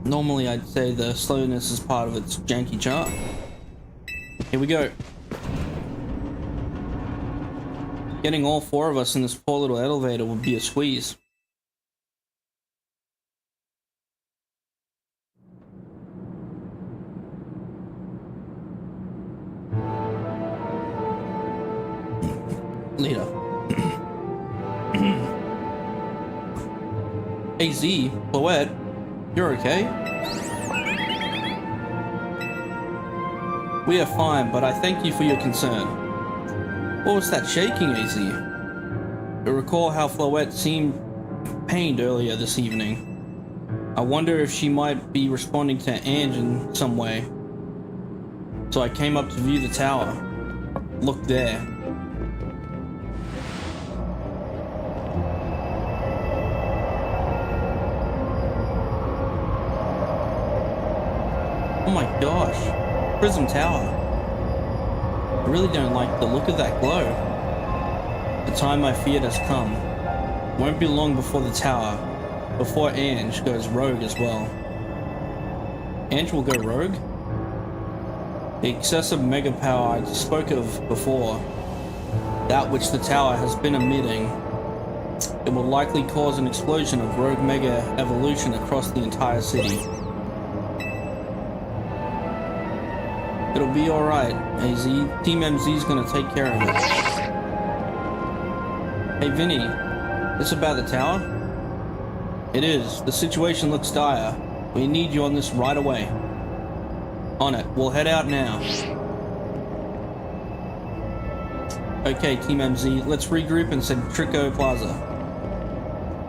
Normally I'd say the slowness is part of its janky charm. Here we go. Getting all four of us in this poor little elevator would be a squeeze. Leader. Hey Z, Poet, you're okay? We are fine, but I thank you for your concern. What was that shaking, AZ? I recall how Floette seemed pained earlier this evening. I wonder if she might be responding to Ange in some way. So I came up to view the tower. Look there. Oh my gosh, Prism Tower. I really don't like the look of that glow. The time I feared has come. It won't be long before the tower, before Ange goes rogue as well. Ange will go rogue? The excessive mega power I spoke of before, that which the tower has been emitting, it will likely cause an explosion of rogue mega evolution across the entire city. It'll be alright, AZ. Team MZ's gonna take care of it. Hey Vinny, this about the tower? It is. The situation looks dire. We need you on this right away. On it. We'll head out now. Okay, Team MZ, let's regroup and send Trico Plaza.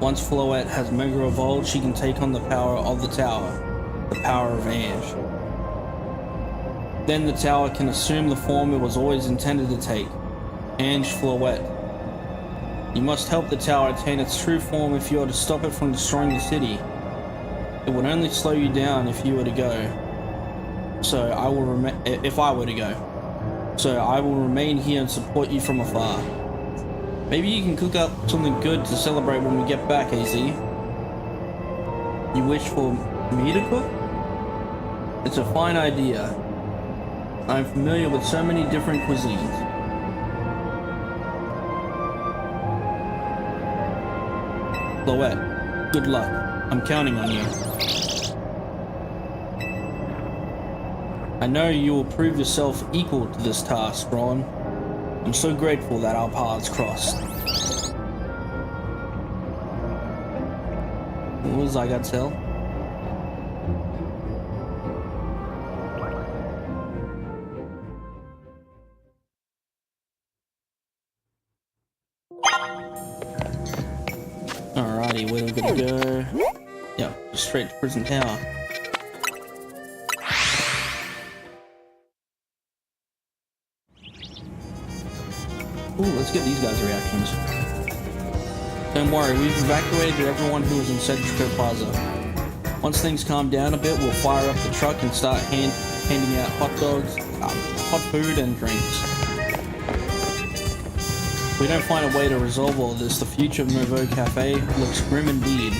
Once Floette has Mega evolved, she can take on the power of the tower. The power of Ange. Then the tower can assume the form it was always intended to take. Ange Floette. You must help the tower attain its true form if you are to stop it from destroying the city. It would only slow you down if you were to go. So I will if I were to go. So I will remain here and support you from afar. Maybe you can cook up something good to celebrate when we get back, AZ. You wish for me to cook? It's a fine idea. I'm familiar with so many different cuisines. Floette, good luck. I'm counting on you. I know you will prove yourself equal to this task, Ron. I'm so grateful that our paths crossed. What was I got to tell? Alrighty, where are we gonna go? Yeah, straight to Prison Tower. Ooh, let's get these guys' reactions. Don't worry, we've evacuated everyone who was in Cedrico Plaza. Once things calm down a bit, we'll fire up the truck and start handing out hot dogs, hot food and drinks. If we don't find a way to resolve all this, the future of Nouveau Cafe looks grim indeed.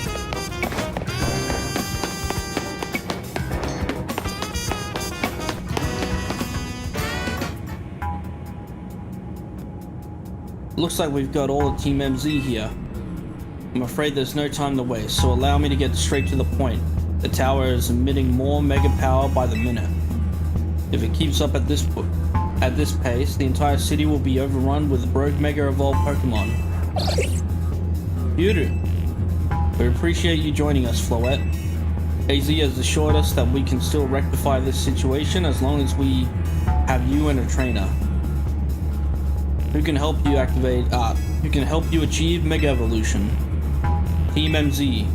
Looks like we've got all of Team MZ here. I'm afraid there's no time to waste, so allow me to get straight to the point. The tower is emitting more mega power by the minute. If it keeps up at this pace, the entire city will be overrun with rogue Mega Evolved Pokemon. Beautiful. We appreciate you joining us, Floette. AZ has assured us that we can still rectify this situation as long as we have you and a trainer who can help you achieve Mega Evolution. Team MZ,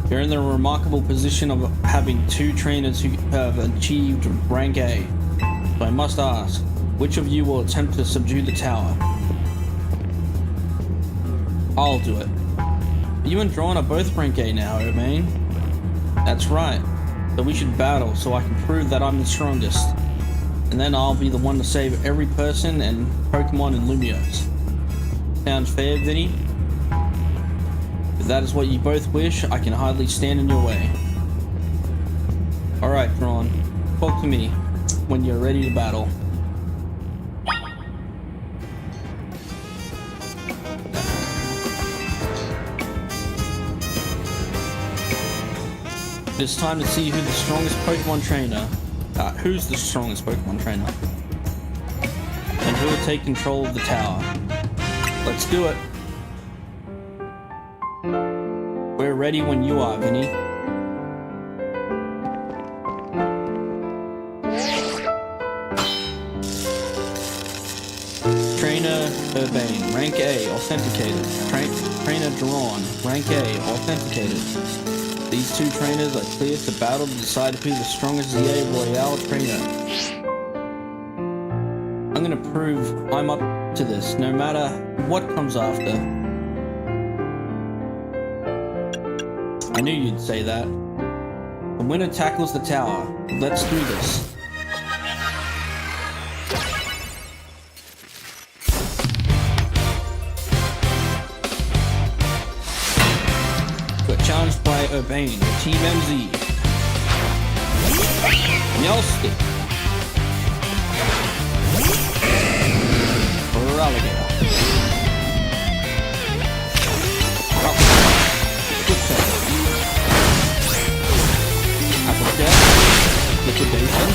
you're in the remarkable position of having 2 trainers who have achieved rank A. So I must ask, which of you will attempt to subdue the tower? I'll do it. You and Drawn are both rank A now, Urbane. That's right. So we should battle so I can prove that I'm the strongest. And then I'll be the one to save every person and Pokemon in Lumiose. Sounds fair, Vinny? If that is what you both wish, I can hardly stand in your way. Alright, Drawn. Talk to me when you're ready to battle. It's time to see who's the strongest Pokemon trainer. And who will take control of the tower. Let's do it. We're ready when you are, Vinny. Trainer Urbane, rank A, authenticated. Trainer Drawn, rank A, authenticated. These 2 trainers are cleared to battle to decide who the strongest ZA Royale trainer. I'm gonna prove I'm up to this, no matter what comes after. I knew you'd say that. The winner tackles the tower. Let's do this. Challenged by Urbane, Team MZ. Yellstick. Alligator. Applejack. Liquidation.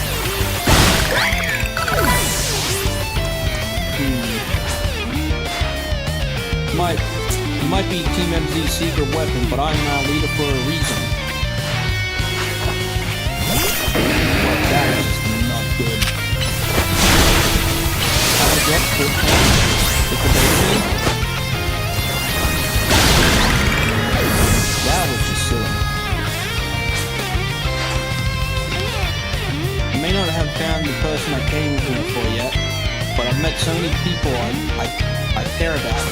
You might be Team MZ's secret weapon, but I'm our leader for a reason. Well, that is just not good. Applejack, good point. Liquidation. That was just silly. I may not have found the person I came here for yet, but I've met so many people I care about.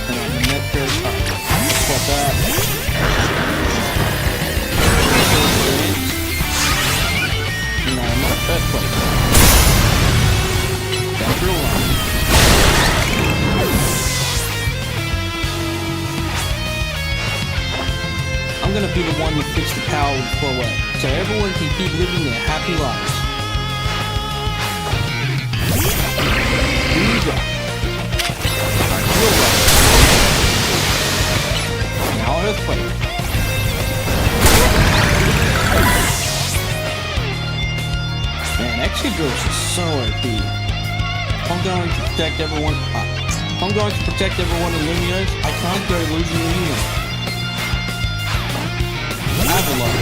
And I'm net first up. Swap that. And I'm not first place. That's real one. I'm gonna be the one to fix the power with Floette, so everyone can keep living their happy lives. Here you go. Now Earthquake. Man, Excadrill is so OP. I'm going to protect everyone. I'm going to protect everyone in Lumiose. I can't go losing Lumiose. Avalon.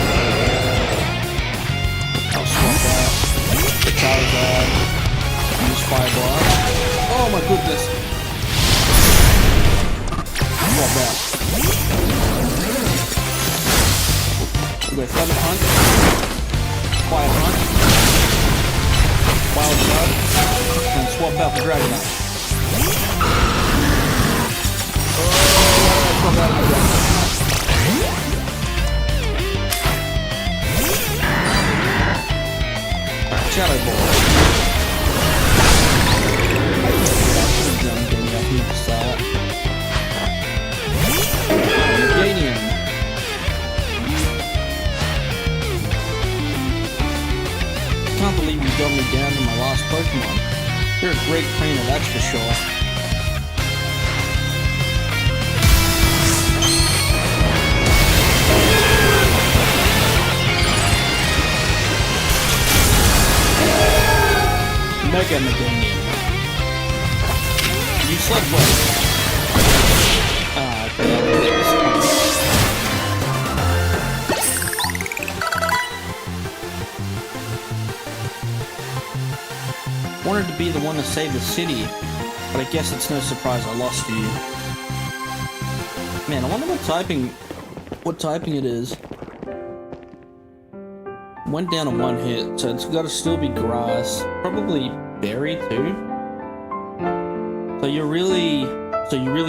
I'll swap that. The Charizard. Use Fire Blast. Oh my goodness. Swap that. We go Thunder Punch. Quiet Punch. Wild Shot. And swap out the Dragonite. Swap out the Dragonite. Shadow Ball. I can't believe you got me down to my last Pokemon. You're a great trainer, that's for sure. Mega Meganium. You slept well. Wanted to be the one to save the city, but I guess it's no surprise I lost to you. Man, I wonder what typing it is. Went down on one hit, so it's gotta still be grass. Probably berry too. So you really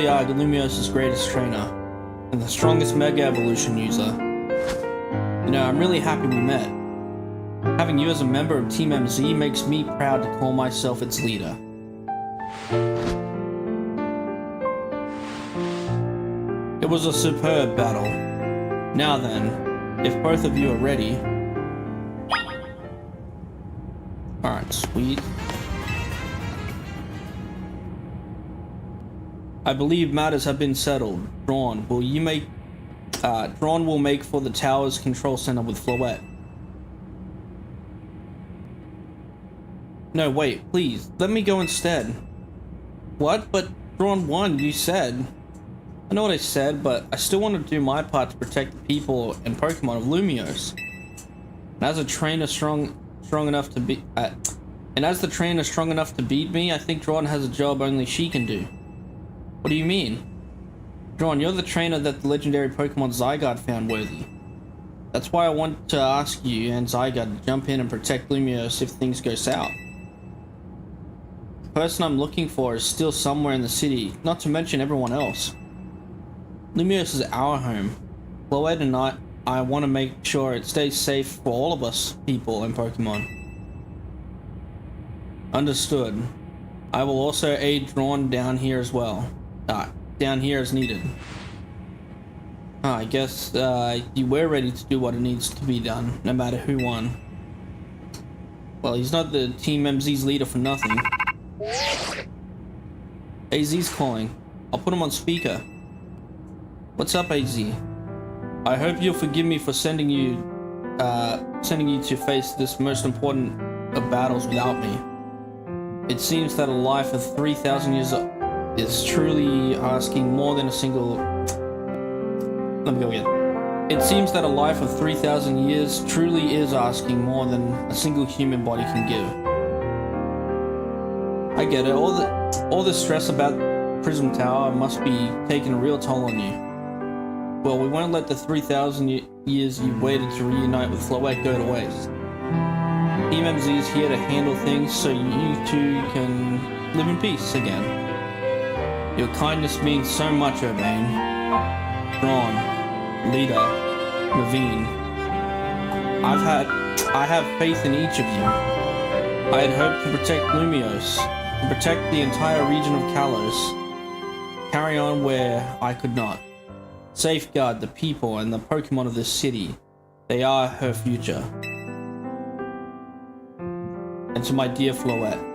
are Lumios's greatest trainer and the strongest Mega Evolution user. You know, I'm really happy we met. Having you as a member of Team MZ makes me proud to call myself its leader. It was a superb battle. Now then, if both of you are ready. Alright, sweet. I believe matters have been settled. Drawn will make for the tower's control center with Floette. No, wait, please, let me go instead. What? But Drawn won, you said. I know what I said, but I still want to do my part to protect the people and Pokemon of Lumiose. And as a trainer strong enough to beat me, I think Drawn has a job only she can do. What do you mean? Drawn, you're the trainer that the legendary Pokemon Zygarde found worthy. That's why I want to ask you and Zygarde to jump in and protect Lumiose if things go south. The person I'm looking for is still somewhere in the city, not to mention everyone else. Lumiose is our home. Floette and I want to make sure it stays safe for all of us, people and Pokemon. Understood. I will also aid Drawn down here as well. Down here as needed. I guess you were ready to do what it needs to be done, no matter who won. Well, he's not the Team MZ's leader for nothing. AZ's calling. I'll put him on speaker. What's up, AZ? I hope you'll forgive me for sending you to face this most important of battles without me. It seems that a life of 3,000 years is truly asking more than a single... Let me go again. It seems that a life of 3,000 years truly is asking more than a single human body can give. I get it. All the stress about Prism Tower must be taking a real toll on you. Well, we won't let the 3,000 years you waited to reunite with Floette go to waste. Team MZ is here to handle things so you two can live in peace again. Your kindness means so much, Urbane. Drawn, Leader, Ravine. I have faith in each of you. I had hoped to protect Lumiose, to protect the entire region of Kalos. Carry on where I could not. Safeguard the people and the Pokemon of this city. They are her future. And to my dear Floette,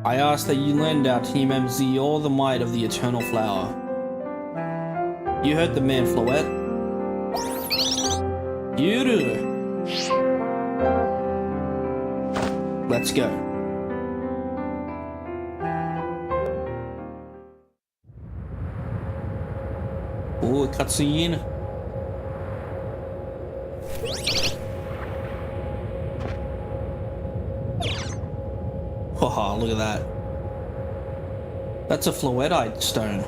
I ask that you lend our Team MZ all the might of the Eternal Flower. You heard the man, Floette. You do. Let's go. Ooh, a cutscene. Haha, look at that. That's a Floetite stone.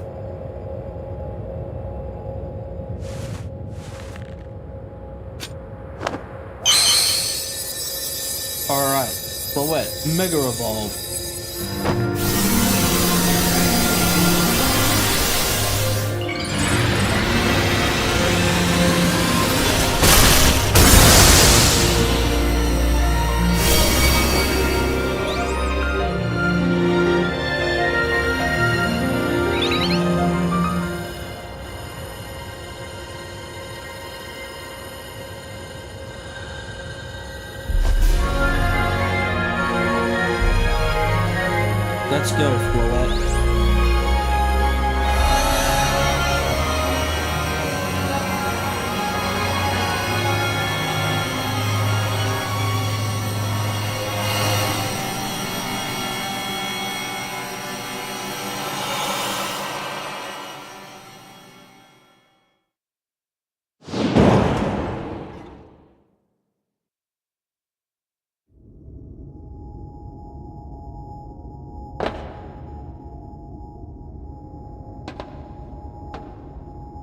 Alright, Floette, Mega Evolve. Let's go, Floette.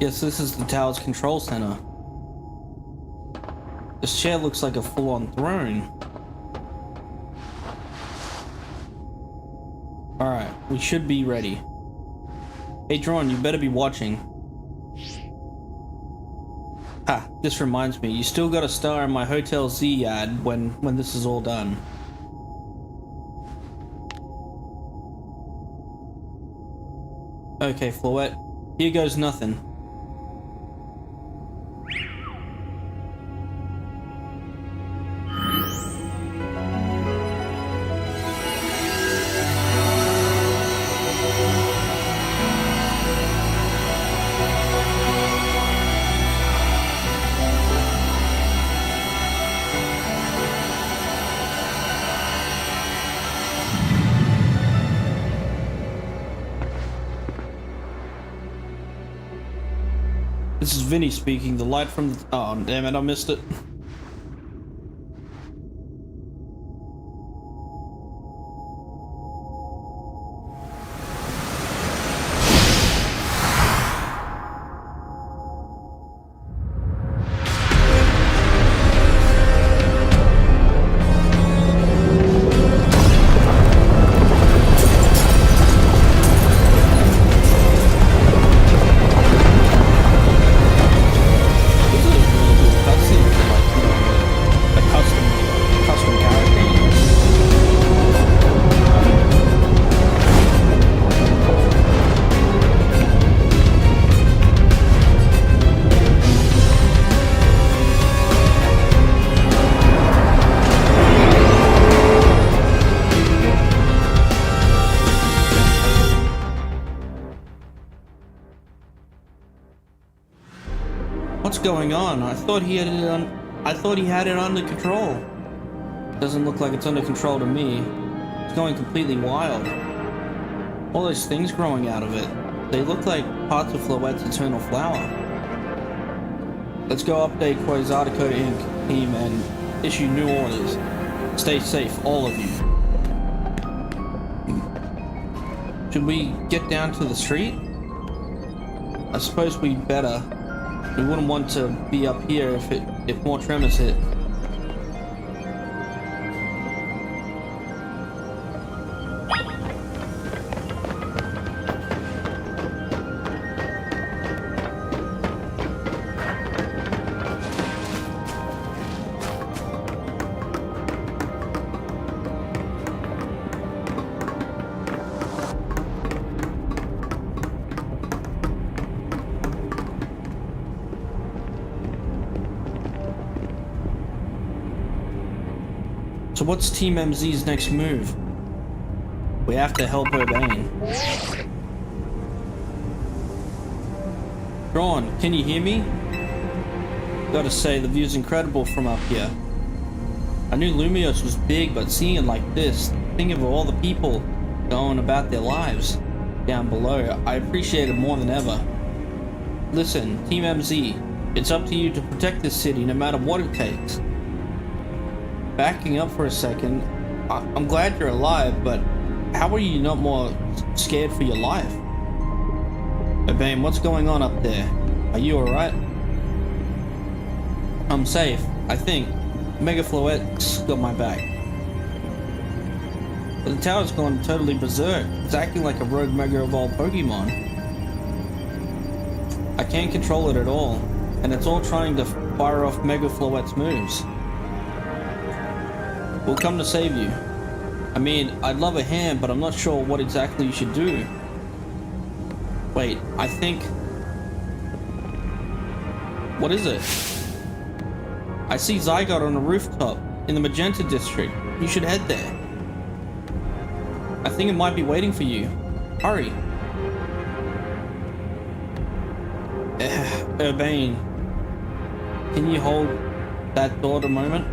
Yes, this is the tower's control center. This chair looks like a full-on throne. Alright, we should be ready. Hey Drawn, you better be watching. Ah, this reminds me, you still got a star in my Hotel Z ad when this is all done. Okay, Floette, here goes nothing. This is Vinny speaking, the light from the... Oh, damn it, I missed it. What's going on? I thought he had it under control. Doesn't look like it's under control to me. It's going completely wild. All those things growing out of it. They look like parts of Floette's eternal flower. Let's go update Quasartico Inc. team and issue new orders. Stay safe, all of you. Should we get down to the street? I suppose we'd better. We wouldn't want to be up here if more tremors hit. So what's Team MZ's next move? We have to help Urbane. Drawn, can you hear me? Gotta say, the view's incredible from up here. I knew Lumios was big, but seeing it like this, think of all the people going about their lives down below, I appreciate it more than ever. Listen, Team MZ, it's up to you to protect this city no matter what it takes. Backing up for a second, I'm glad you're alive, but how are you not more scared for your life? Urbane, what's going on up there? Are you alright? I'm safe, I think. Mega Floette's got my back. But the tower's gone totally berserk. It's acting like a rogue Mega Evolved Pokemon. I can't control it at all, and it's all trying to fire off Mega Floette's moves. We'll come to save you. I mean, I'd love a hand, but I'm not sure what exactly you should do. Wait, I think... What is it? I see Zygarde on a rooftop in the Magenta district. You should head there. I think it might be waiting for you. Hurry. Urbane, can you hold that thought a moment?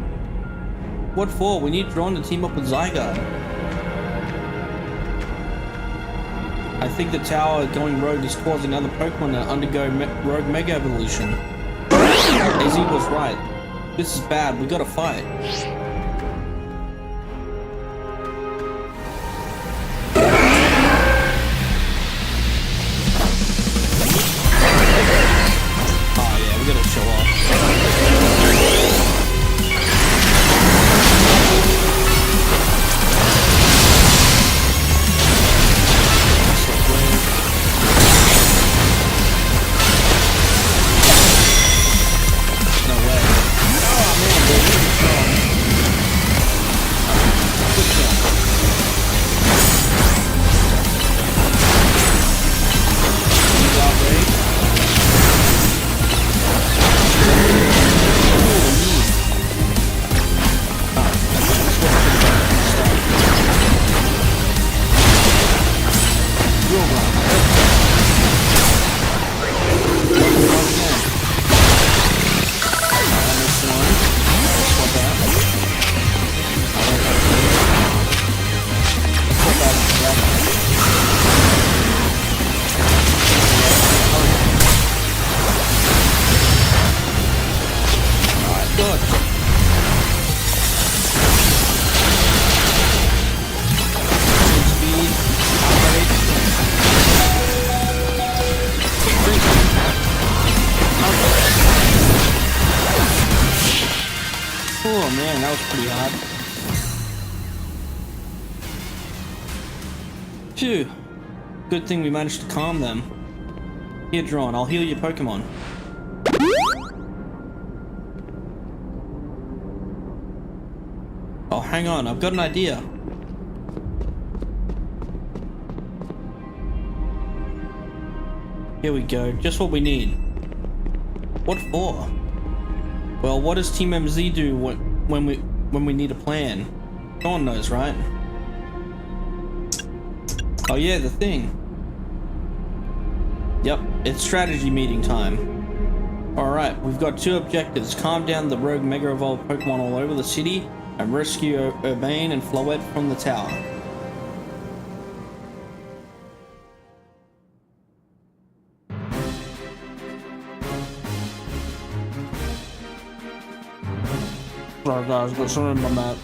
What for? We need Drawn to team up with Zygarde. I think the tower going rogue is causing other Pokemon to undergo rogue Mega Evolution. AZ was right. This is bad. We gotta fight. god. Speed, outrage. Oh man, that was pretty hard. Phew. Good thing we managed to calm them. Here, Drawn, I'll heal your Pokemon. Oh, hang on, I've got an idea. Here we go, just what we need. What for? Well, what does Team MZ do when we need a plan? No one knows, right? Oh yeah, the thing. Yep, it's strategy meeting time. Alright, we've got two objectives. Calm down the rogue Mega Evolved Pokemon all over the city and rescue Urbane and Floette from the tower. Sorry guys, got something in my mouth.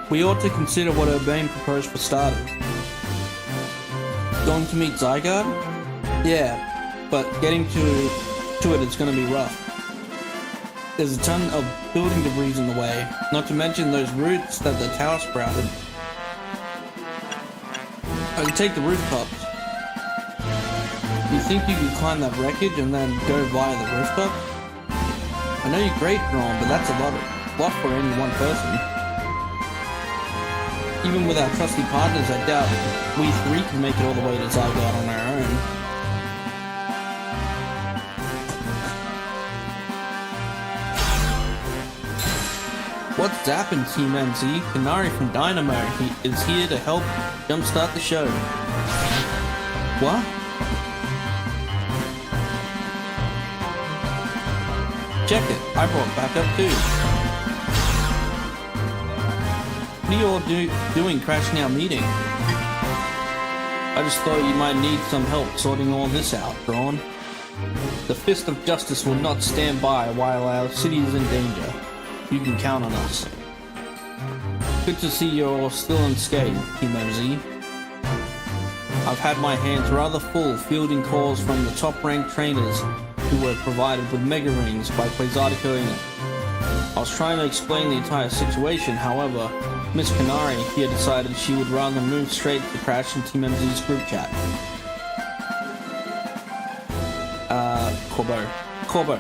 We ought to consider what Urbane proposed for starters. Going to meet Zygarde? Yeah, but getting to it is going to be rough. There's a ton of building debris in the way, not to mention those roots that the tower sprouted. I can take the rooftops. You think you could climb that wreckage and then go via the rooftop? I know you're great, Ron, but that's a lot for any one person. Even with our trusty partners, I doubt we three can make it all the way to Zygarde on our own. What's happened, Team MZ? Kanari from Dynamo is here to help jumpstart the show. What? Check it, I brought backup too. What are you all doing crashing our meeting? I just thought you might need some help sorting all this out, Drawn. The Fist of Justice will not stand by while our city is in danger. You can count on us. Good to see you're all still unscathed, Team MZ. I've had my hands rather full fielding calls from the top-ranked trainers who were provided with Mega Rings by Quasartico Inc. I was trying to explain the entire situation, however, Miss Kanari here decided she would rather move straight to crash in Team MZ's group chat. Corbo.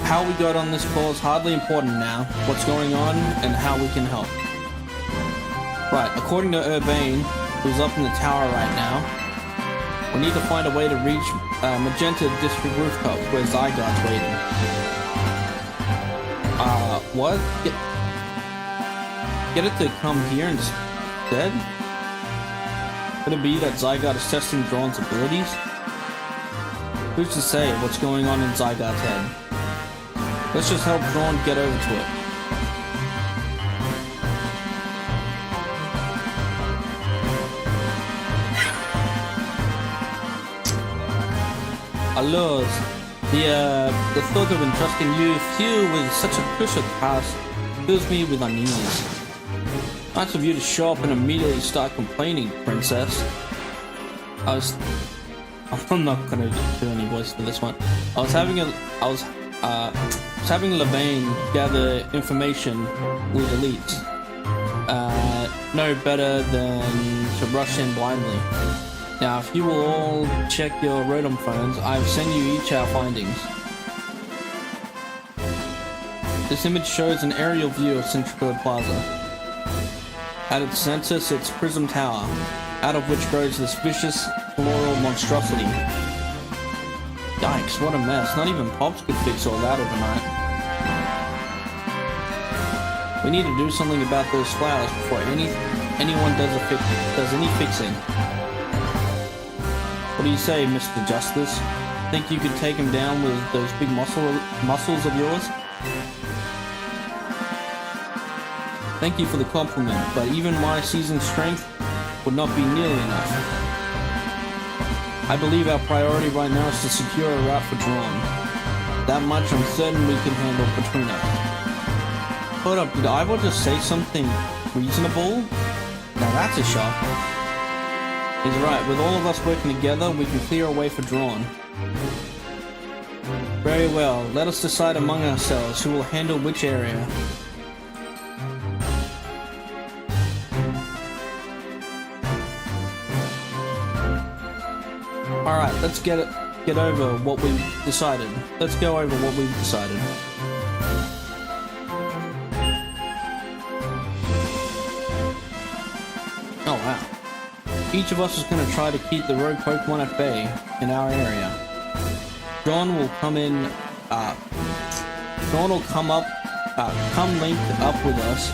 How we got on this call is hardly important now. What's going on and how we can help. Right, according to Urbane, who's up in the tower right now, we need to find a way to reach Magenta District rooftop where Zygarde's waiting. What? Get it to come here instead? Could it be that Zygarde is testing Drawn's abilities? Who's to say what's going on in Zygarde's head? Let's just help Drawn get over to it. Alors, the thought of entrusting you with such a crucial task fills me with unease. Nice of you to show up and immediately start complaining, Princess. I'm not gonna do any voice for this one. I was having Levane gather information with elites. No better than to rush in blindly. Now, if you will all check your Rotom phones, I've sent you each our findings. This image shows an aerial view of Centrico Plaza. At its center sits Prism Tower, out of which grows this vicious floral monstrosity. Yikes, what a mess. Not even Pops could fix all that overnight. We need to do something about those flowers before anyone does any fixing. What do you say, Mr. Justice? Think you could take him down with those big muscles of yours? Thank you for the compliment, but even my seasoned strength would not be nearly enough. I believe our priority right now is to secure a route for Drawn. That much I'm certain we can handle between us. Hold up, did Ivor just say something reasonable? Now that's a shock. He's right, with all of us working together, we can clear a way for Drawn. Very well, let us decide among ourselves who will handle which area. Alright, let's get over what we've decided. Let's go over what we've decided. Oh wow. Each of us is going to try to keep the rogue Pokemon at bay in our area. John will come in, John will come linked up with us,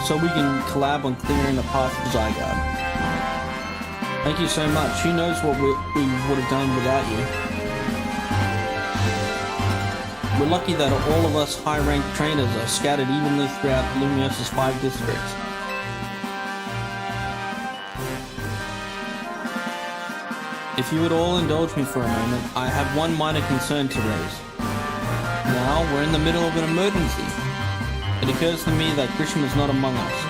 so we can collab on clearing the path to Zygarde. Thank you so much. Who knows what we would have done without you. We're lucky that all of us high-ranked trainers are scattered evenly throughout Lumios's 5 districts. If you would all indulge me for a moment, I have one minor concern to raise. Now, we're in the middle of an emergency. It occurs to me that Grisham is not among us.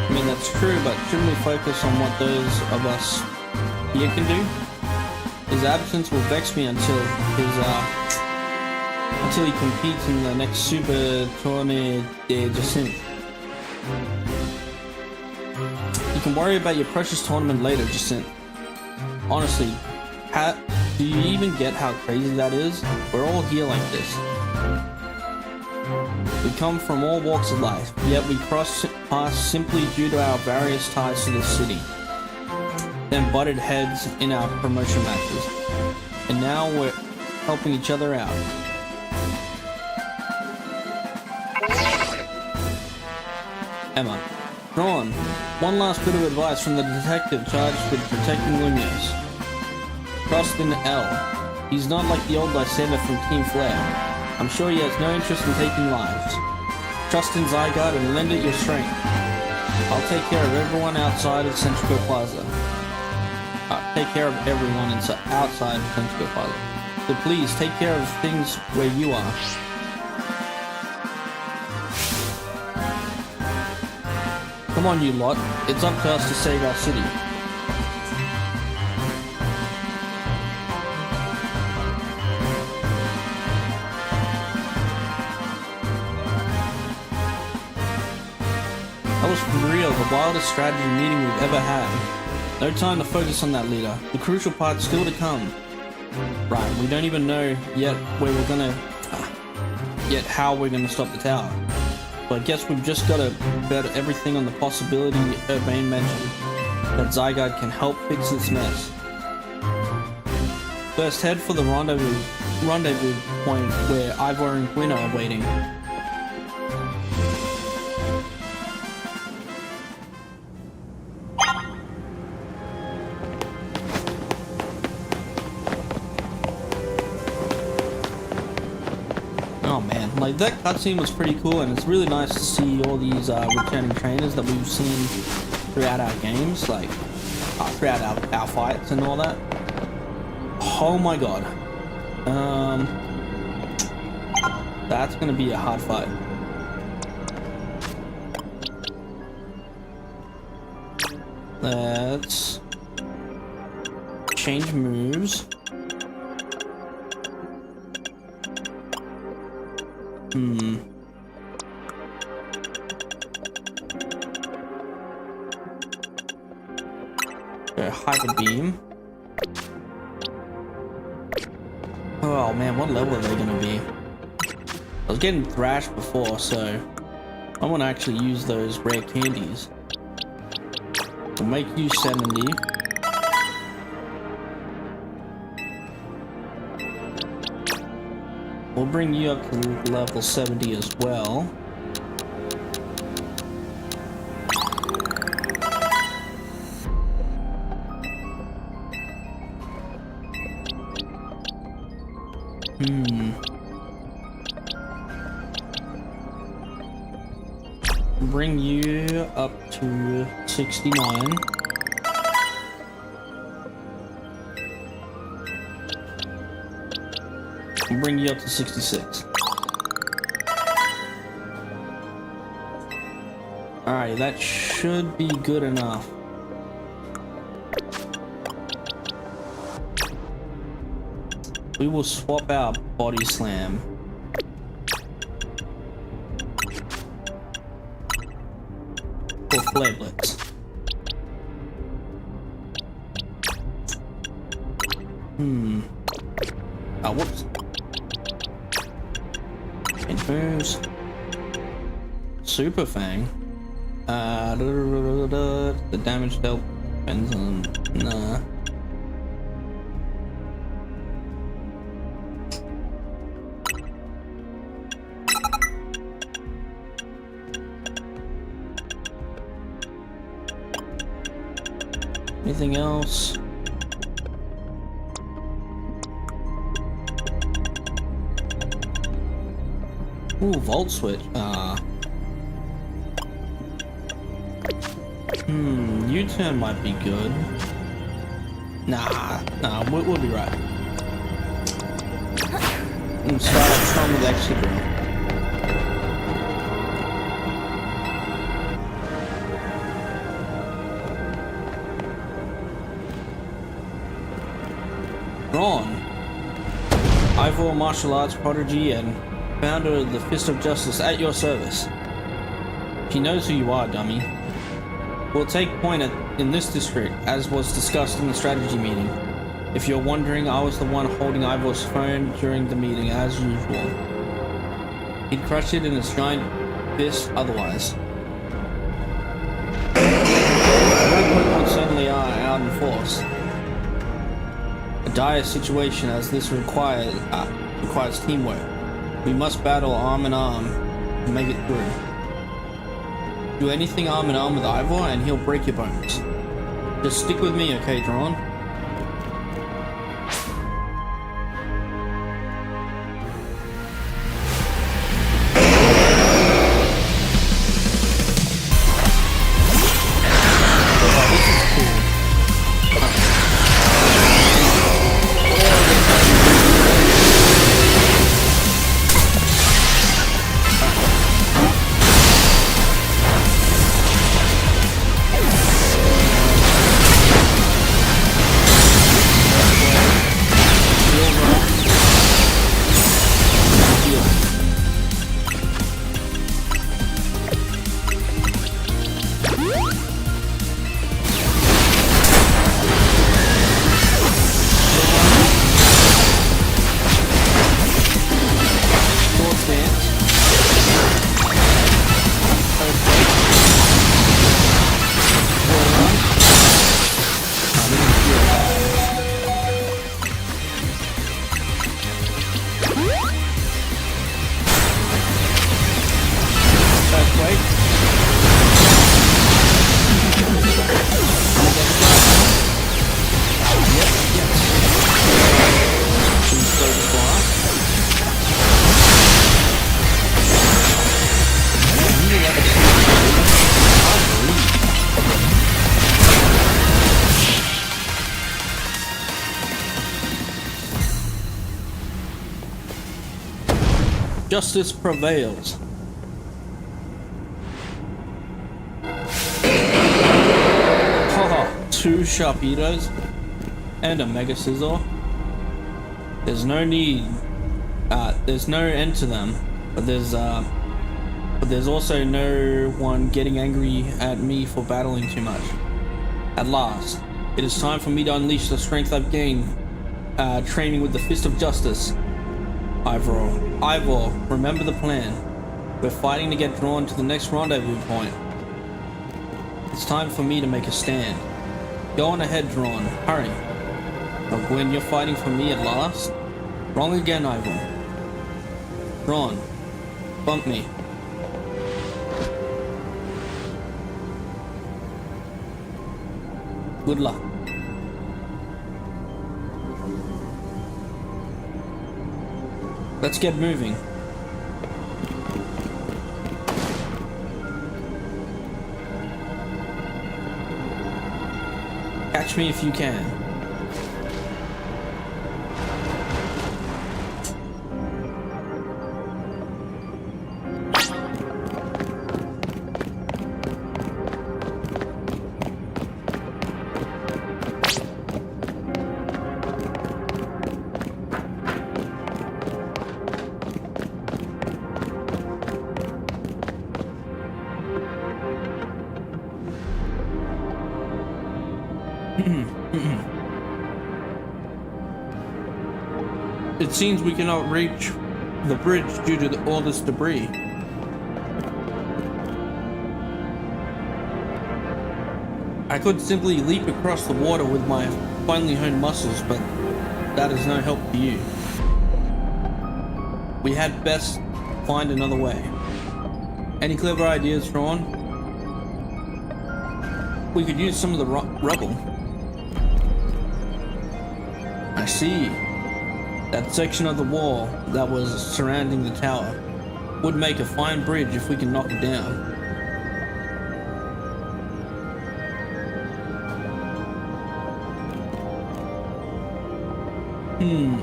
I mean, that's true, but shouldn't we focus on what those of us here can do? His absence will vex me until he competes in the next Super Tournament de Jacinthe. You can worry about your precious tournament later, Jacinthe. Honestly, do you even get how crazy that is? We're all here like this. We come from all walks of life, yet we cross paths simply due to our various ties to this city. Then butted heads in our promotion matches. And now we're helping each other out. Emma. Ron, one last bit of advice from the detective charged with protecting Lumios. Trust in L. He's not like the old Lysander from Team Flare. I'm sure he has no interest in taking lives. Trust in Zygarde and lend it your strength. I'll take care of everyone outside of Centrico Plaza. Take care of everyone outside of Centrico Plaza. So please, take care of things where you are. Come on, you lot. It's up to us to save our city. That was for real the wildest strategy meeting we've ever had. No time to focus on that leader. The crucial part's still to come. Right, we don't even know yet how we're gonna stop the tower. But I guess we've just got to bet everything on the possibility Urbane mentioned, that Zygarde can help fix its mess. First, head for the rendezvous point where Ivor and Gwyn are waiting. Oh man, like that cutscene was pretty cool, and it's really nice to see all these returning trainers that we've seen throughout our games, like throughout our fights and all that. Oh my god. That's gonna be a hard fight. Let's change moves. Hyper Beam. Oh man, what level are they gonna be? I was getting thrashed before, so I want to actually use those rare candies. We'll make you 70. We'll bring you up to level 70 as well. bring you up to 69. And bring you up to 66. Alright, that should be good enough. We will swap out Body Slam. For Flare Blitz. Oh, whoops. Change moves. Super Fang. The damage dealt depends on. Nah. Anything else? Ooh, Volt Switch. U-turn might be good. Nah, we'll be right. Start up strong with extra drill. Ron, Ivor martial arts prodigy and founder of the Fist of Justice at your service. He knows who you are, dummy. We'll take point in this district, as was discussed in the strategy meeting. If you're wondering, I was the one holding Ivor's phone during the meeting, as usual. He'd crushed it in his giant fist otherwise. Pokemon certainly are out in force. A dire situation as this requires teamwork. We must battle arm in arm to make it through. Do anything arm in arm with Ivor and he'll break your bones. Just stick with me, okay, Drawn? Justice prevails. Haha, 2 Sharpedos and a Mega Scizor. There's no end to them, but there's also no one getting angry at me for battling too much. At last, it is time for me to unleash the strength I've gained training with the Fist of Justice. Ivor, remember the plan. We're fighting to get drawn to the next rendezvous point. It's time for me to make a stand. Go on ahead, Drawn. Hurry. Oh, Gwen, you're fighting for me at last? Wrong again, Ivor. Drawn. Bump me. Good luck. Let's get moving. Catch me if you can. It seems we cannot reach the bridge due to all this debris. I could simply leap across the water with my finely honed muscles, but that is no help to you. We had best find another way. Any clever ideas, Ron? We could use some of the rubble. I see. That section of the wall that was surrounding the tower would make a fine bridge if we can knock it down.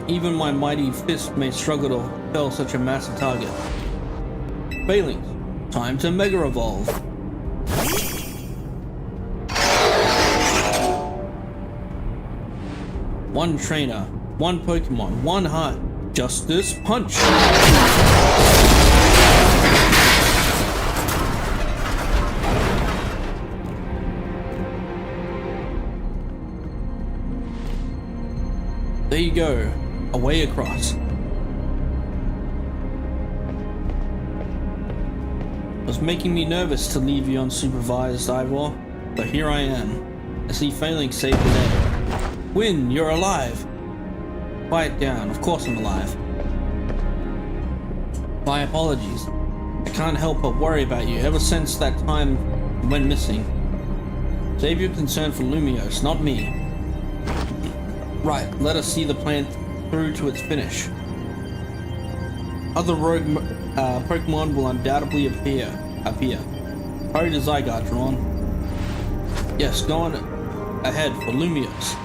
Even my mighty fist may struggle to fell such a massive target. Failings, time to Mega Evolve. One trainer, one Pokemon, one heart. Justice Punch. There you go, away across. It was making me nervous to leave you unsupervised, Ivor, but here I am. I see Phalanx saved the day. Win, you're alive. Quiet down, of course I'm alive. My apologies. I can't help but worry about you ever since that time you went missing. Save your concern for Lumiose, not me. Right, let us see the plan through to its finish. Other rogue Pokemon will undoubtedly appear. Hurry to Zygarde, Ron. Yes, go on ahead for Lumiose.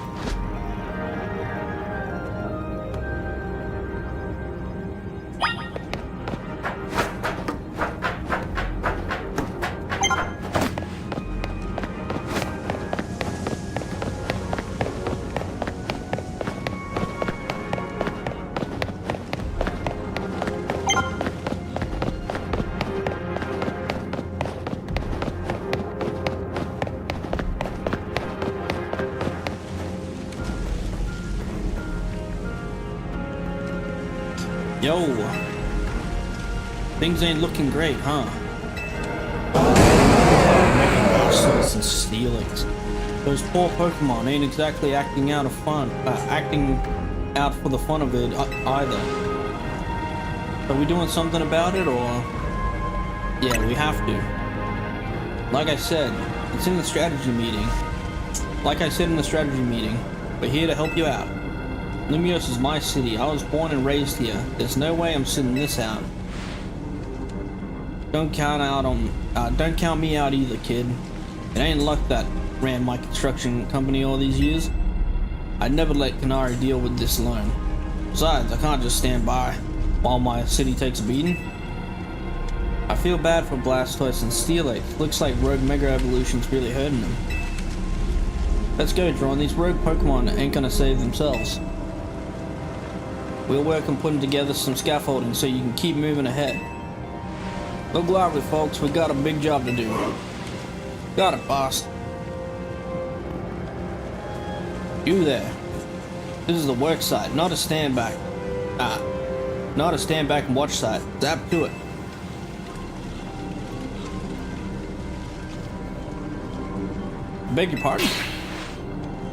Yo, things ain't looking great, huh? Mega and Steelix. Those poor Pokemon ain't exactly acting out for the fun of it either. Are we doing something about it, or? Yeah, we have to. Like I said, it's in the strategy meeting. We're here to help you out. Lumiose is my city. I was born and raised here. There's no way I'm sitting this out. Don't count me out either, kid. It ain't luck that ran my construction company all these years. I'd never let Canary deal with this alone. Besides, I can't just stand by while my city takes a beating. I feel bad for Blastoise and Steelix. Looks like Rogue Mega Evolution's really hurting them. Let's go, Drawn. These rogue Pokemon ain't gonna save themselves. We'll work on putting together some scaffolding so you can keep moving ahead. Look lively, folks. We got a big job to do. Got it, boss. You there. This is the work site, not a stand back. Not a stand back and watch site. Zap to it. Beg your pardon?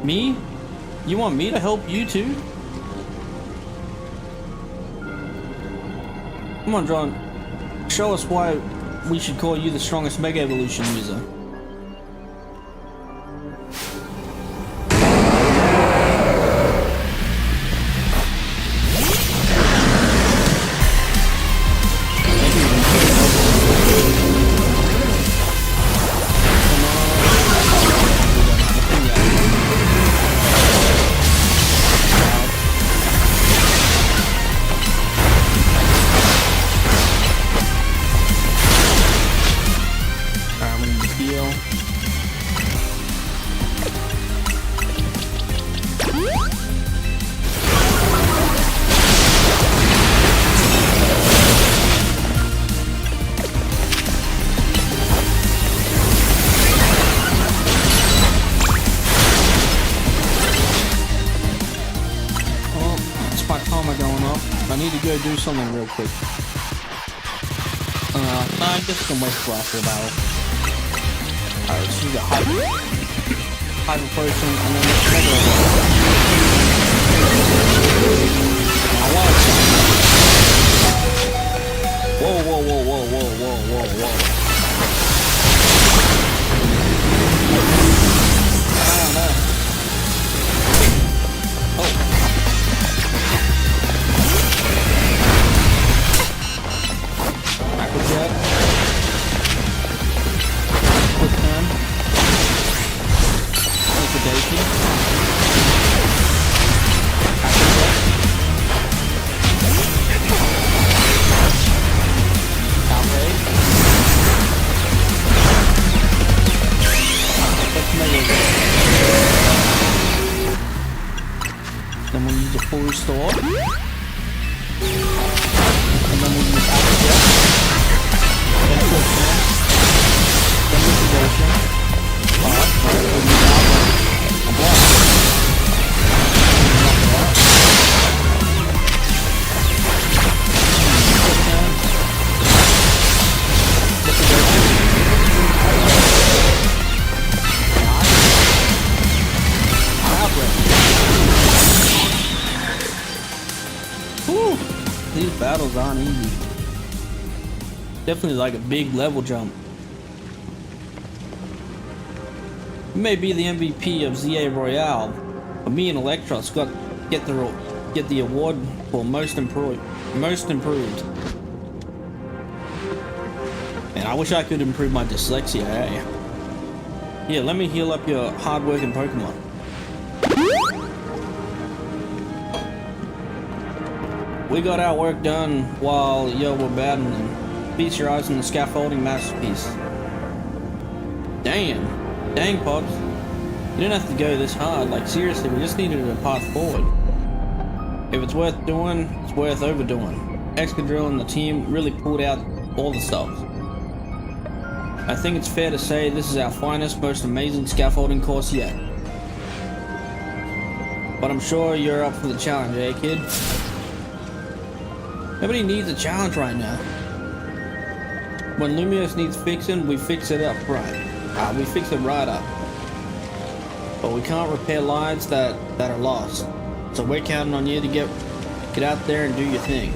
Me? You want me to help you too? Come on, John. Show us why we should call you the strongest Mega Evolution user. go do something real quick. Nah, I guess we can wait for after a battle. Alright, let's use a hyper potion and then let's regular now watch. Whoa, whoa, whoa, whoa, whoa, whoa, whoa, whoa. Oh no. Oh. Backward jab. Quick turn. Liquidation. Backward jab. Outrage. Let's melee. Then we'll use a full restore. And then we'll use active jab. Then quick turn. Then liquidation. Alright, we'll use outrage. And block. Knock it out. Quick turn. Liquidation. Outrage. Whew. These battles aren't easy. Definitely like a big level jump. You may be the MVP of ZA Royale, but me and Electros get the award for most improved. Man, I wish I could improve my dyslexia, eh? Yeah, let me heal up your hard-working Pokemon. We got our work done while you were battling. Feast your eyes on the scaffolding masterpiece. Damn, Pops. You didn't have to go this hard. Like seriously, we just needed a path forward. If it's worth doing, it's worth overdoing. Excadrill and the team really pulled out all the stops. I think it's fair to say this is our finest, most amazing scaffolding course yet. But I'm sure you're up for the challenge, eh, kid? Nobody needs a challenge right now. When Lumiose needs fixing, we fix it up right. We fix it right up. But we can't repair lives that are lost. So we're counting on you to get out there and do your thing.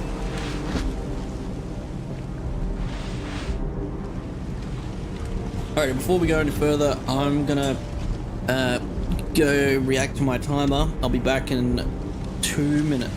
Alright, before we go any further, I'm gonna go react to my timer. I'll be back in 2 minutes.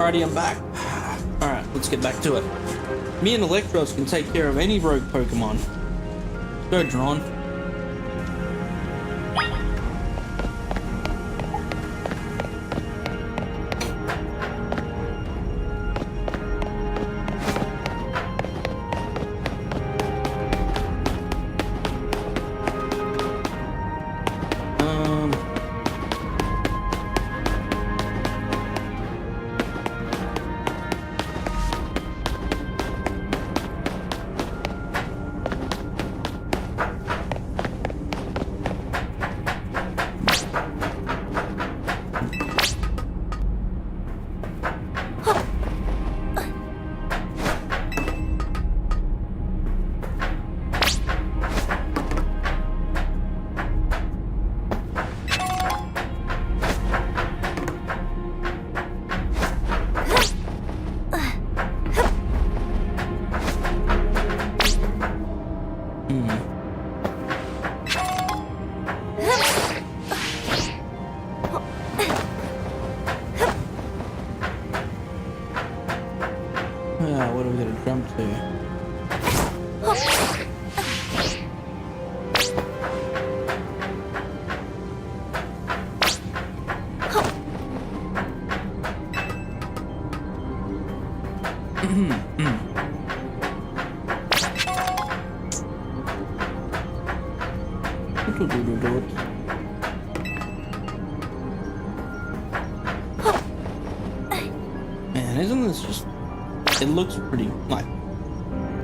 Alrighty, I'm back. Alright, let's get back to it. Me and Electros can take care of any rogue Pokemon. Go, Drawn. What are we gonna jump to? Man, isn't this just... It looks pretty. Like,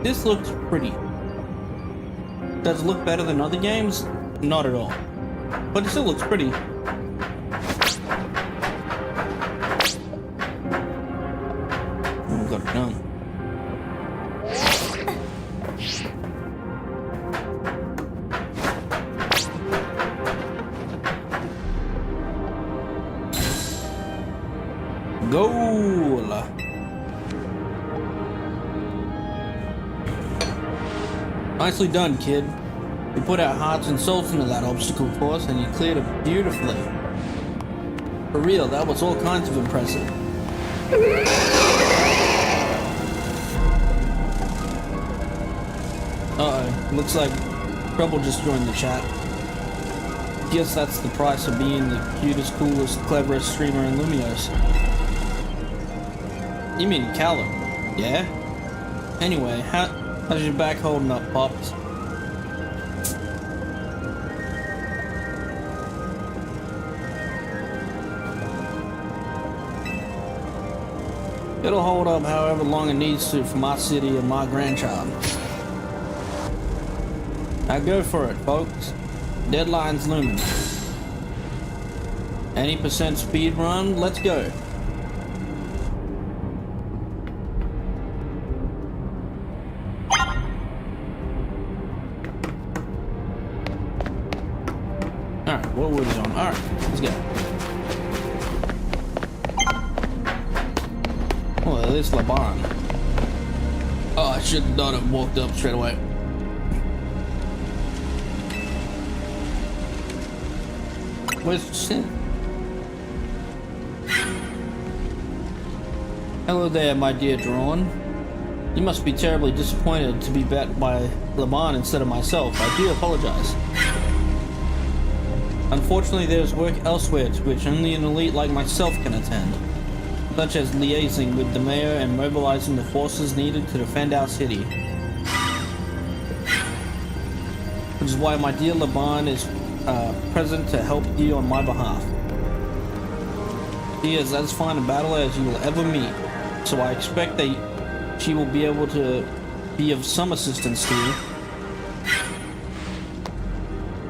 this looks pretty. Does it look better than other games? Not at all. But it still looks pretty. Oh, got it done. Goal! Nicely done, kid. You put our hearts and souls into that obstacle course and you cleared it beautifully. For real, that was all kinds of impressive. Uh-oh, looks like Trouble just joined the chat. Guess that's the price of being the cutest, coolest, cleverest streamer in Lumios. You mean Callum? Yeah? Anyway, how's your back holding up, Pops? It'll hold up however long it needs to for my city and my grandchild. Now go for it, folks. Deadline's looming. Any % speed run? Let's go. Alright, what wood is on? Alright, let's go. Oh, this is Laban. Oh, I should have done it, walked up straight away. Where's the sin? Hello there, my dear Drawn. You must be terribly disappointed to be bet by Laban instead of myself. I do apologize. Unfortunately, there's work elsewhere to which only an elite like myself can attend, such as liaising with the mayor and mobilizing the forces needed to defend our city. Which is why my dear Laban is present to help you on my behalf. She is as fine a battler as you will ever meet, so I expect that she will be able to be of some assistance to you.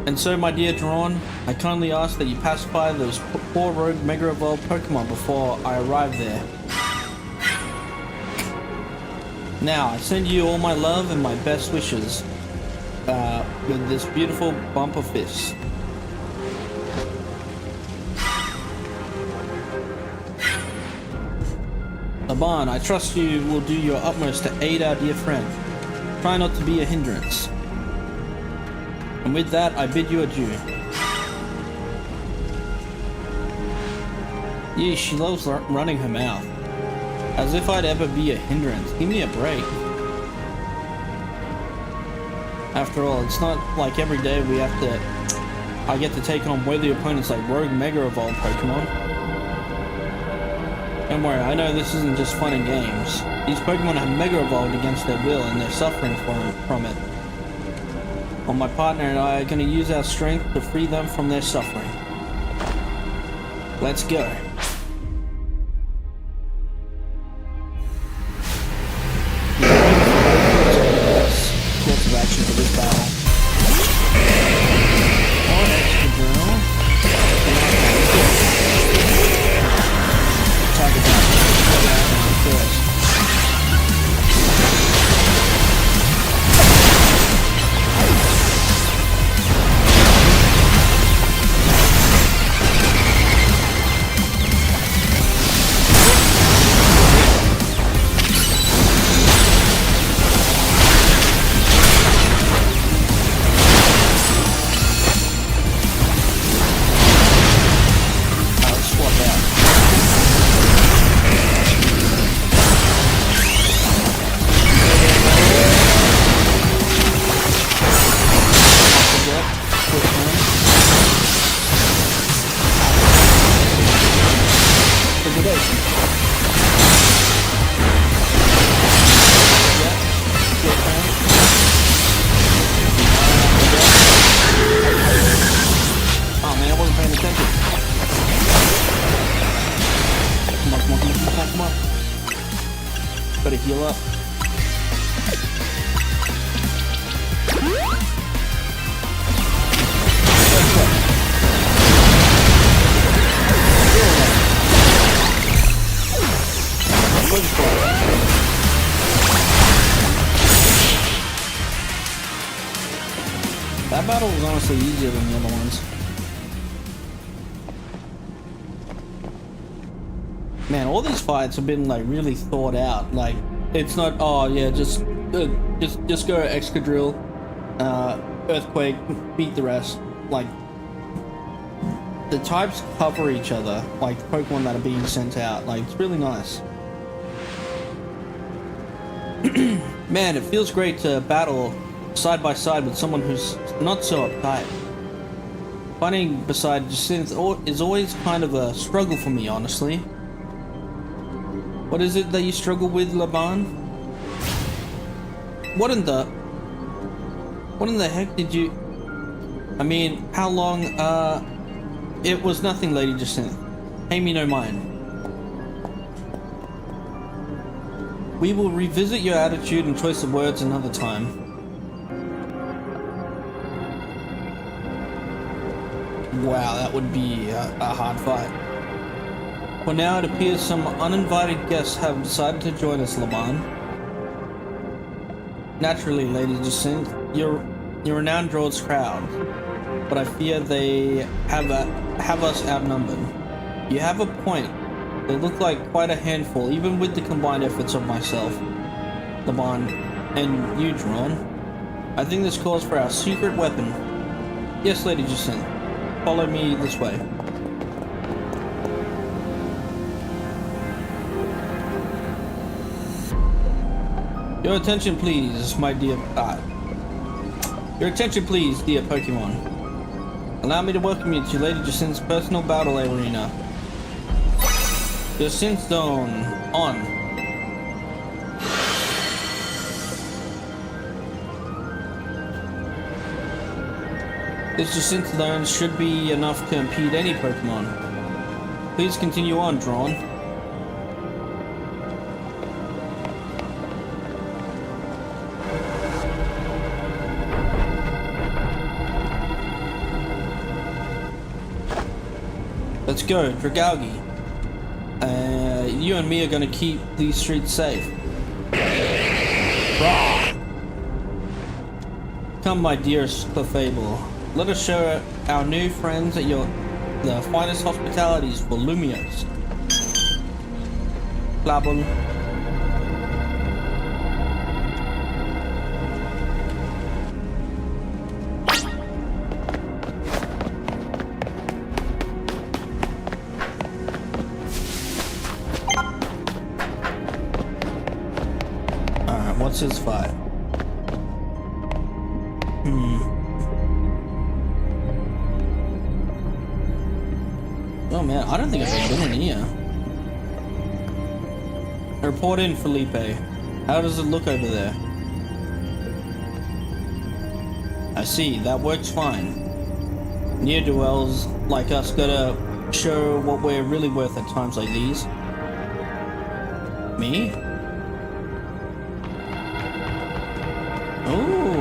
And so, my dear Drawn, I kindly ask that you pacify those poor rogue Mega Evolved Pokemon before I arrive there. Now, I send you all my love and my best wishes with this beautiful bump of fists. Laban, I trust you will do your utmost to aid our dear friend. Try not to be a hindrance. And with that, I bid you adieu. Yeah, she loves running her mouth. As if I'd ever be a hindrance. Give me a break. After all, it's not like every day I get to take on worthy opponents like Rogue Mega Evolved Pokemon. Don't worry, I know this isn't just fun and games. These Pokemon have Mega Evolved against their will and they're suffering from it. Well, my partner and I are going to use our strength to free them from their suffering. Let's go. Course of action for this battle. On Excadrill. Target down. First. Better heal up. That battle was honestly easier than the other ones. Man, all these fights have been like really thought out. Like, it's not, oh yeah, just go Excadrill, Earthquake, beat the rest. Like, the types cover each other, like the Pokemon that are being sent out. Like, it's really nice. Man, it feels great to battle side by side with someone who's not so uptight. Fighting beside Jacinth is always kind of a struggle for me, honestly. What is it that you struggle with, Laban? What in the heck did you... I mean, how long, It was nothing, Lady Jacinth. Pay me no mind. We will revisit your attitude and choice of words another time. Wow, that would be a hard fight. For now, it appears some uninvited guests have decided to join us, Laban. Naturally, Lady Jacinth, you're renowned draws crowd, but I fear they have us outnumbered. You have a point. They look like quite a handful, even with the combined efforts of myself, Laban, and you, Drawn. I think this calls for our secret weapon. Yes, Lady Jacinth. Follow me this way. Your attention, please, my dear... Your attention, please, dear Pokemon. Allow me to welcome you to Lady Jacinth's personal battle arena. Jacinth Zone, on. This Jacinth Zone should be enough to impede any Pokemon. Please continue on, Drawn. Let's go, Dragalge. You and me are gonna keep these streets safe. Rah! Come, my dearest Clefable. Let us show our new friends that the finest hospitalities for Lumiose. Flabble. versus 5. Oh man, I don't think I've ever been in here. Report in, Felipe. How does it look over there? I see, that works fine. Ne'er-do-wells like us gotta show what we're really worth at times like these. Me? Ooh.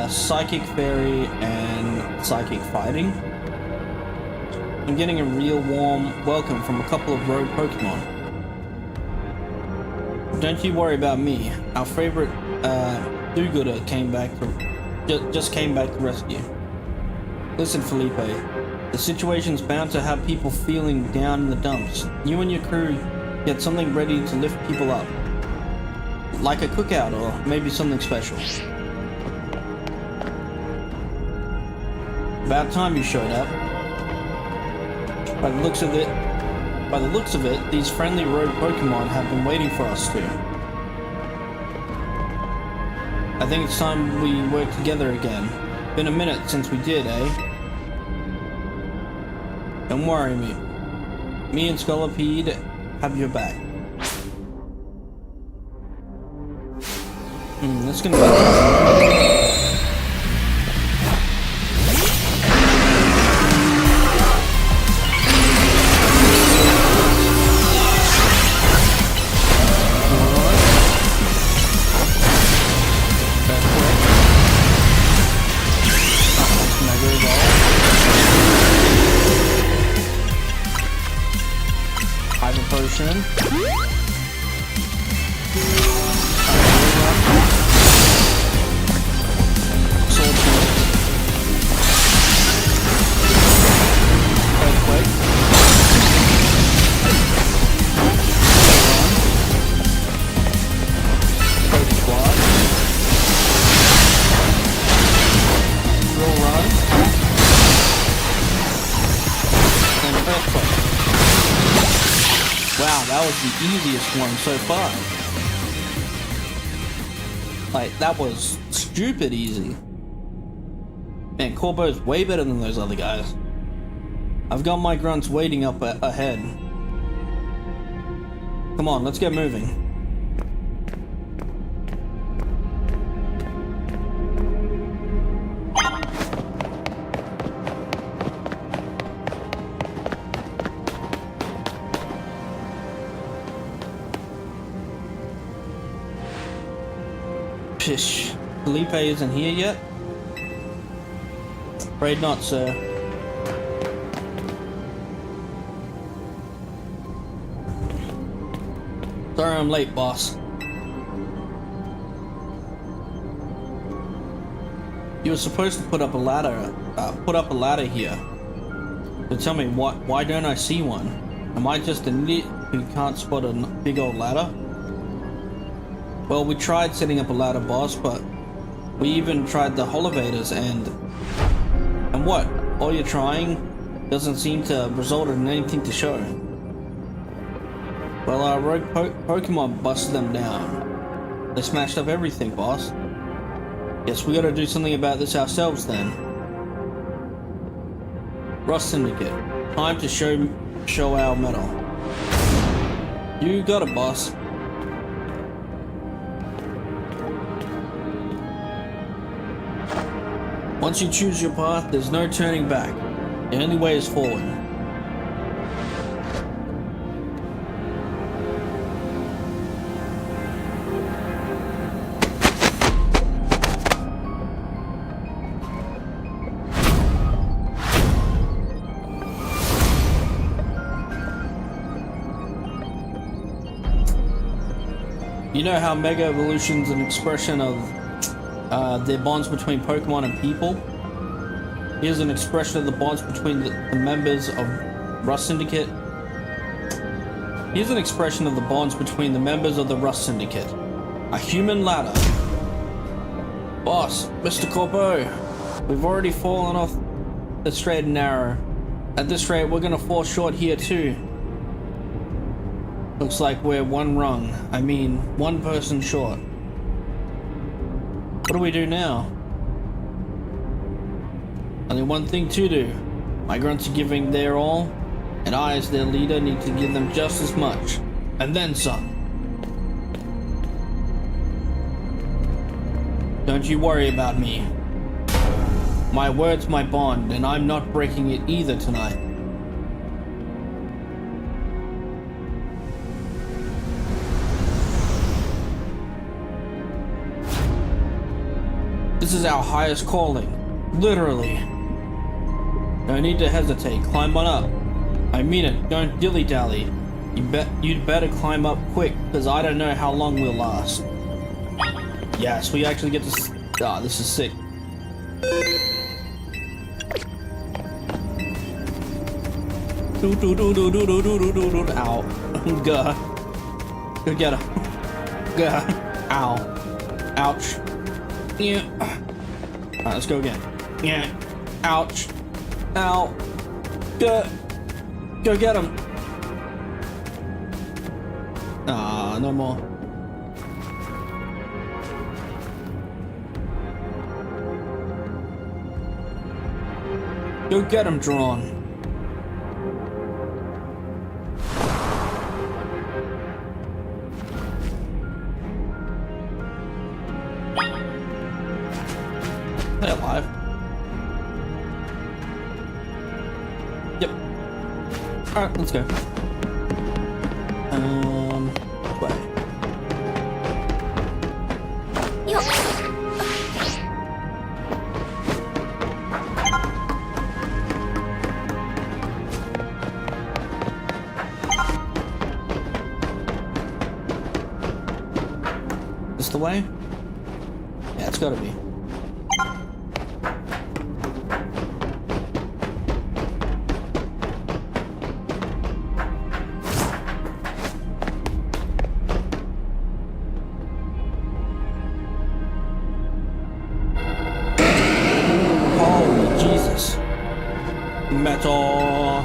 Psychic fairy and psychic fighting. I'm getting a real warm welcome from a couple of rogue Pokemon. Don't you worry about me. Our favorite do-gooder just came back to rescue. Listen, Felipe, the situation's bound to have people feeling down in the dumps. You and your crew get something ready to lift people up. Like a cookout or maybe something special. About time you showed up. By the looks of it, these friendly rogue Pokemon have been waiting for us too. I think it's time we work together again. Been a minute since we did, eh? Don't worry, me and Scolipede have your back. That's gonna be... Potion. Sword Sword. Earthquake. Coach Squad. Roll Run. And Earthquake. Wow, that was the easiest one so far. Like, that was stupid easy. Man, Corbo's way better than those other guys. I've got my grunts waiting up ahead. Come on, let's get moving. Pish. Felipe isn't here yet? Afraid not, sir. Sorry I'm late, boss. You were supposed to put up a ladder here. But tell me, why don't I see one? Am I just an idiot who can't spot a big old ladder? Well, we tried setting up a ladder, boss, but we even tried the elevators and what? All you're trying doesn't seem to result in anything to show. Well, our rogue Pokemon busted them down. They smashed up everything, boss. Guess we gotta do something about this ourselves then. Rust Syndicate, time to show our mettle. You got it, boss. Once you choose your path, there's no turning back. The only way is forward. You know how Mega Evolution's an expression of their bonds between Pokemon and people? Here's an expression of the bonds between the members of Rust Syndicate. Here's an expression of the bonds between the members of the Rust Syndicate. A human ladder. Boss, Mr. Corpo, we've already fallen off the straight and narrow. At this rate, we're gonna fall short here too. Looks like we're one person short. What do we do now? Only one thing to do. My grunts are giving their all, and I, as their leader, need to give them just as much. And then some. Don't you worry about me. My word's my bond, and I'm not breaking it either tonight. This is our highest calling. Literally. No need to hesitate. Climb on up. I mean it. Don't dilly-dally. You'd better climb up quick, because I don't know how long we'll last. Yes, we actually get to... Ah, this is sick. Ow. Gah. Go get him. Gah. Ow. Ouch. Yeah. Alright, let's go again. Yeah. Ouch. Ow. Go get him. Ah, no more. Go get him, Drawn. Stay alive. Yep. Alright, let's go. Way. This the way? Yeah, it's gotta be. Metal.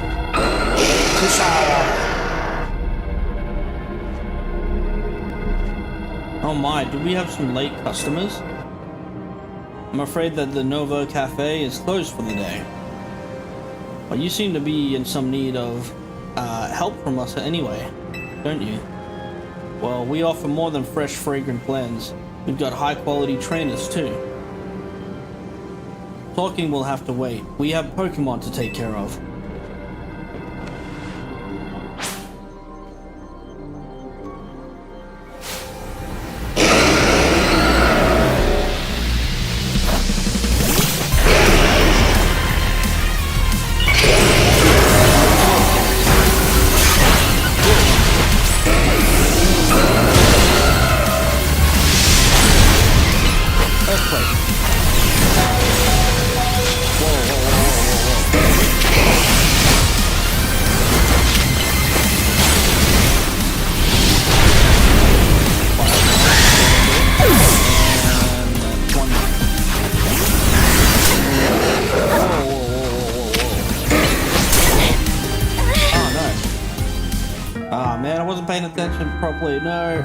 Oh my, do we have some late customers? I'm afraid that the Novo Cafe is closed for the day. Well, you seem to be in some need of help from us anyway, don't you? Well, we offer more than fresh, fragrant blends. We've got high-quality trainers too. Talking will have to wait. We have Pokemon to take care of. Man, I wasn't paying attention properly. No.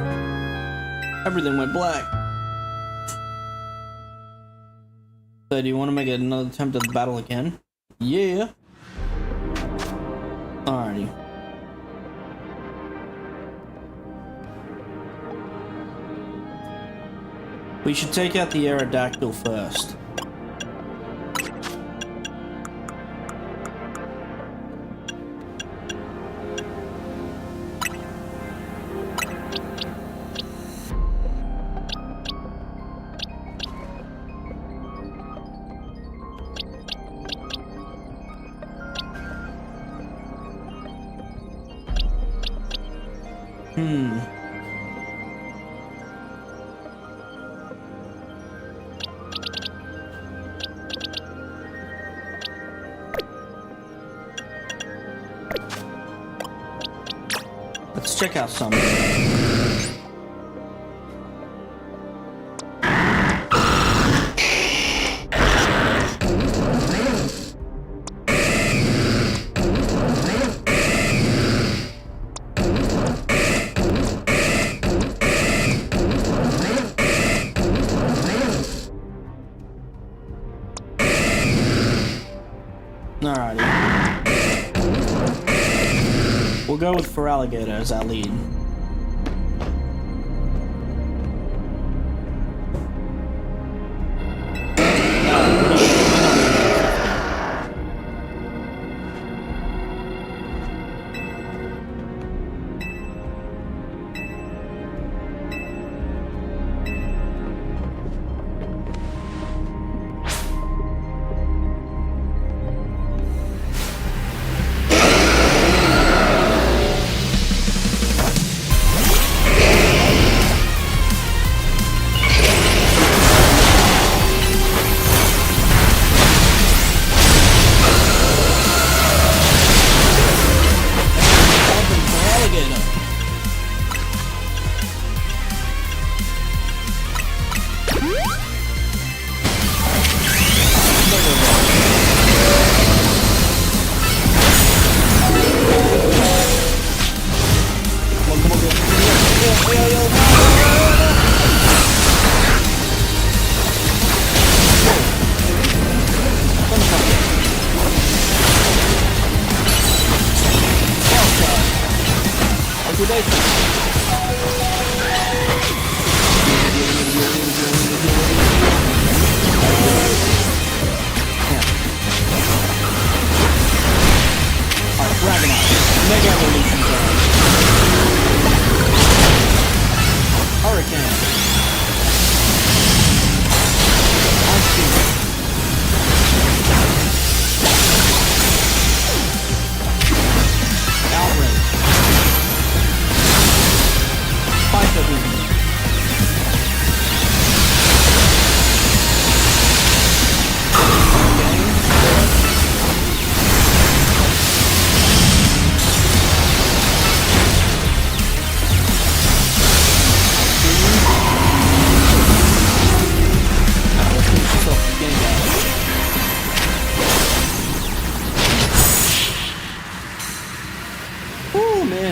Everything went black. So, do you want to make another attempt at the battle again? Yeah. Alrighty. We should take out the Aerodactyl first. Let's check out some. Alrighty. We'll go with Feraligatr as our lead.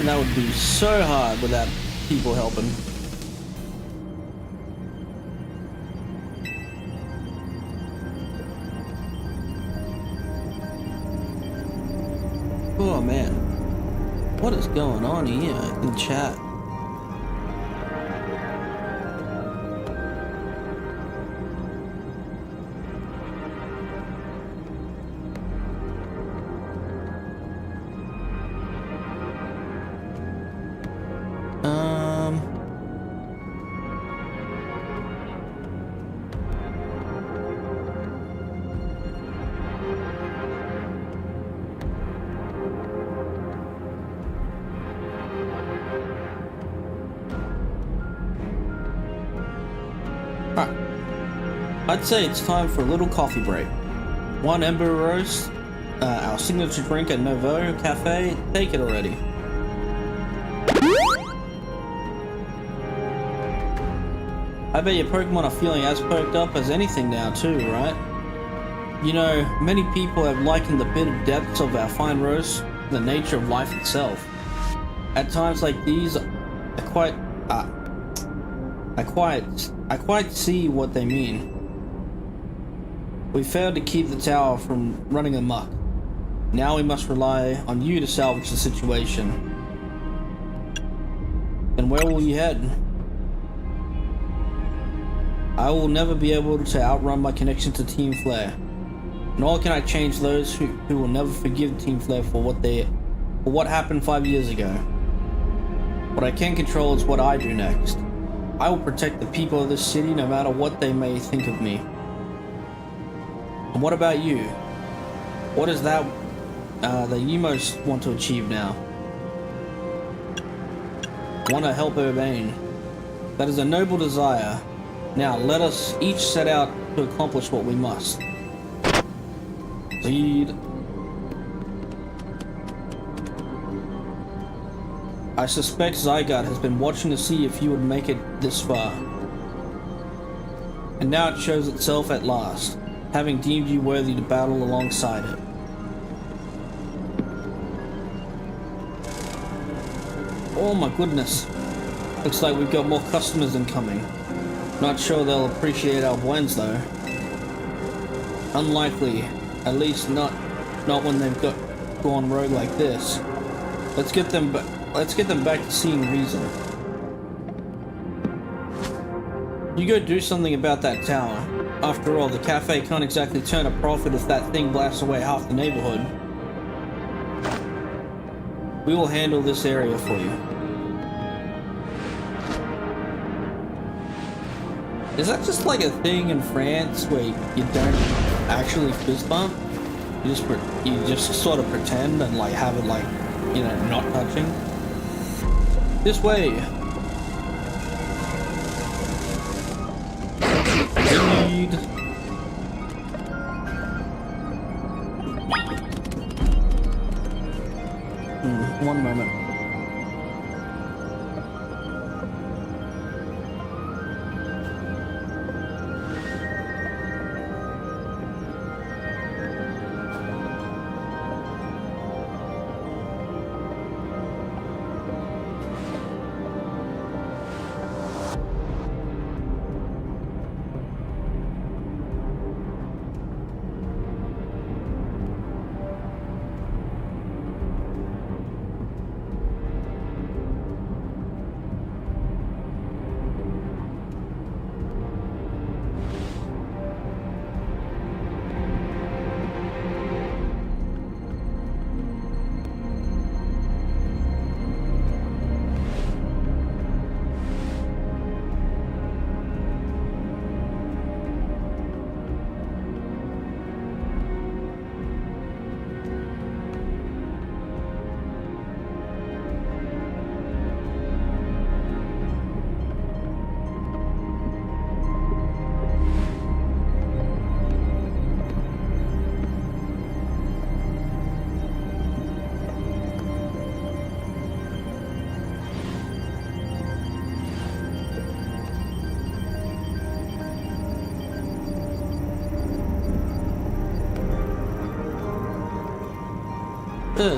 That would be so hard without people helping. Oh man, what is going on here in chat? I'd say it's time for a little coffee break. One Ember Roast, our signature drink at Nouveau Cafe. Take it already. I bet your Pokemon are feeling as perked up as anything now too, right? You know, many people have likened the bitter depths of our fine roast to the nature of life itself. At times like these, I quite see what they mean. We failed to keep the tower from running amok. Now we must rely on you to salvage the situation. Then where will you head? I will never be able to outrun my connection to Team Flare. Nor can I change those who will never forgive Team Flare for what happened 5 years ago. What I can control is what I do next. I will protect the people of this city no matter what they may think of me. And what about you? What is that that you most want to achieve now? Want to help Urbane. That is a noble desire. Now let us each set out to accomplish what we must. Lead. I suspect Zygarde has been watching to see if you would make it this far. And now it shows itself at last, having deemed you worthy to battle alongside it. Oh my goodness. Looks like we've got more customers incoming. Not sure they'll appreciate our blends though. Unlikely, at least not not when they've gone rogue like this. Let's get them back to seeing reason. You go do something about that tower. After all, the cafe can't exactly turn a profit if that thing blasts away half the neighborhood. We will handle this area for you. Is that just like a thing in France where you don't actually fist bump? You just sort of pretend and like have it like, you know, not touching? This way! Lead. One moment.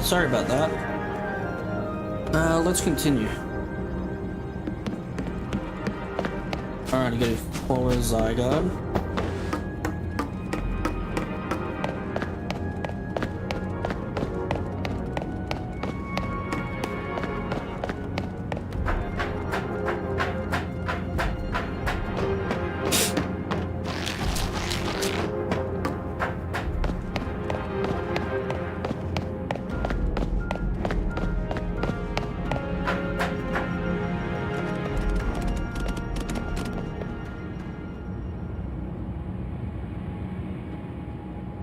Sorry about that. Let's continue. Alright, I go follow Zygarde.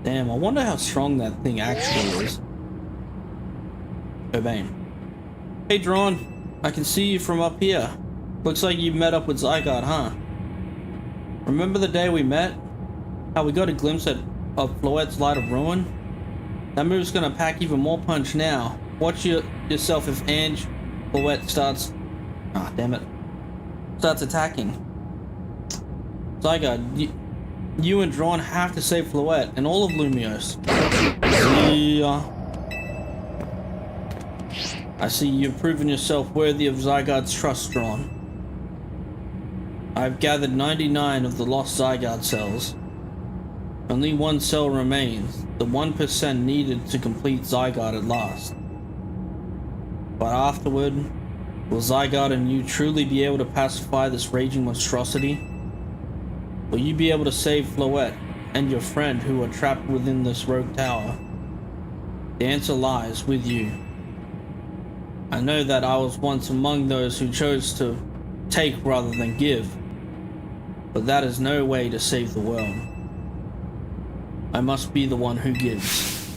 Damn, I wonder how strong that thing actually is. Urbane. Hey, Drawn. I can see you from up here. Looks like you met up with Zygarde, huh? Remember the day we met? How we got a glimpse of Floette's Light of Ruin? That move's gonna pack even more punch now. Watch yourself if Ange Floette starts... Ah, damn it. Starts attacking. Zygarde, you and Drawn have to save Floette and all of Lumiose. Yeah. I see you've proven yourself worthy of Zygarde's trust, Drawn. I've gathered 99 of the lost Zygarde cells. Only one cell remains, the 1% needed to complete Zygarde at last. But afterward, will Zygarde and you truly be able to pacify this raging monstrosity? Will you be able to save Floette and your friend who are trapped within this rogue tower? The answer lies with you. I know that I was once among those who chose to take rather than give, but that is no way to save the world. I must be the one who gives.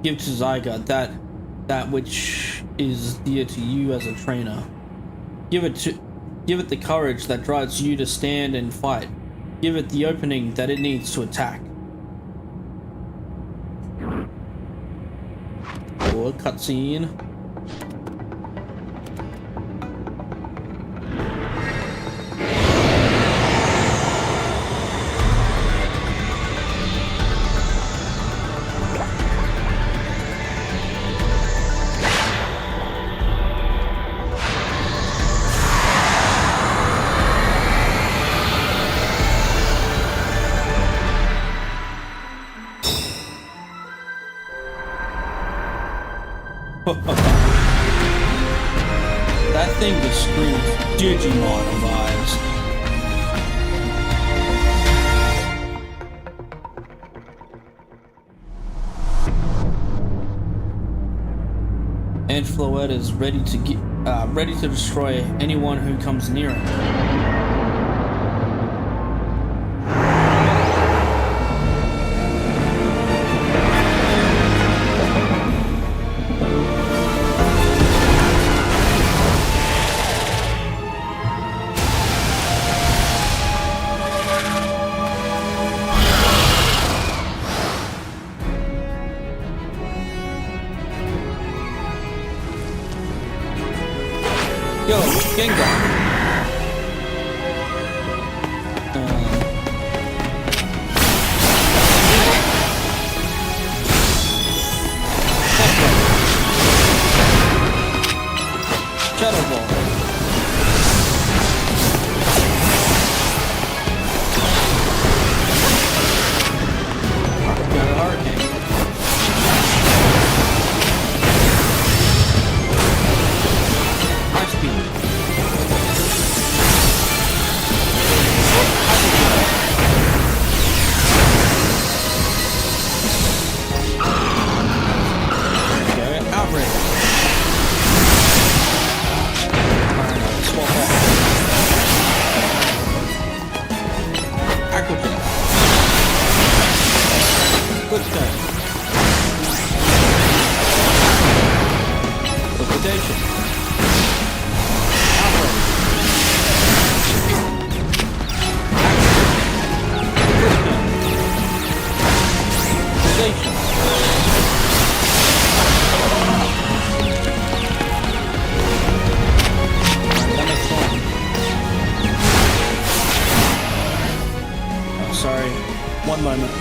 Give to Zygarde that which is dear to you as a trainer. Give it the courage that drives you to stand and fight. Give it the opening that it needs to attack. Or cutscene. Digimon vibes. And Floette is ready to destroy anyone who comes near it. Yo, Gengar. Shadow Ball. Got a Hurricane. Ice Beam. Good turn. Liquidation. Outrage. Good turn. Liquidation. That makes fun. Oh, sorry. One moment.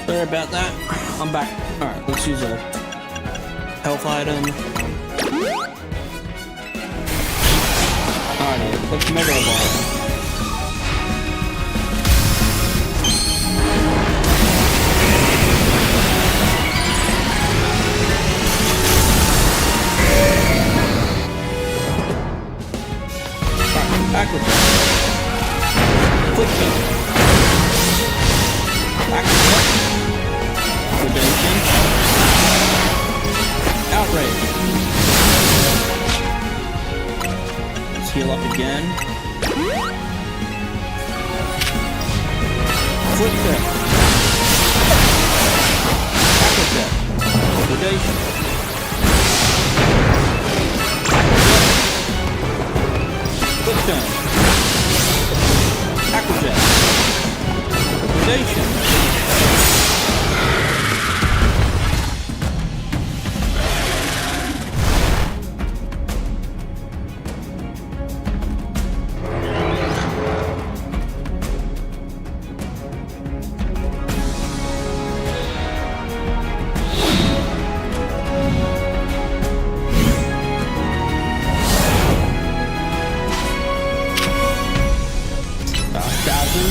Sorry about that. I'm back. Alright, let's use a health item. Alright, let's Mega Evolve. Backward. Quick jump. Backward. Redemption. Outrage. Let's heal up again. Quick step. Backward step. Liquidation. Quick turn. Backward step. Liquidation.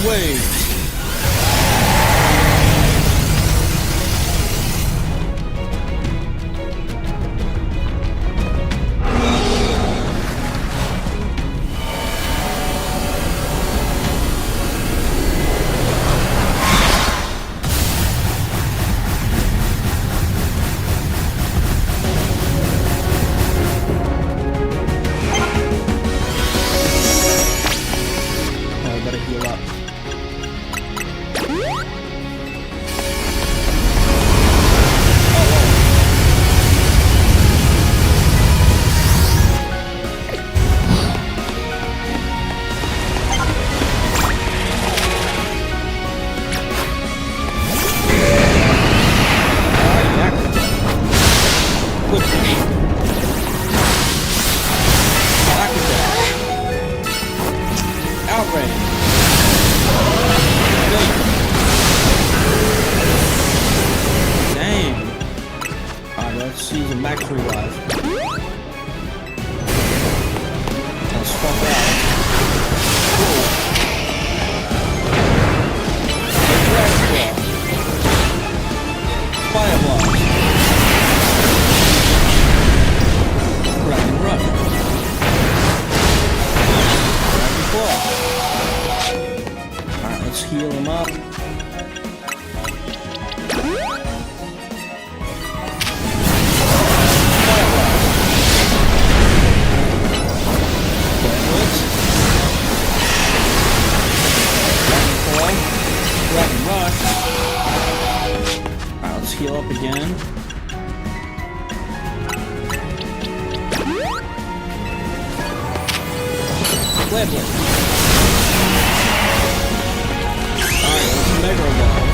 Waves. up. Heal up again. Flare Blitz. Alright, let's Mega Evolve.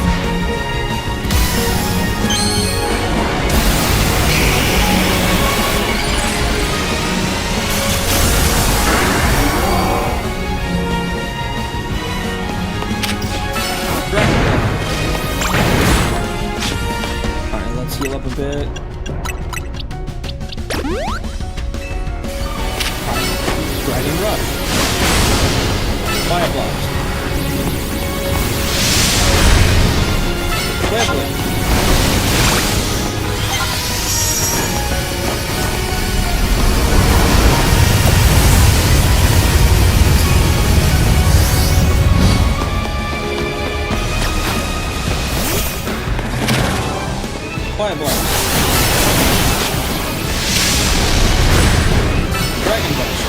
Heal up a bit. Dragon Rush. Fire Blast. Flare Blitz. Fire Blast. Dragon Rush.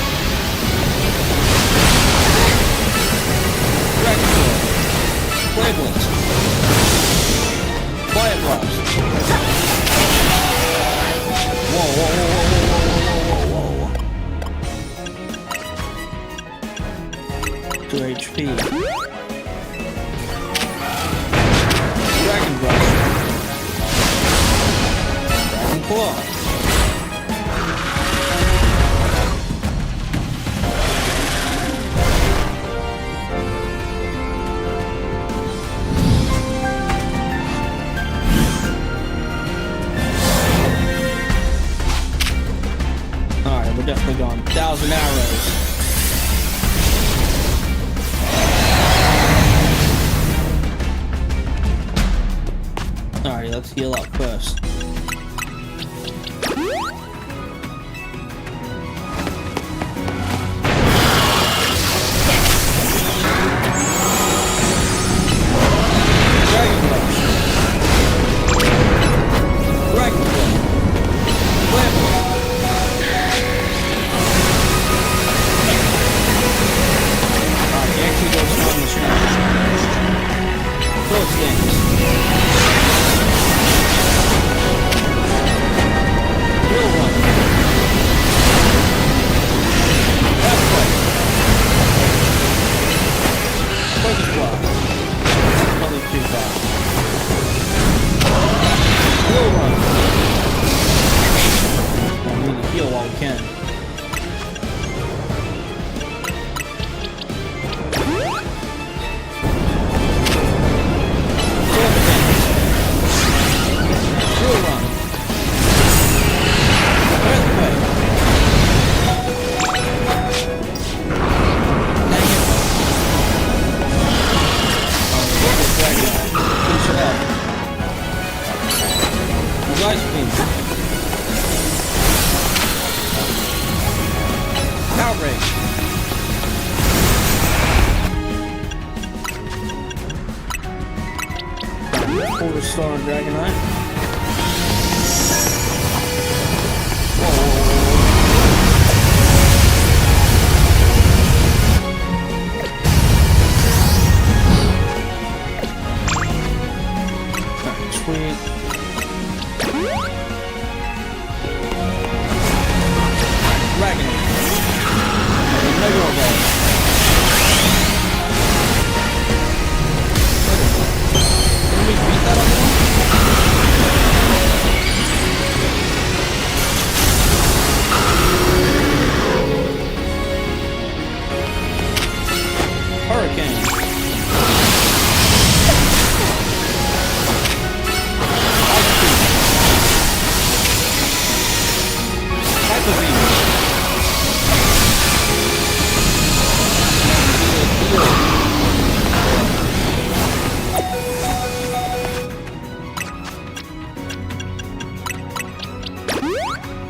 Dragon Sword. Flare Blitz. Fire Blast. Whoa, whoa, whoa, whoa, whoa, whoa, whoa, whoa. 2 HP. Dragon Rush. Claw. Alright, we're definitely going 1,000 arrows. Alright, let's heal up first. Full restore on Dragonite. Alright, sweet. Dragonite. Mega Evolve. Can we beat that on the one? Hurricane. Hyper Beam.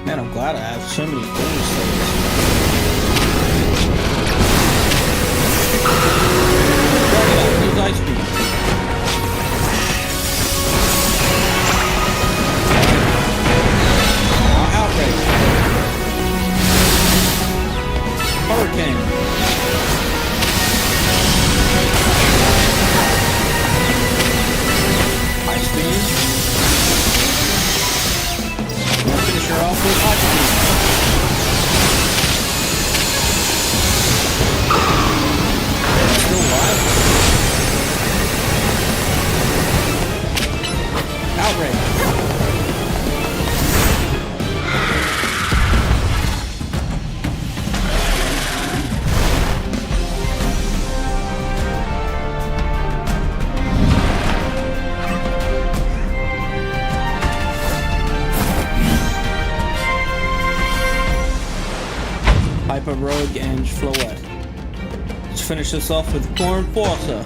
Man, I'm glad I have so many bonus things. Dragonite, use Ice Beam. rogue Ange Floette. Let's finish this off with Core Enforcer.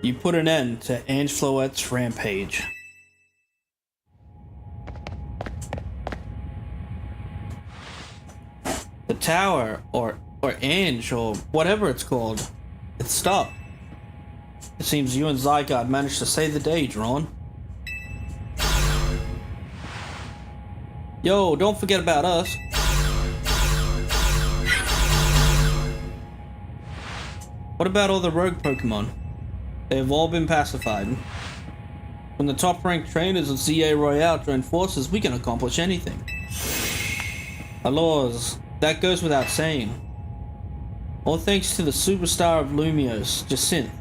You put an end to Ange Floette's rampage. The tower, or Ange, or whatever it's called, it stopped. It seems you and Zygarde managed to save the day, Drawn. Yo, don't forget about us. What about all the rogue Pokemon? They've all been pacified. When the top-ranked trainers of ZA Royale join forces, we can accomplish anything. Alors, that goes without saying. All thanks to the superstar of Lumiose, Jacinth,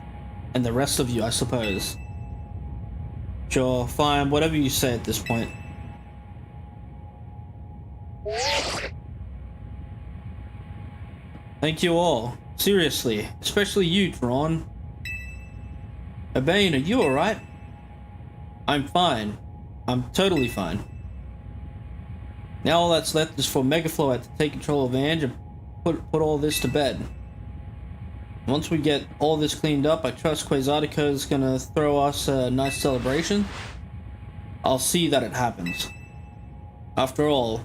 and the rest of you, I suppose. Sure, fine, whatever you say at this point. Thank you all. Seriously, especially you, Drawn. Urbane, are you alright? I'm fine. I'm totally fine. Now all that's left is for Mega Floette to take control of Ange and put all this to bed. Once we get all this cleaned up, I trust Quasartico is gonna throw us a nice celebration. I'll see that it happens. After all,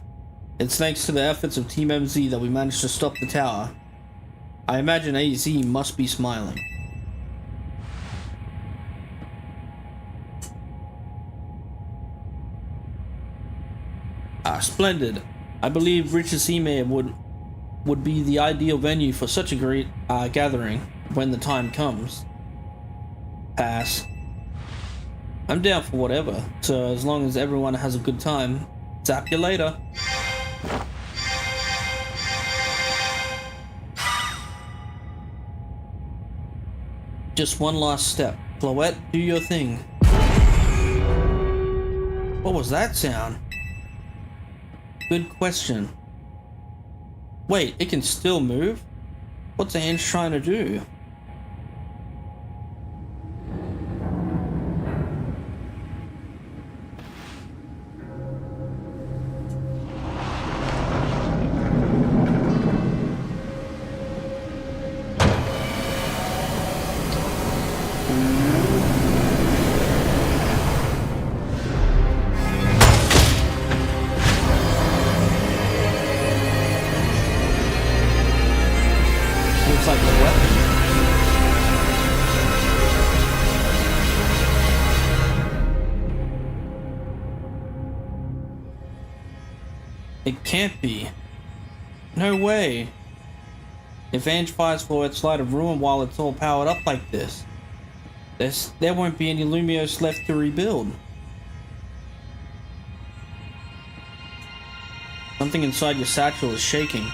it's thanks to the efforts of Team MZ that we managed to stop the tower. I imagine AZ must be smiling. Splendid. I believe Richisime would be the ideal venue for such a great gathering when the time comes. Pass. I'm down for whatever, so as long as everyone has a good time. Zap you later. Just one last step. Floette, do your thing. What was that sound? Good question. Wait, it can still move? What's Ange trying to do? It can't be. No way. If Ange fires Floette's Light of Ruin while it's all powered up like this, there won't be any Lumiose left to rebuild. Something inside your satchel is shaking.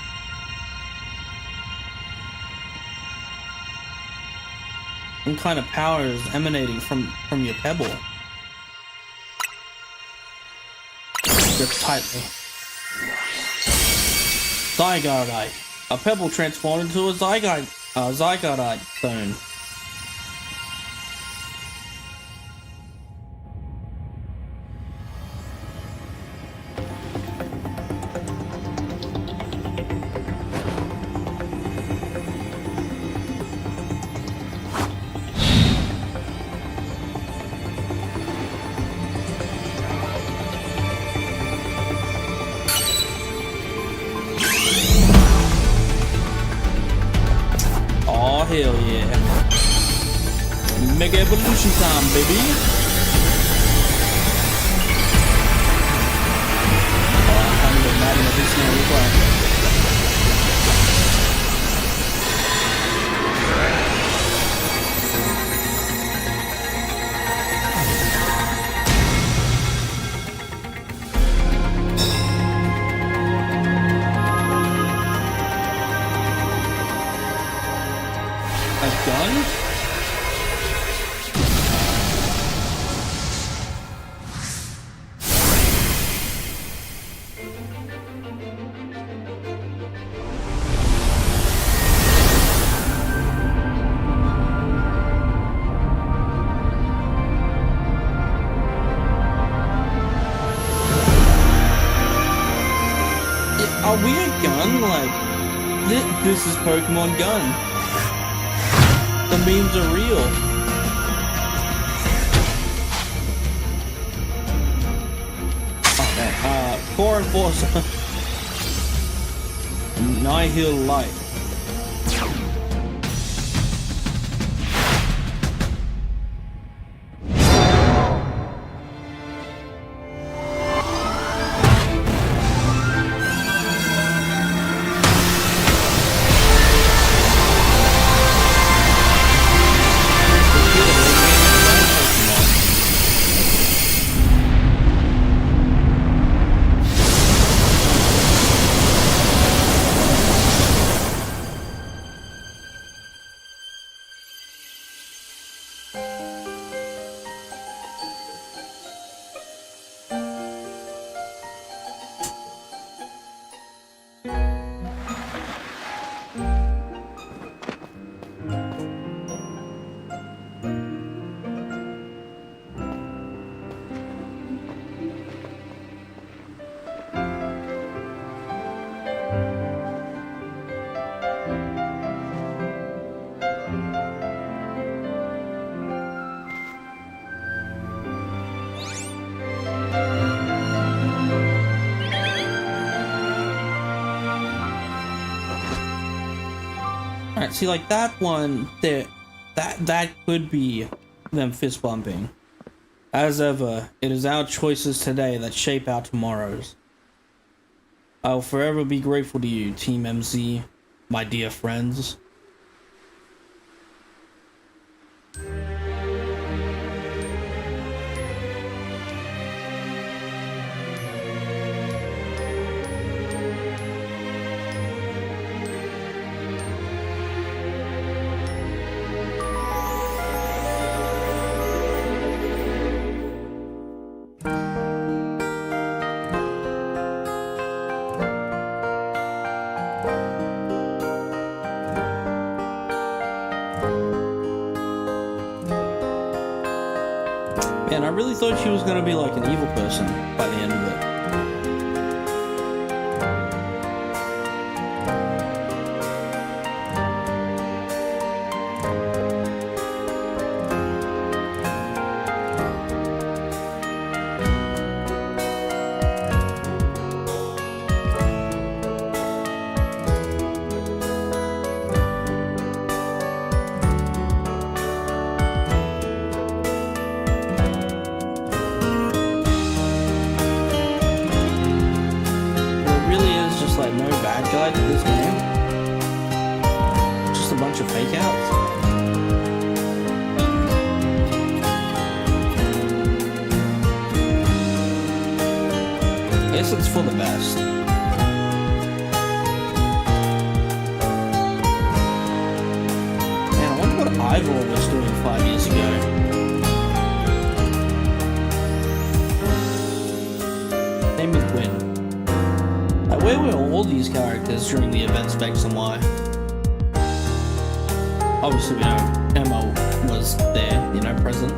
Some kind of power is emanating from your pebble. Grip tightly. Zygarde. A pebble transformed into a Zygarde stone. Hell yeah. Mega evolution time, baby. Oh, I'm gonna imagine what this now looks like. This is Pokemon Gun. The memes are real. Okay, Core Enforcer. Nihil Light. Alright, see, like that one, that could be them fist bumping. As ever, it is our choices today that shape our tomorrows. I'll forever be grateful to you, Team MZ, my dear friends. Man, I really thought she was gonna be like an evil person by the end of it. Guide to this game. Just a bunch of fake outs. Guess it's for the best. Man, I wonder what Ivor was doing 5 years ago. Name with Quinn. Where were all these characters during the events of X and Y? Obviously, we know Emma was there, you know, present.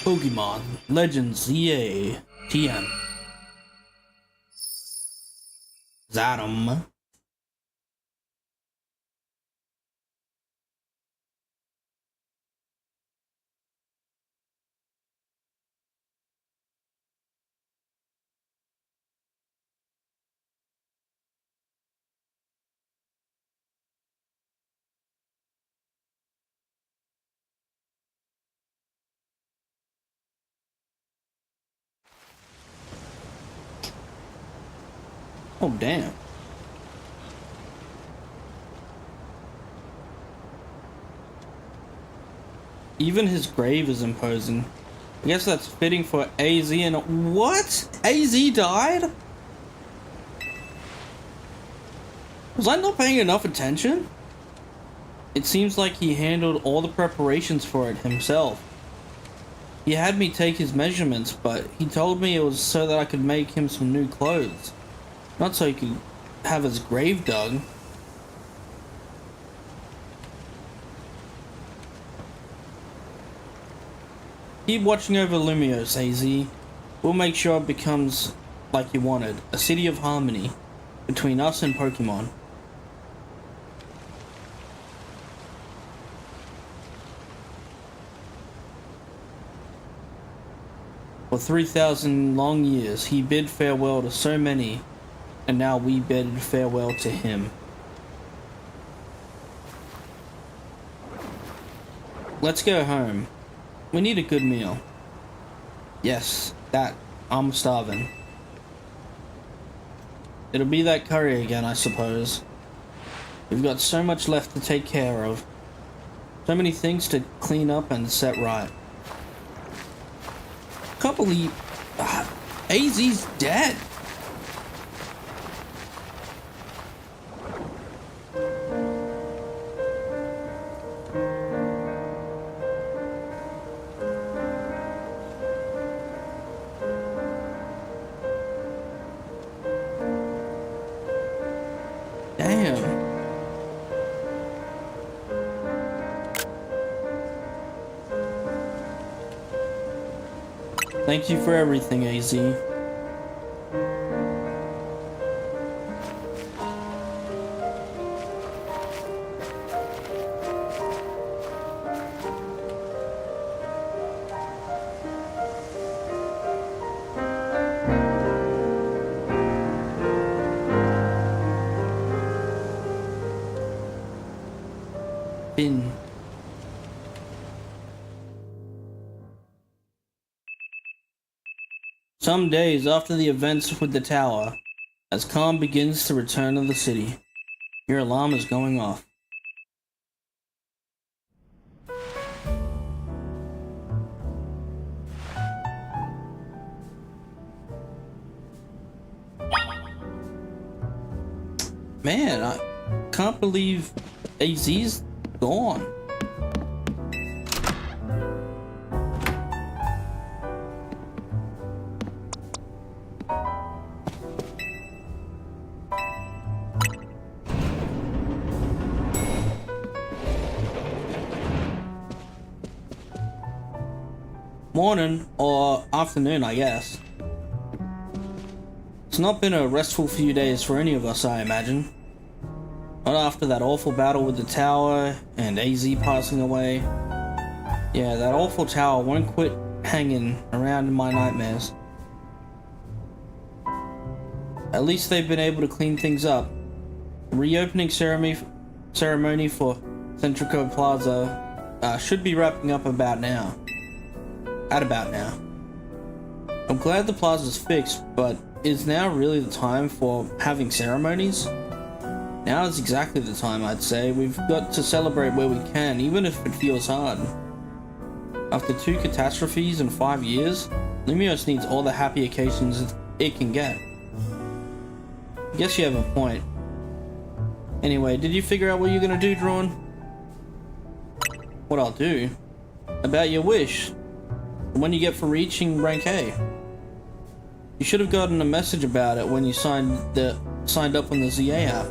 Pokemon Legends ZA TM. Zatum. Oh, damn. Even his grave is imposing. I guess that's fitting for AZ and... What? AZ died? Was I not paying enough attention? It seems like he handled all the preparations for it himself. He had me take his measurements, but he told me it was so that I could make him some new clothes. Not so he could have his grave dug. Keep watching over Lumios, AZ. We'll make sure it becomes like you wanted. A city of harmony between us and Pokemon. For 3,000 long years, he bid farewell to so many, and now we bid farewell to him. Let's go home. We need a good meal. Yes, that. I'm starving. It'll be that curry again, I suppose. We've got so much left to take care of. So many things to clean up and set right. Can't believe AZ's dead. Damn. Thank you for everything, AZ. Bin. Some days after the events with the tower, as calm begins to return to the city, your alarm is going off. Man, I can't believe AZ's gone. Morning, or afternoon, I guess. It's not been a restful few days for any of us, I imagine. Not after that awful battle with the tower and AZ passing away. Yeah, that awful tower won't quit hanging around in my nightmares. At least they've been able to clean things up. The reopening ceremony for Centrico Plaza should be wrapping up about now. I'm glad the plaza's fixed, but is now really the time for having ceremonies? Now is exactly the time, I'd say. We've got to celebrate where we can, even if it feels hard. After 2 catastrophes in 5 years, Lumios needs all the happy occasions it can get. I guess you have a point. Anyway, did you figure out what you're gonna do, Drawn? What I'll do? About your wish. The one you get for reaching rank A. You should have gotten a message about it when you signed up on the ZA app.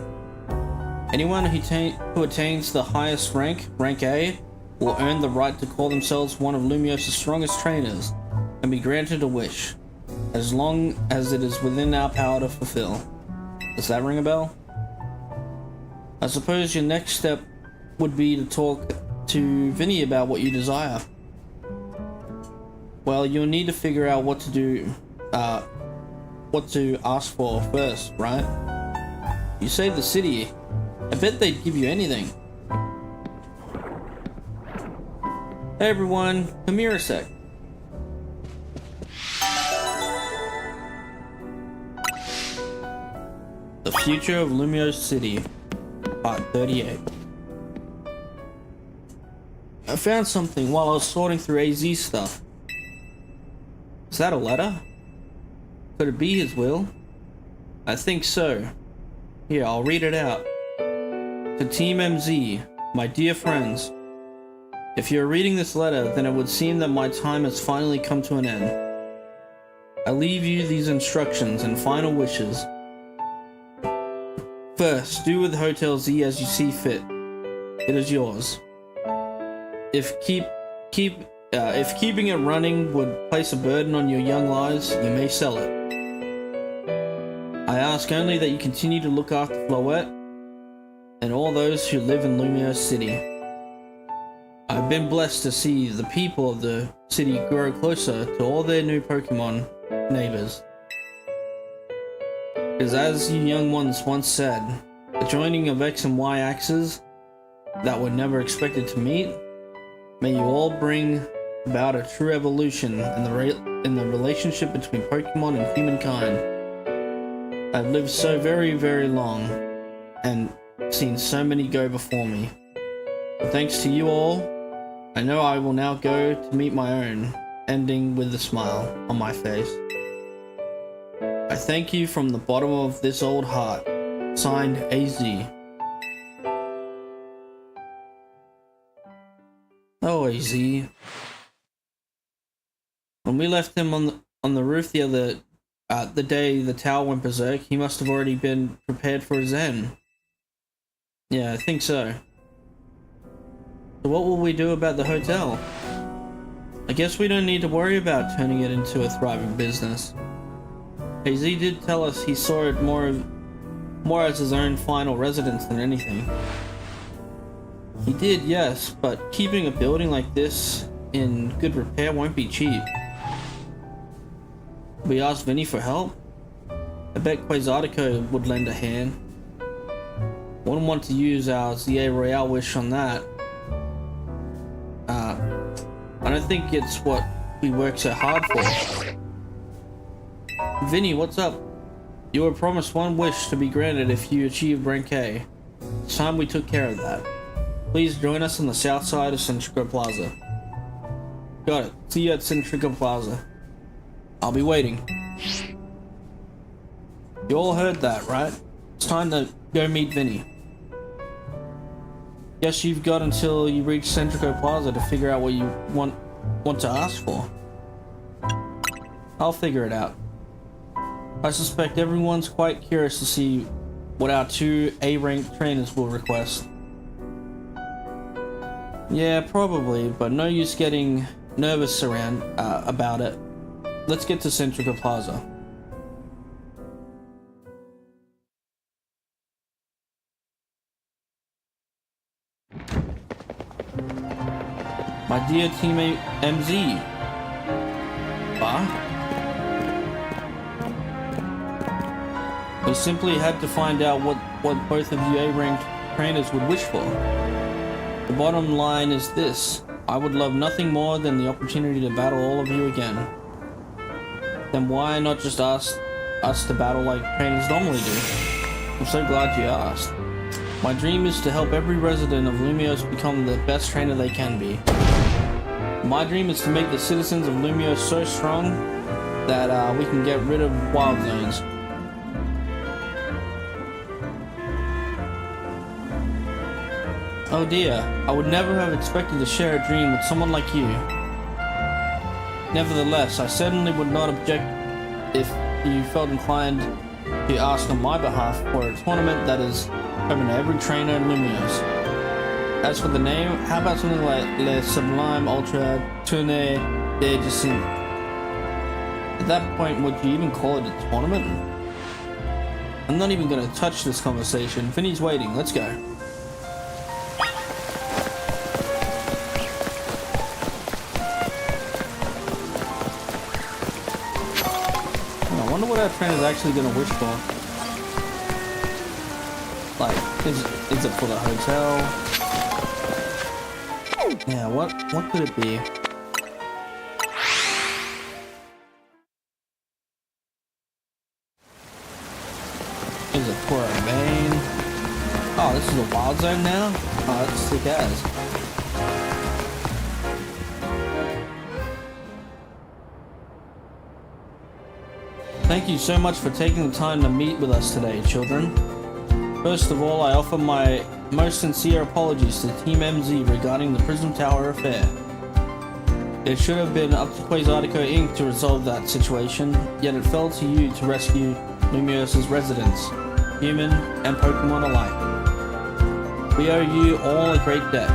Anyone who attains the highest rank, rank A, will earn the right to call themselves one of Lumios' strongest trainers and be granted a wish, as long as it is within our power to fulfill. Does that ring a bell? I suppose your next step would be to talk to Vinny about what you desire. Well, you'll need to figure out what to do, what to ask for first, right? You saved the city. I bet they'd give you anything. Hey everyone, come here a sec. The Future of Lumios City, Part 38. I found something while I was sorting through AZ's stuff. Is that a letter? Could it be his will? I think so. Here, I'll read it out. To Team MZ, my dear friends. If you're reading this letter, then it would seem that my time has finally come to an end. I leave you these instructions and final wishes. First, do with Hotel Z as you see fit. It is yours. If keeping it running would place a burden on your young lives, you may sell it. I ask only that you continue to look after Floette and all those who live in Lumios City. I've been blessed to see the people of the city grow closer to all their new Pokemon neighbors. Because as you young ones once said, the joining of X and Y axes that were never expected to meet, may you all bring about a true evolution in the relationship between Pokemon and humankind. I've lived so very, very long and seen so many go before me. But thanks to you all, I know I will now go to meet my own, ending with a smile on my face. I thank you from the bottom of this old heart. Signed, AZ. Oh, AZ. When we left him on the roof the day the tower went berserk, he must have already been prepared for his end. Yeah, I think so. So what will we do about the hotel? I guess we don't need to worry about turning it into a thriving business. AZ did tell us he saw it more as his own final residence than anything. He did, yes, but keeping a building like this in good repair won't be cheap. We asked Vinny for help? I bet Quasartico would lend a hand. Wouldn't want to use our ZA Royale wish on that. I don't think it's what we work so hard for. Vinny, what's up? You were promised one wish to be granted if you achieved rank A. It's time we took care of that. Please join us on the south side of Centrico Plaza. Got it. See you at Centrico Plaza. I'll be waiting. You all heard that, right? It's time to go meet Vinny. Guess you've got until you reach Centrico Plaza to figure out what you want to ask for. I'll figure it out. I suspect everyone's quite curious to see what our two A-ranked trainers will request. Yeah, probably, but no use getting nervous about it. Let's get to Centrico Plaza. My dear teammate MZ. We simply had to find out what both of you A-ranked trainers would wish for. The bottom line is this: I would love nothing more than the opportunity to battle all of you again. Then why not just ask us to battle like trainers normally do? I'm so glad you asked. My dream is to help every resident of Lumios become the best trainer they can be. My dream is to make the citizens of Lumios so strong that we can get rid of wild zones. Oh dear, I would never have expected to share a dream with someone like you. Nevertheless, I certainly would not object if you felt inclined to ask on my behalf for a tournament that is open to every trainer in Lumios. As for the name, how about something like Le Sublime Ultra Tournée de Descent? At that point, would you even call it a tournament? I'm not even gonna touch this conversation. Vinny's waiting, let's go. I wonder what our trainer's actually gonna wish for. Like, is it for the hotel? Yeah, what could it be? Is it for a main? Oh, this is a wild zone now? Oh, that's sick as. Thank you so much for taking the time to meet with us today, children. First of all, I offer my most sincere apologies to Team MZ regarding the Prism Tower affair. It should have been up to Quasartico Inc. to resolve that situation, yet it fell to you to rescue Lumios's residents, human and Pokemon alike. We owe you all a great debt.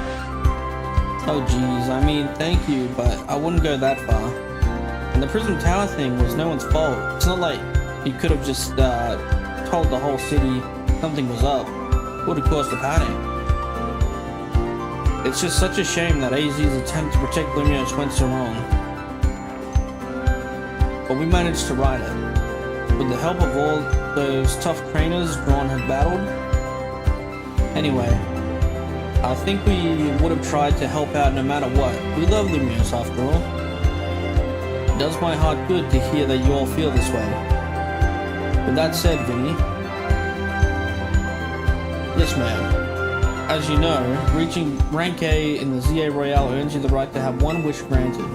Oh geez, I mean, thank you, but I wouldn't go that far. And the Prism Tower thing was no one's fault. It's not like you could have just told the whole city something was up. It would have caused a panic. It's just such a shame that AZ's attempt to protect Lumios went so wrong. But we managed to right it. With the help of all those tough trainers Drawn had battled. Anyway, I think we would have tried to help out no matter what. We love Lumios after all. It does my heart good to hear that you all feel this way. With that said, Vinny. Yes, ma'am. As you know, reaching rank A in the ZA Royale earns you the right to have one wish granted.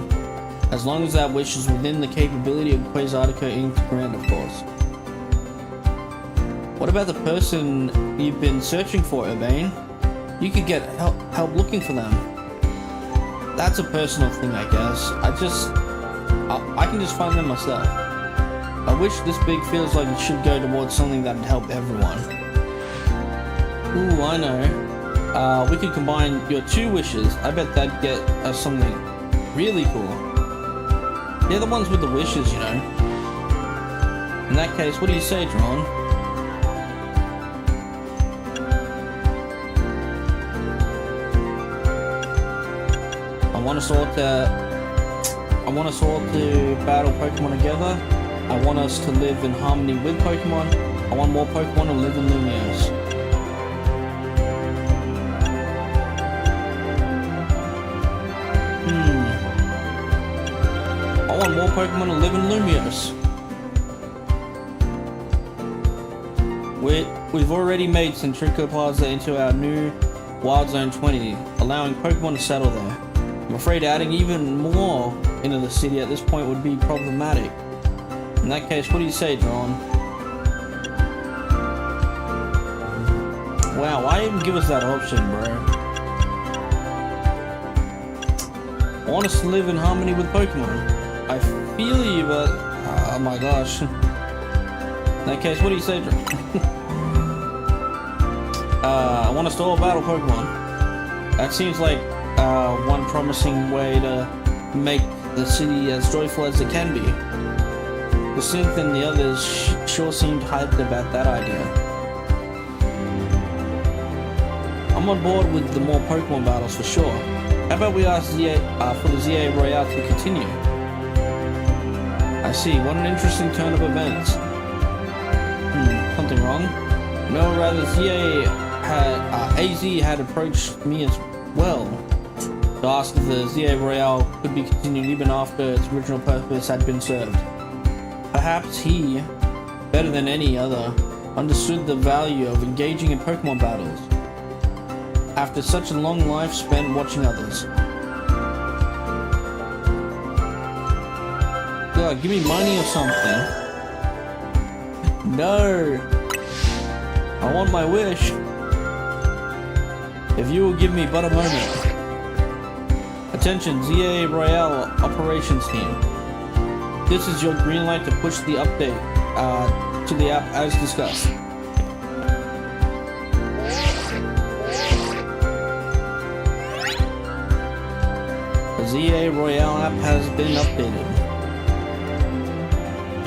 As long as that wish is within the capability of Quasartico Inc. to grant, of course. What about the person you've been searching for, Urbane? You could get help looking for them. That's a personal thing, I guess. I can just find them myself. I wish this big feels like it should go towards something that'd help everyone. Ooh, I know. We could combine your two wishes. I bet that'd get us something really cool. They're the ones with the wishes, you know. In that case, what do you say, Drawn? I want us all to battle Pokemon together. I want us to live in harmony with Pokemon. I want more Pokemon to live in Lumios. I want more Pokemon to live in Lumios. We've already made Centrico Plaza into our new Wild Zone 20, allowing Pokemon to settle there. I'm afraid adding even more into the city at this point would be problematic. In that case, what do you say, Drawn? Wow, why even give us that option, bro? I want us to live in harmony with Pokemon. I feel you, but oh my gosh. In that case, what do you say, Drawn? I want us to all battle Pokemon. That seems like one promising way to make the city as joyful as it can be. The Synth and the others sure seemed hyped about that idea. I'm on board with the more Pokemon battles for sure. How about we ask for the ZA Royale to continue? I see, what an interesting turn of events. Something wrong? No, rather AZ had approached me as well to ask if the ZA Royale could be continued even after its original purpose had been served. Perhaps he, better than any other, understood the value of engaging in Pokemon battles after such a long life spent watching others. God, give me money or something. No! I want my wish. If you will give me but a moment. Attention, ZA Royale Operations Team. This is your green light to push the update to the app as discussed. ZA Royale app has been updated.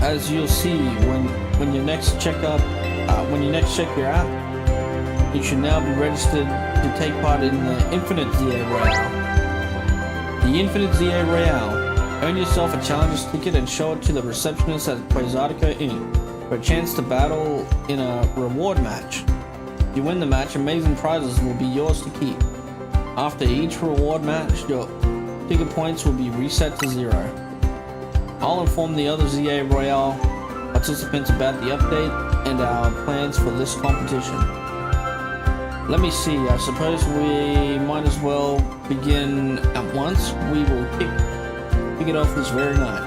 As you'll see when you next check your app, you should now be registered to take part in the Infinite ZA Royale. The Infinite ZA Royale. Earn yourself a challenger's ticket and show it to the receptionist at Quasartico Inn for a chance to battle in a reward match. If you win the match, amazing prizes will be yours to keep. After each reward match, your ticket points will be reset to 0. I'll inform the other ZA Royale participants about the update and our plans for this competition. Let me see, I suppose we might as well begin at once. We will pick it off this very night.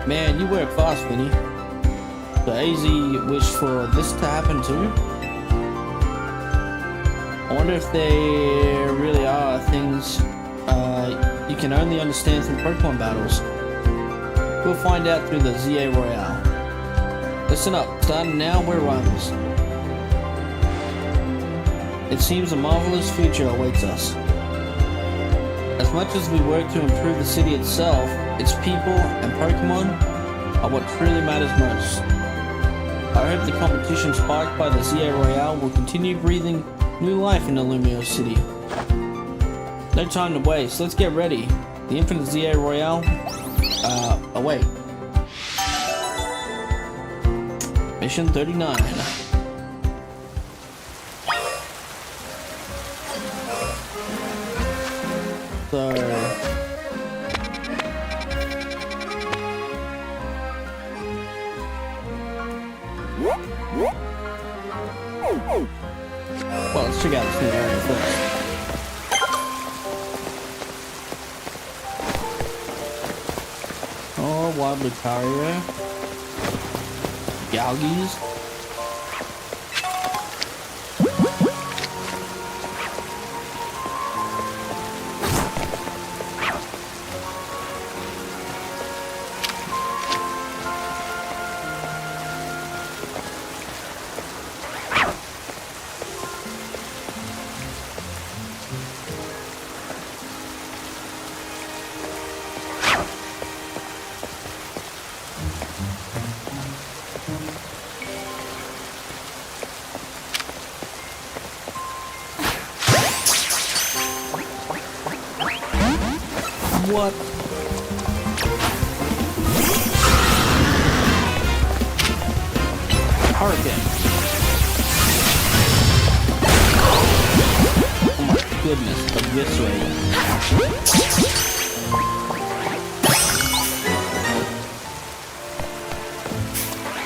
Man, you work fast, Vinny. The AZ wish for this to happen too? I wonder if there really are things you can only understand through Pokemon battles. We'll find out through the ZA Royale. Listen up, starting now where runs. It seems a marvelous future awaits us. As much as we work to improve the city itself, its people and Pokemon are what truly matters most. I hope the competition sparked by the ZA Royale will continue breathing new life in Illumio City. No time to waste, let's get ready. The Infinite ZA Royale. Oh wait. Mission 39. So... well, let's check out this new area first. Oh, wild Lucario. Galgies. What? Hurricane. Oh my goodness, eviscerated.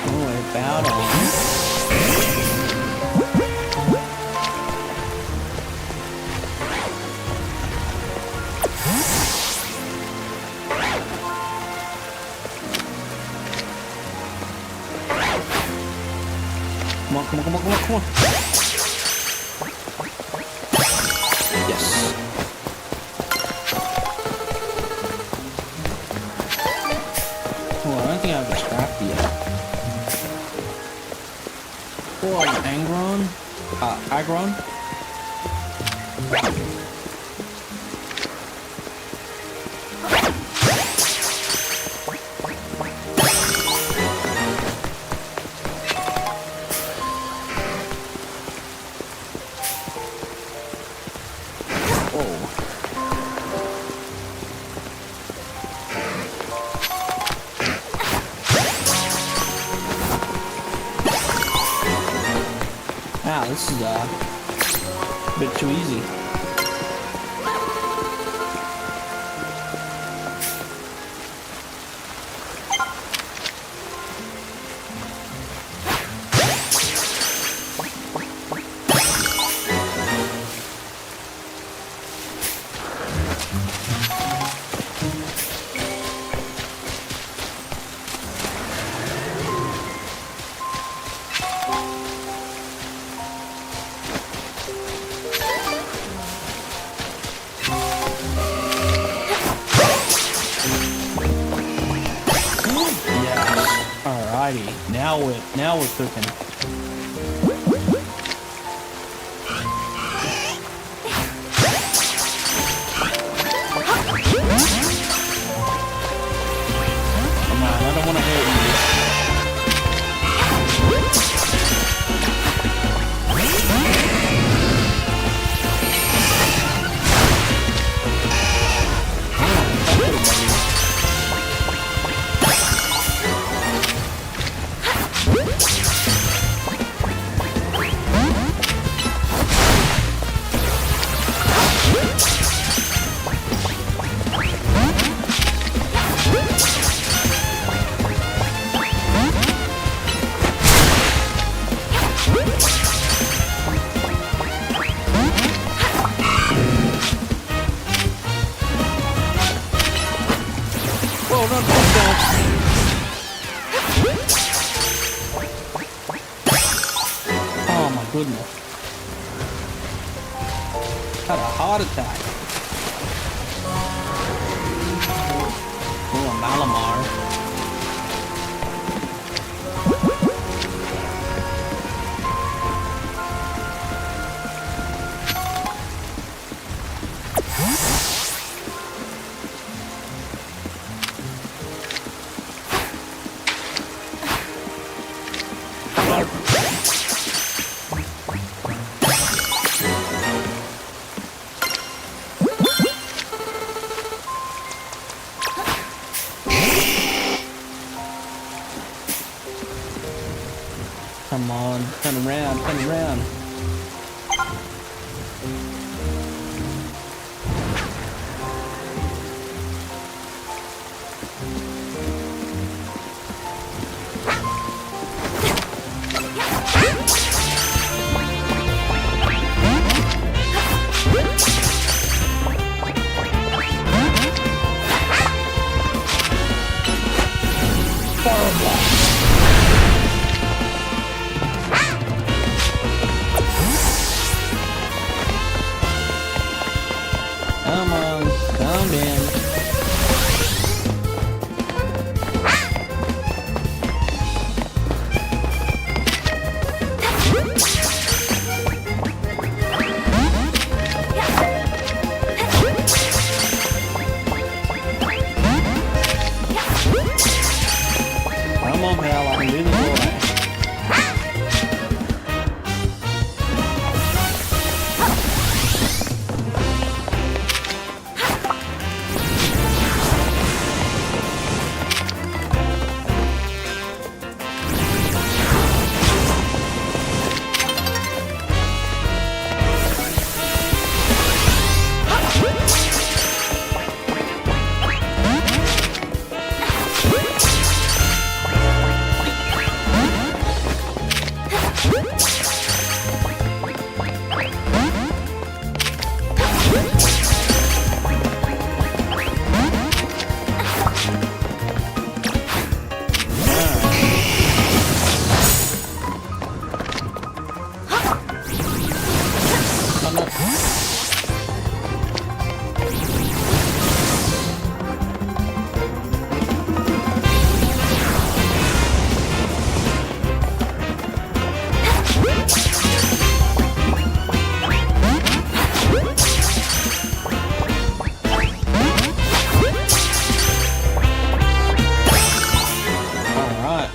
Oh, I bowed on. Come on, come on, come on, come on, come on. Yes. Oh, I don't think I have a scrappy yet. Oh, Angron? Agron? Wow, this is a bit too easy. Alrighty, now we're cooking. Had a heart attack. Oh, a Malamar. Come on, turn around, turn around. Come on, come in. Come on, pal, I can do this all right.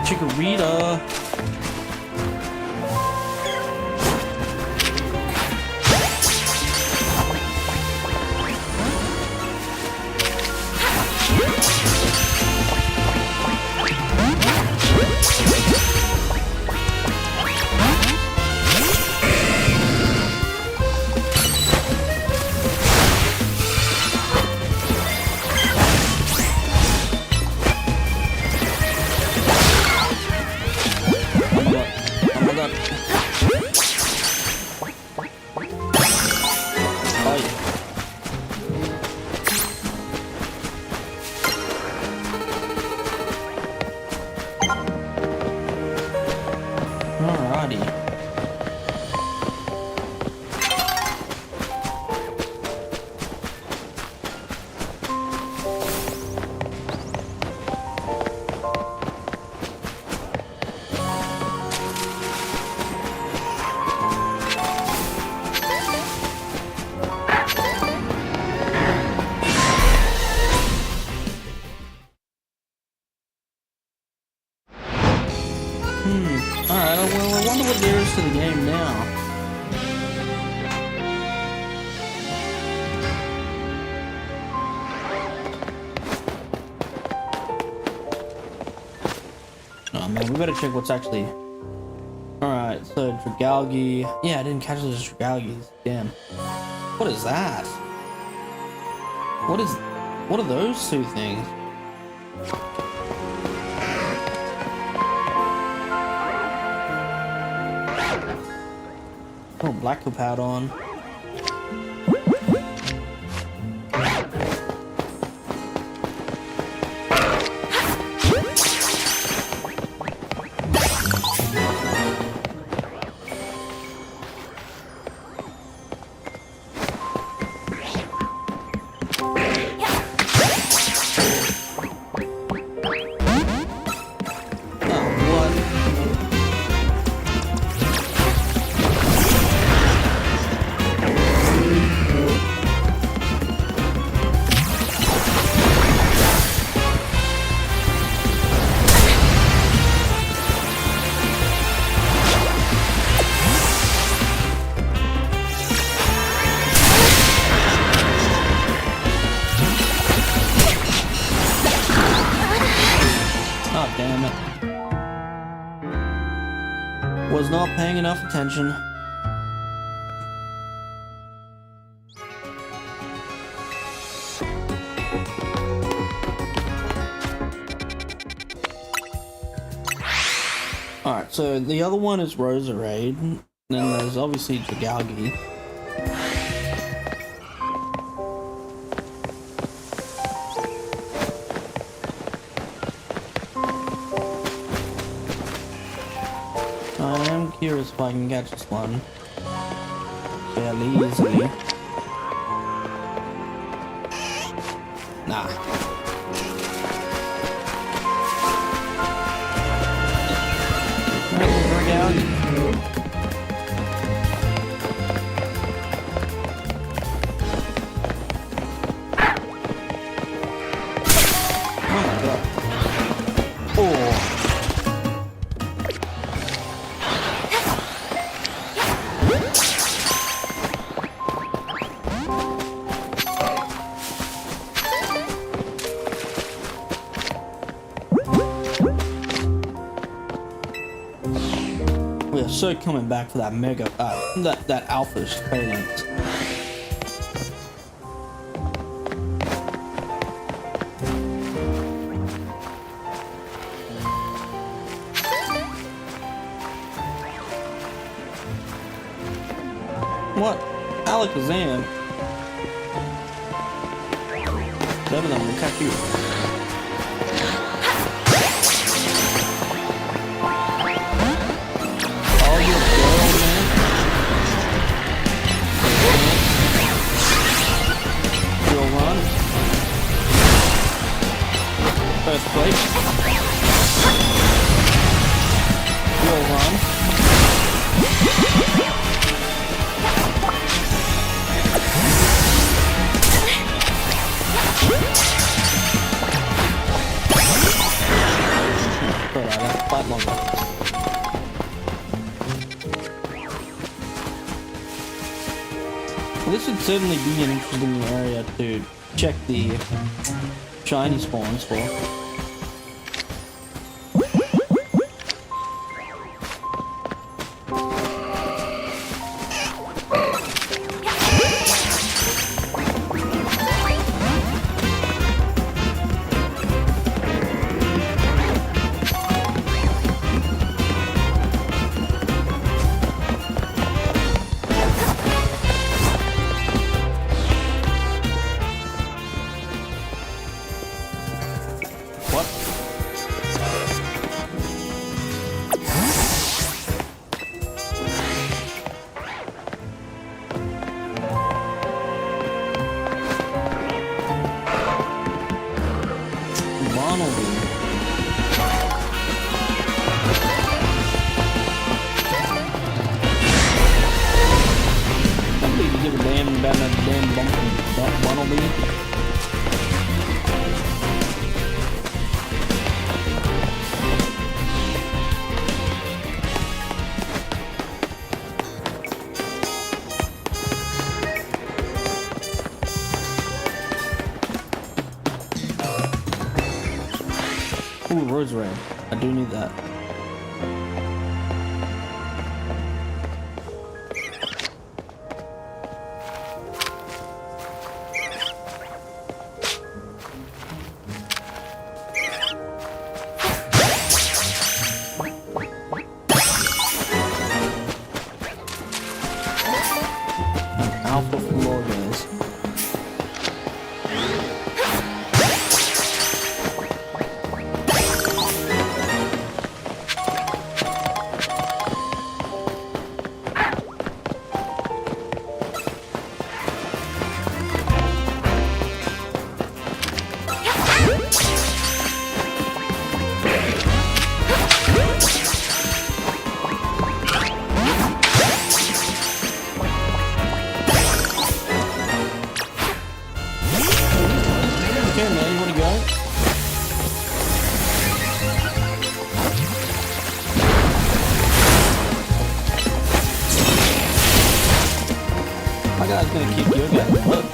Chikorita. Alright, well, I wonder what there is to the game now. Oh man, we better check what's actually... Alright, so Dragalgi... Yeah, I didn't catch those Dragalgis. Damn. What is that? What are those two things? Oh, black pad on. Damn it. Was not paying enough attention. Alright, so the other one is Roserade, and then there's obviously Dragalgi. I am curious if I can catch this one fairly easily. Nah. We are so coming back for that mega, that alpha phalanx. What? Alakazam? Seven of them will catch you. First place. We'll run. Alright, that's quite longer. Well, this would certainly be an interesting area to check the shiny spawns for. What? Somebody give a damn about that damn Barnaby. Ooh, rose red. I do need that. Alpha floor guys. Okay, man, you wanna go? My guy's gonna kick your guy. Look.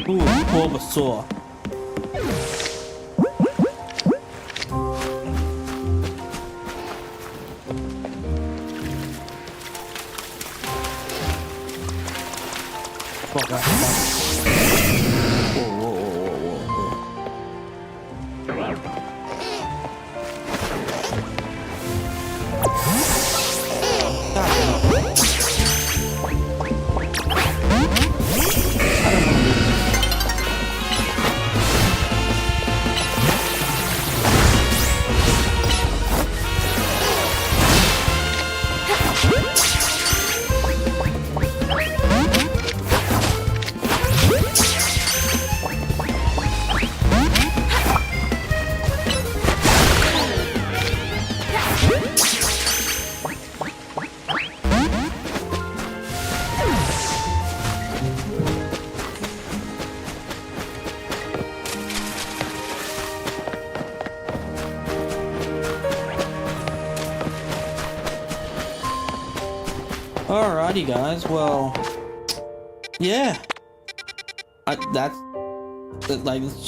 Ooh, Bulbasaur. Fuck that. Whoa, whoa, whoa, whoa, whoa. Alrighty guys, well, yeah, let's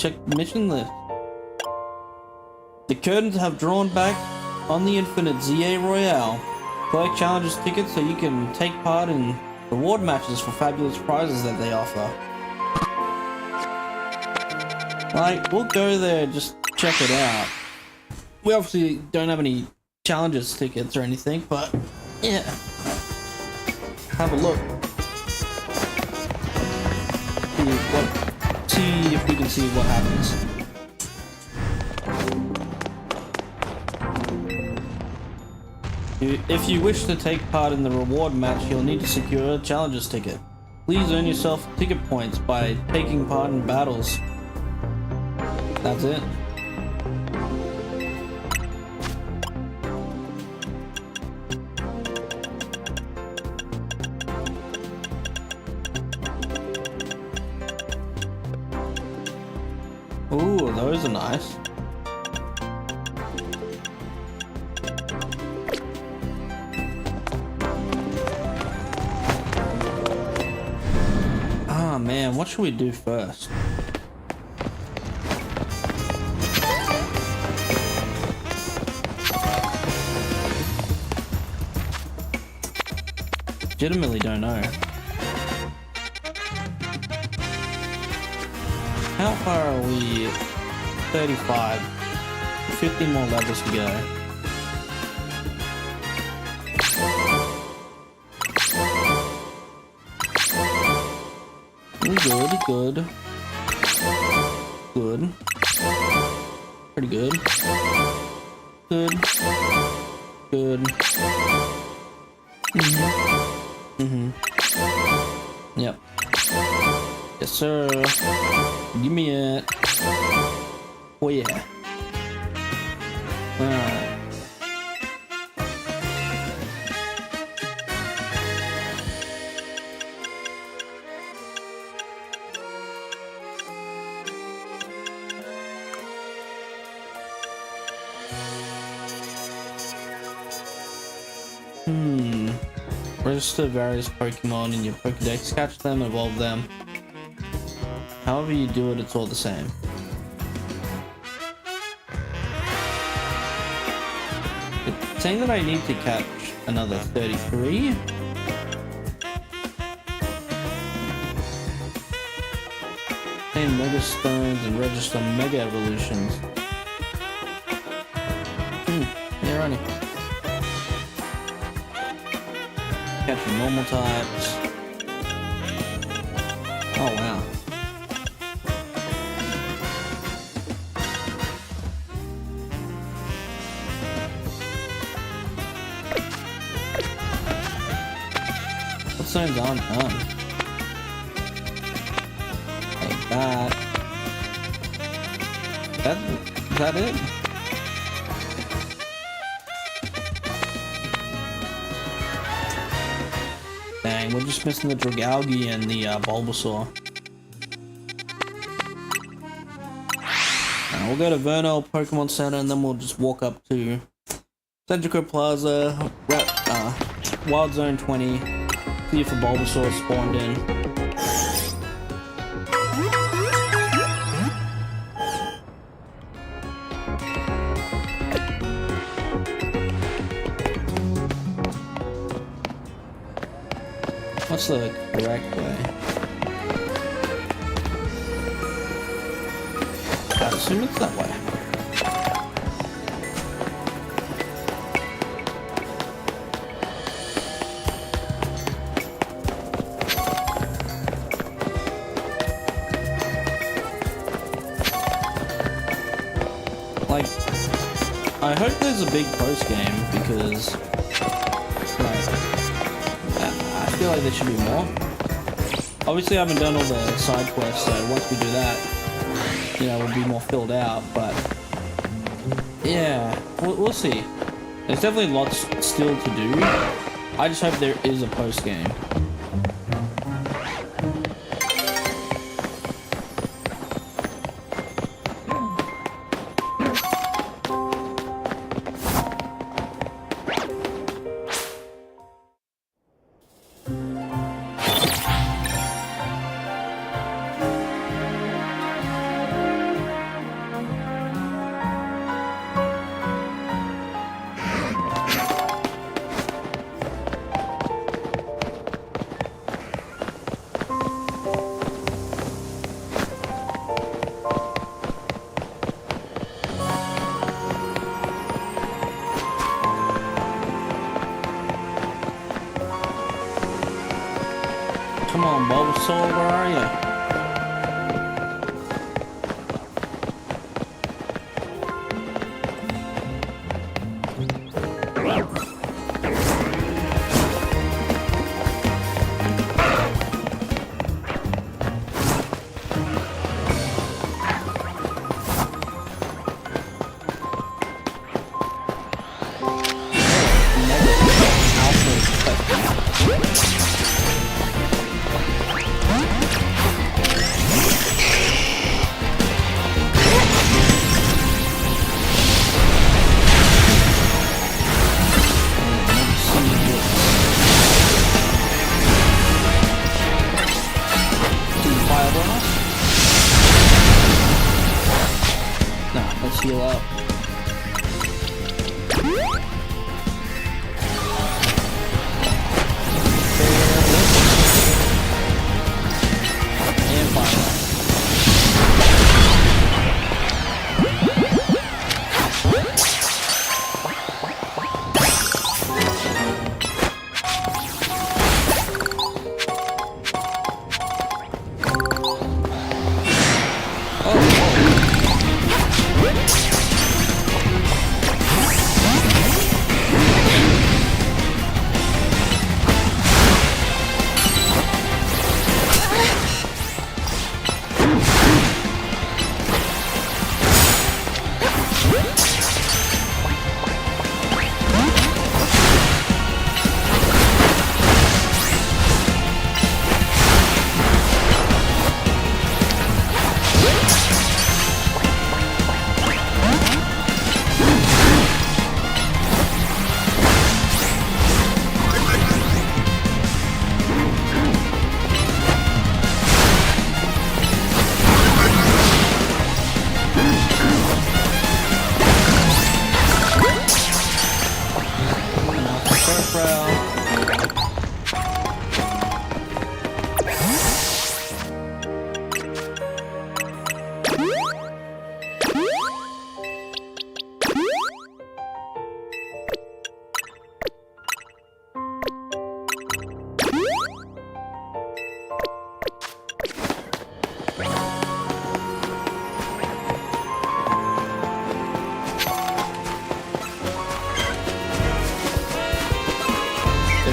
check the mission list. The curtains have drawn back on the infinite ZA Royale. Collect challenges tickets so you can take part in reward matches for fabulous prizes that they offer. Like, we'll go there, just check it out. We obviously don't have any challenges tickets or anything, but yeah. Have a look. See if we can see what happens. If you wish to take part in the reward match, you'll need to secure a challenges ticket. Please earn yourself ticket points by taking part in battles. That's it. Ooh, those are nice. Ah man, what should we do first? Legitimately don't know. How far are we? 35. 50 more levels to go. Good, good. Good. Pretty good. Good. Good. Yep. Yes, sir. Give me it. Oh yeah. Alright. register various Pokemon in your Pokedex, catch them, evolve them. However you do it, it's all the same. It's saying that I need to catch another 33. Obtain Mega Stones and register Mega Evolutions. Yeah, running. Catching normal types. Oh wow. What signs aren't done? Like that. Is that it? Dang, we're just missing the Dragalge and the Bulbasaur. We'll go to Vernal Pokemon Center and then we'll just walk up to Centrico Plaza, Wild Zone 20, see if a Bulbasaur spawned in. What's the correct way? I assume it's that way. Like, I hope there's a big post game because, like, I feel like there should be more. Obviously, I haven't done all the side quests, so once we do that, you know, we'll be more filled out. But yeah, we'll see. There's definitely lots still to do. I just hope there is a post game. Come on, Bulbasaur, where are you?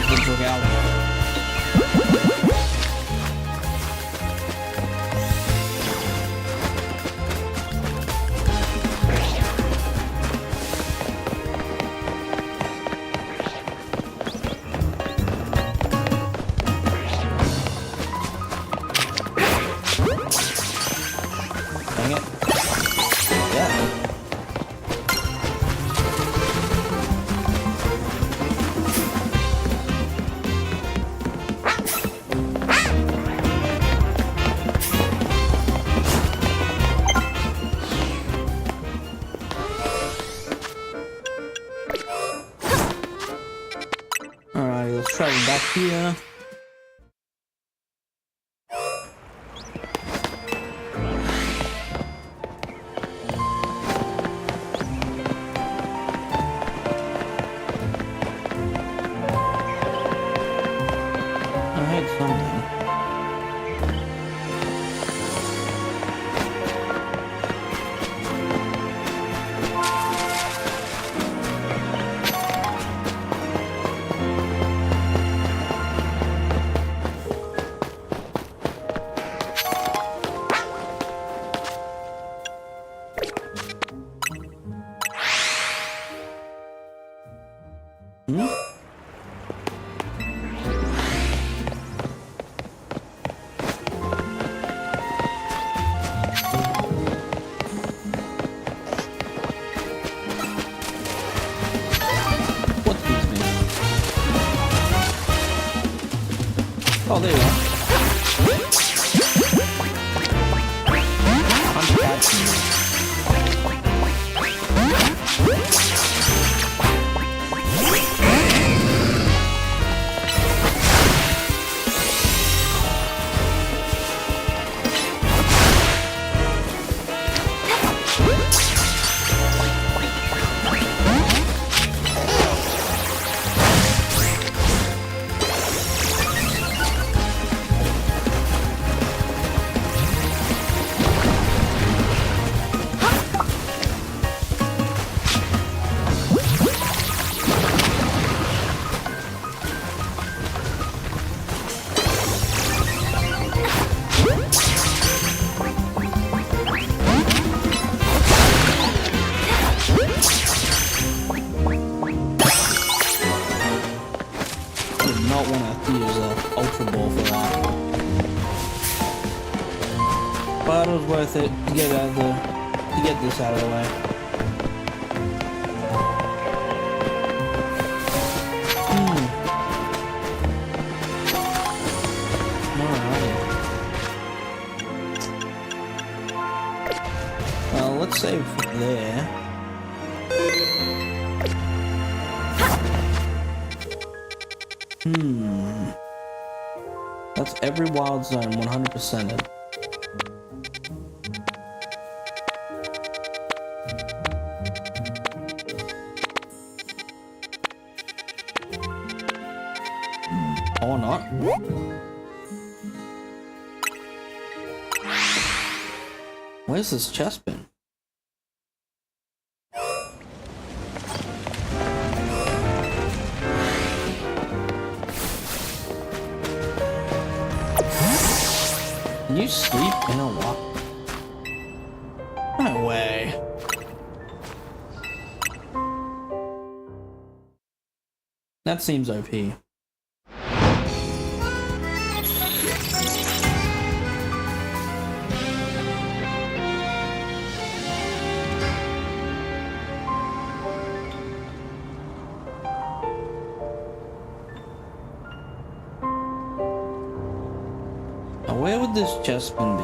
Where's the Dragalga? Dang it. Yeah. Alright, let's travel back here. I had something. Hmm? What's these things? Oh, there you are. I'm catching you. Not want to use a Ultra Ball for that, but it was worth it to get this out of the way. Alright. Well, let's save from there. That's every wild zone 100%ed. Or not. Where's this chest been? Can you sleep in a lock? No way. That seems OP. Now where would this chestman be?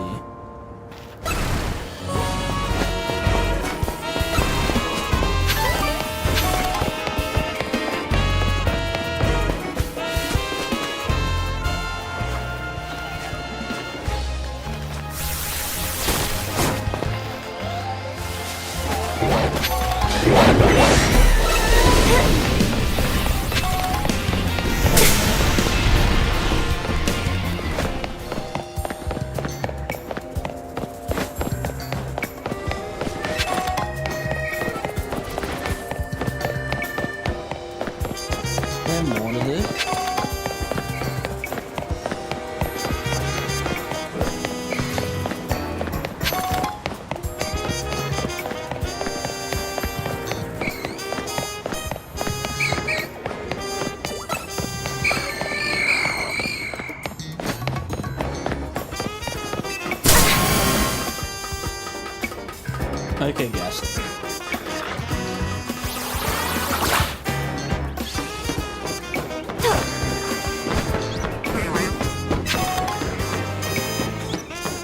Okay, guess.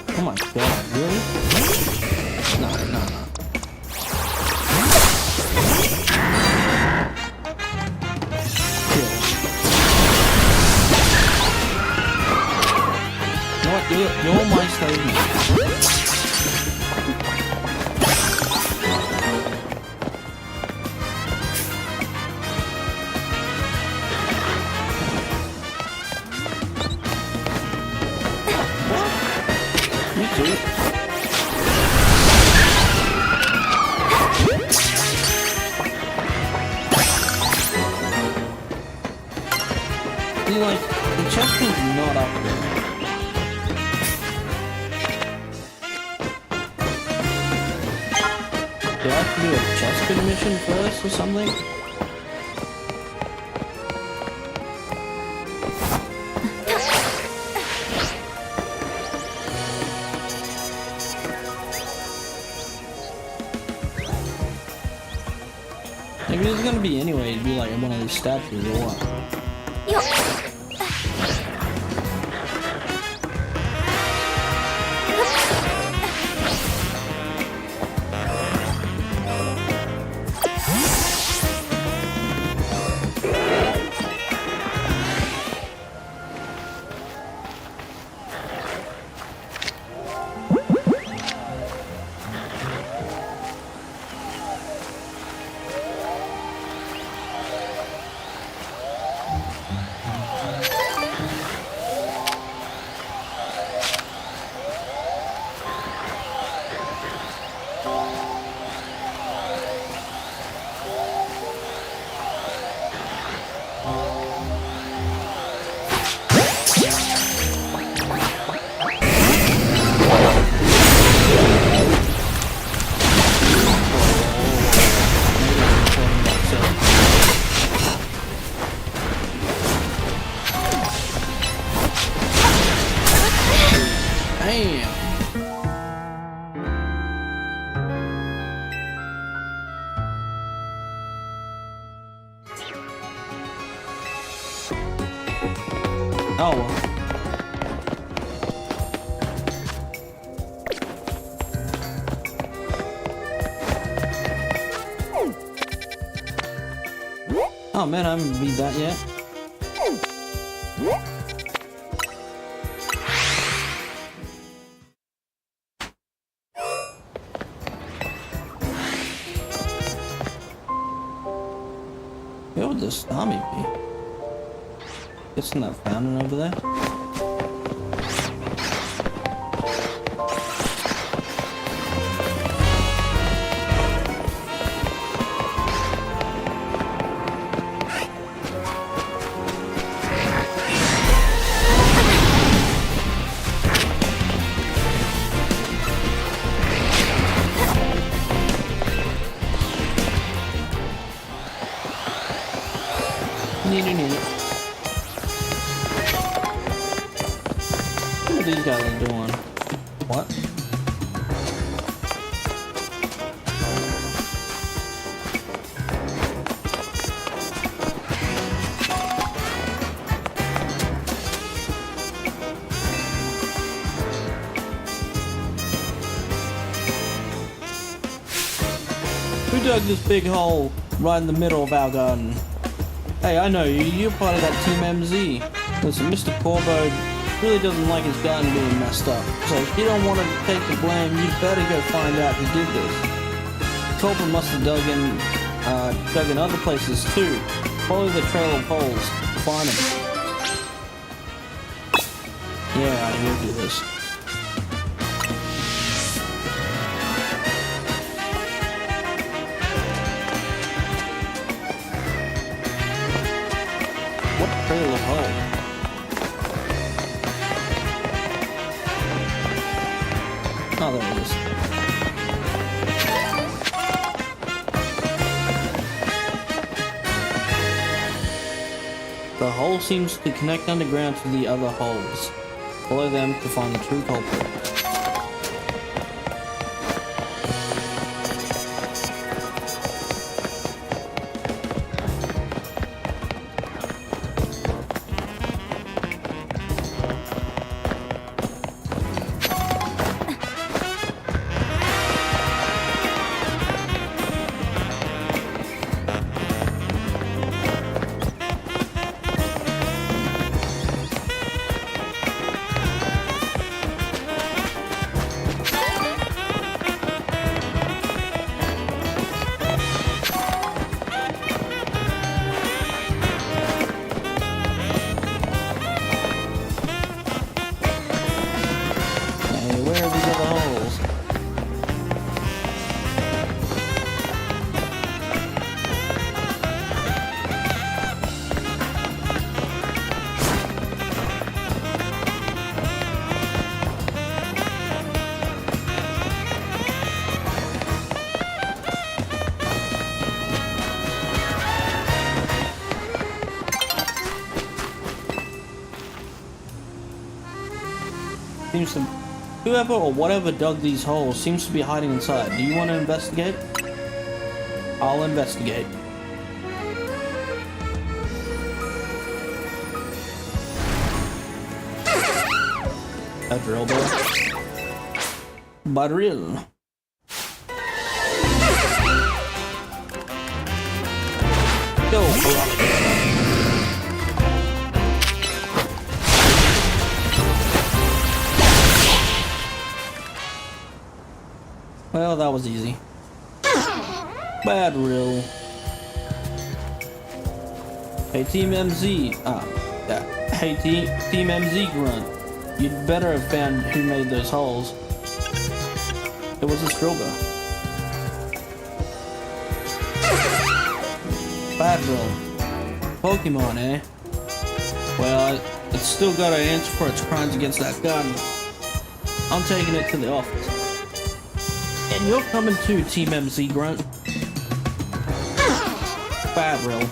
Oh my god, really? No, no, no. You know what? You're my slave now. You too. See, like, the checkpoint's not up there. Do I have to do a chest pin mission first or something? Like, if it's gonna be anyway, it'd be like one of these statues or what? Damn. Oh well. Oh man, I haven't beat that yet. Where would this army be? It's in that fountain over there. Need it. What are these guys doing? What? Who dug this big hole right in the middle of our garden? Hey, I know you. You're part of that Team MZ. Listen, Mr. Corbo really doesn't like his garden being messed up. So if you don't want to take the blame, you better go find out who did this. The culprit must have dug in other places too. Follow the trail of holes. Find him. Yeah, I will do this. What trail of holes? Oh, there it is. The hole seems to connect underground to the other holes. Follow them to find the true culprit. seems to... Whoever or whatever dug these holes seems to be hiding inside. Do you want to investigate? I'll investigate. A drill bit. Barril. Go, well, that was easy. Bad rill. Hey, Team MZ. Yeah. Hey, Team MZ Grunt. You'd better have found who made those holes. It was a Stroga. Bad rill. Pokemon, eh? Well, it's still got to answer for its crimes against that gun. I'm taking it to the office. And you're coming too, Team MZ Grunt. Bad rill.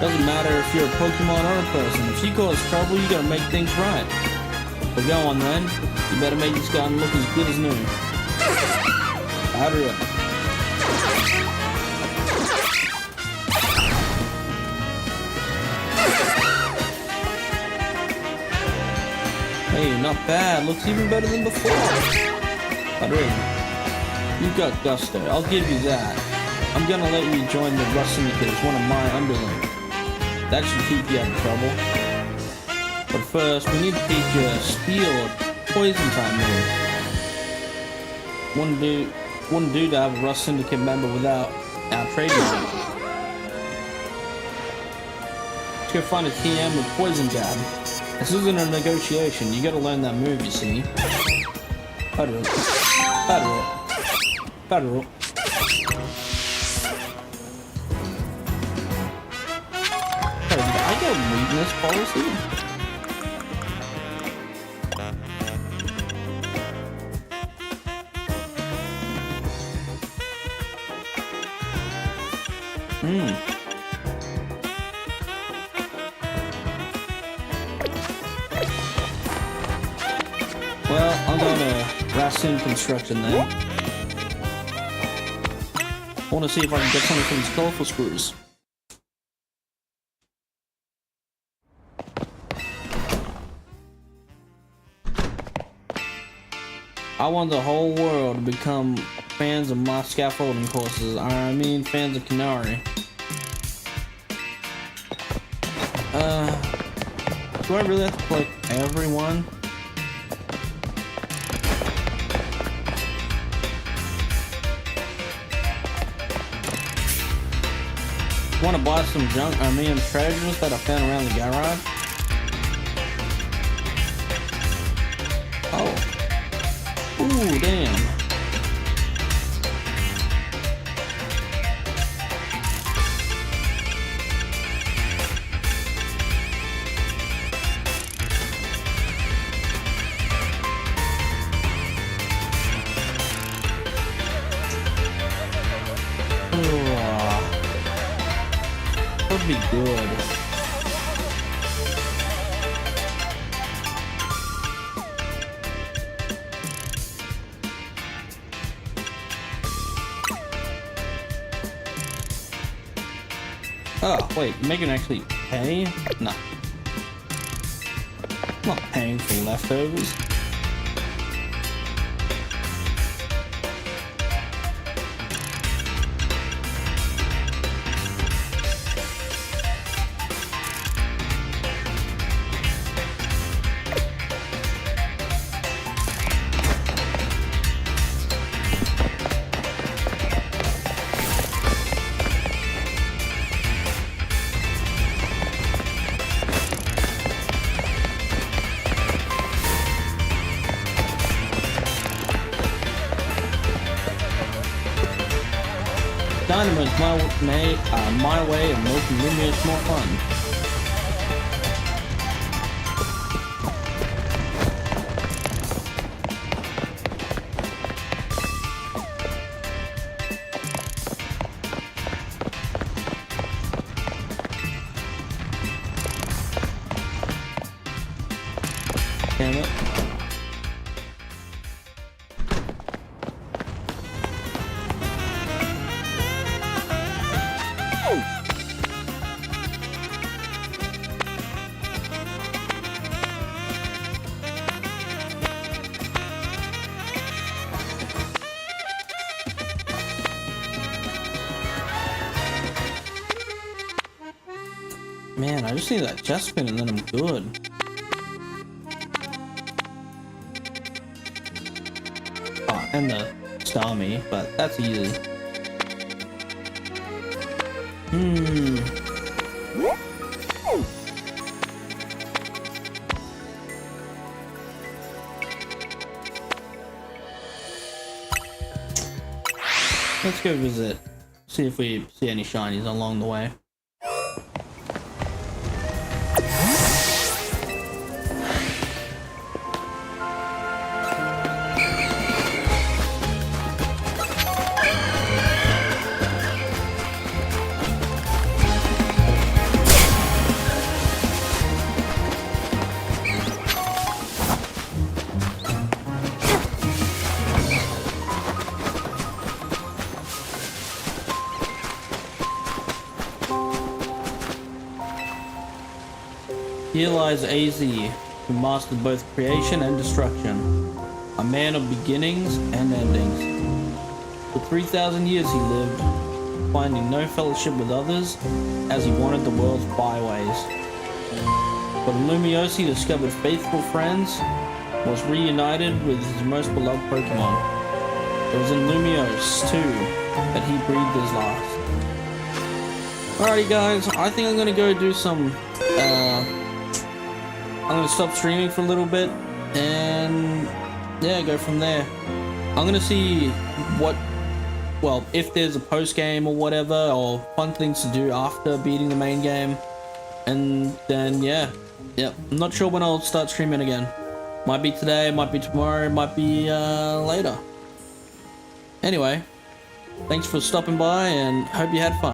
Doesn't matter if you're a Pokemon or a person. If you cause trouble, you gotta make things right. But go on then. You better make this guy look as good as new. Hurry up. Hey, not bad. Looks even better than before. Hurry. You got gusto. I'll give you that. I'm gonna let you join the Rust Syndicate as one of my underlings. That should keep you out of trouble. But first, we need to teach you a steel or poison type move. Wouldn't do to have a Rust Syndicate member without our trademark. Let's go find a TM with Poison Jab. This isn't a negotiation. You gotta learn that move, you see. Federal. Federal. Federal. Weakness policy? Well, I'm gonna Raccoon Construction then. I wanna see if I can get something from these colorful screws. I want the whole world to become fans of my scaffolding courses. I mean, fans of Canary. Do I really have to play everyone? Want to buy some junk? I mean, treasures that I found around the garage? Oh. Ooh, damn. That'd be good. Oh, wait, Megan actually pay? No. I'm not paying for leftovers. Dynamo's my way of making Lumios more fun. Damn it. Man, I just need that jet spin and then I'm good. Oh, and the Starmie, but that's easy. Let's go visit. See if we see any shinies along the way. Here lies AZ, who mastered both creation and destruction, a man of beginnings and endings. For 3,000 years he lived, finding no fellowship with others, as he wanted the world's byways. But Lumiosi discovered faithful friends, was reunited with his most beloved Pokemon. It was in Lumiose, too, that he breathed his last. Alrighty guys, I think I'm gonna go do some, I'm gonna stop streaming for a little bit and yeah, go from there. I'm gonna see what, well, if there's a post game or whatever, or fun things to do after beating the main game, and then yeah, I'm not sure when I'll start streaming again. Might be today, might be tomorrow, might be later. Anyway, thanks for stopping by and hope you had fun.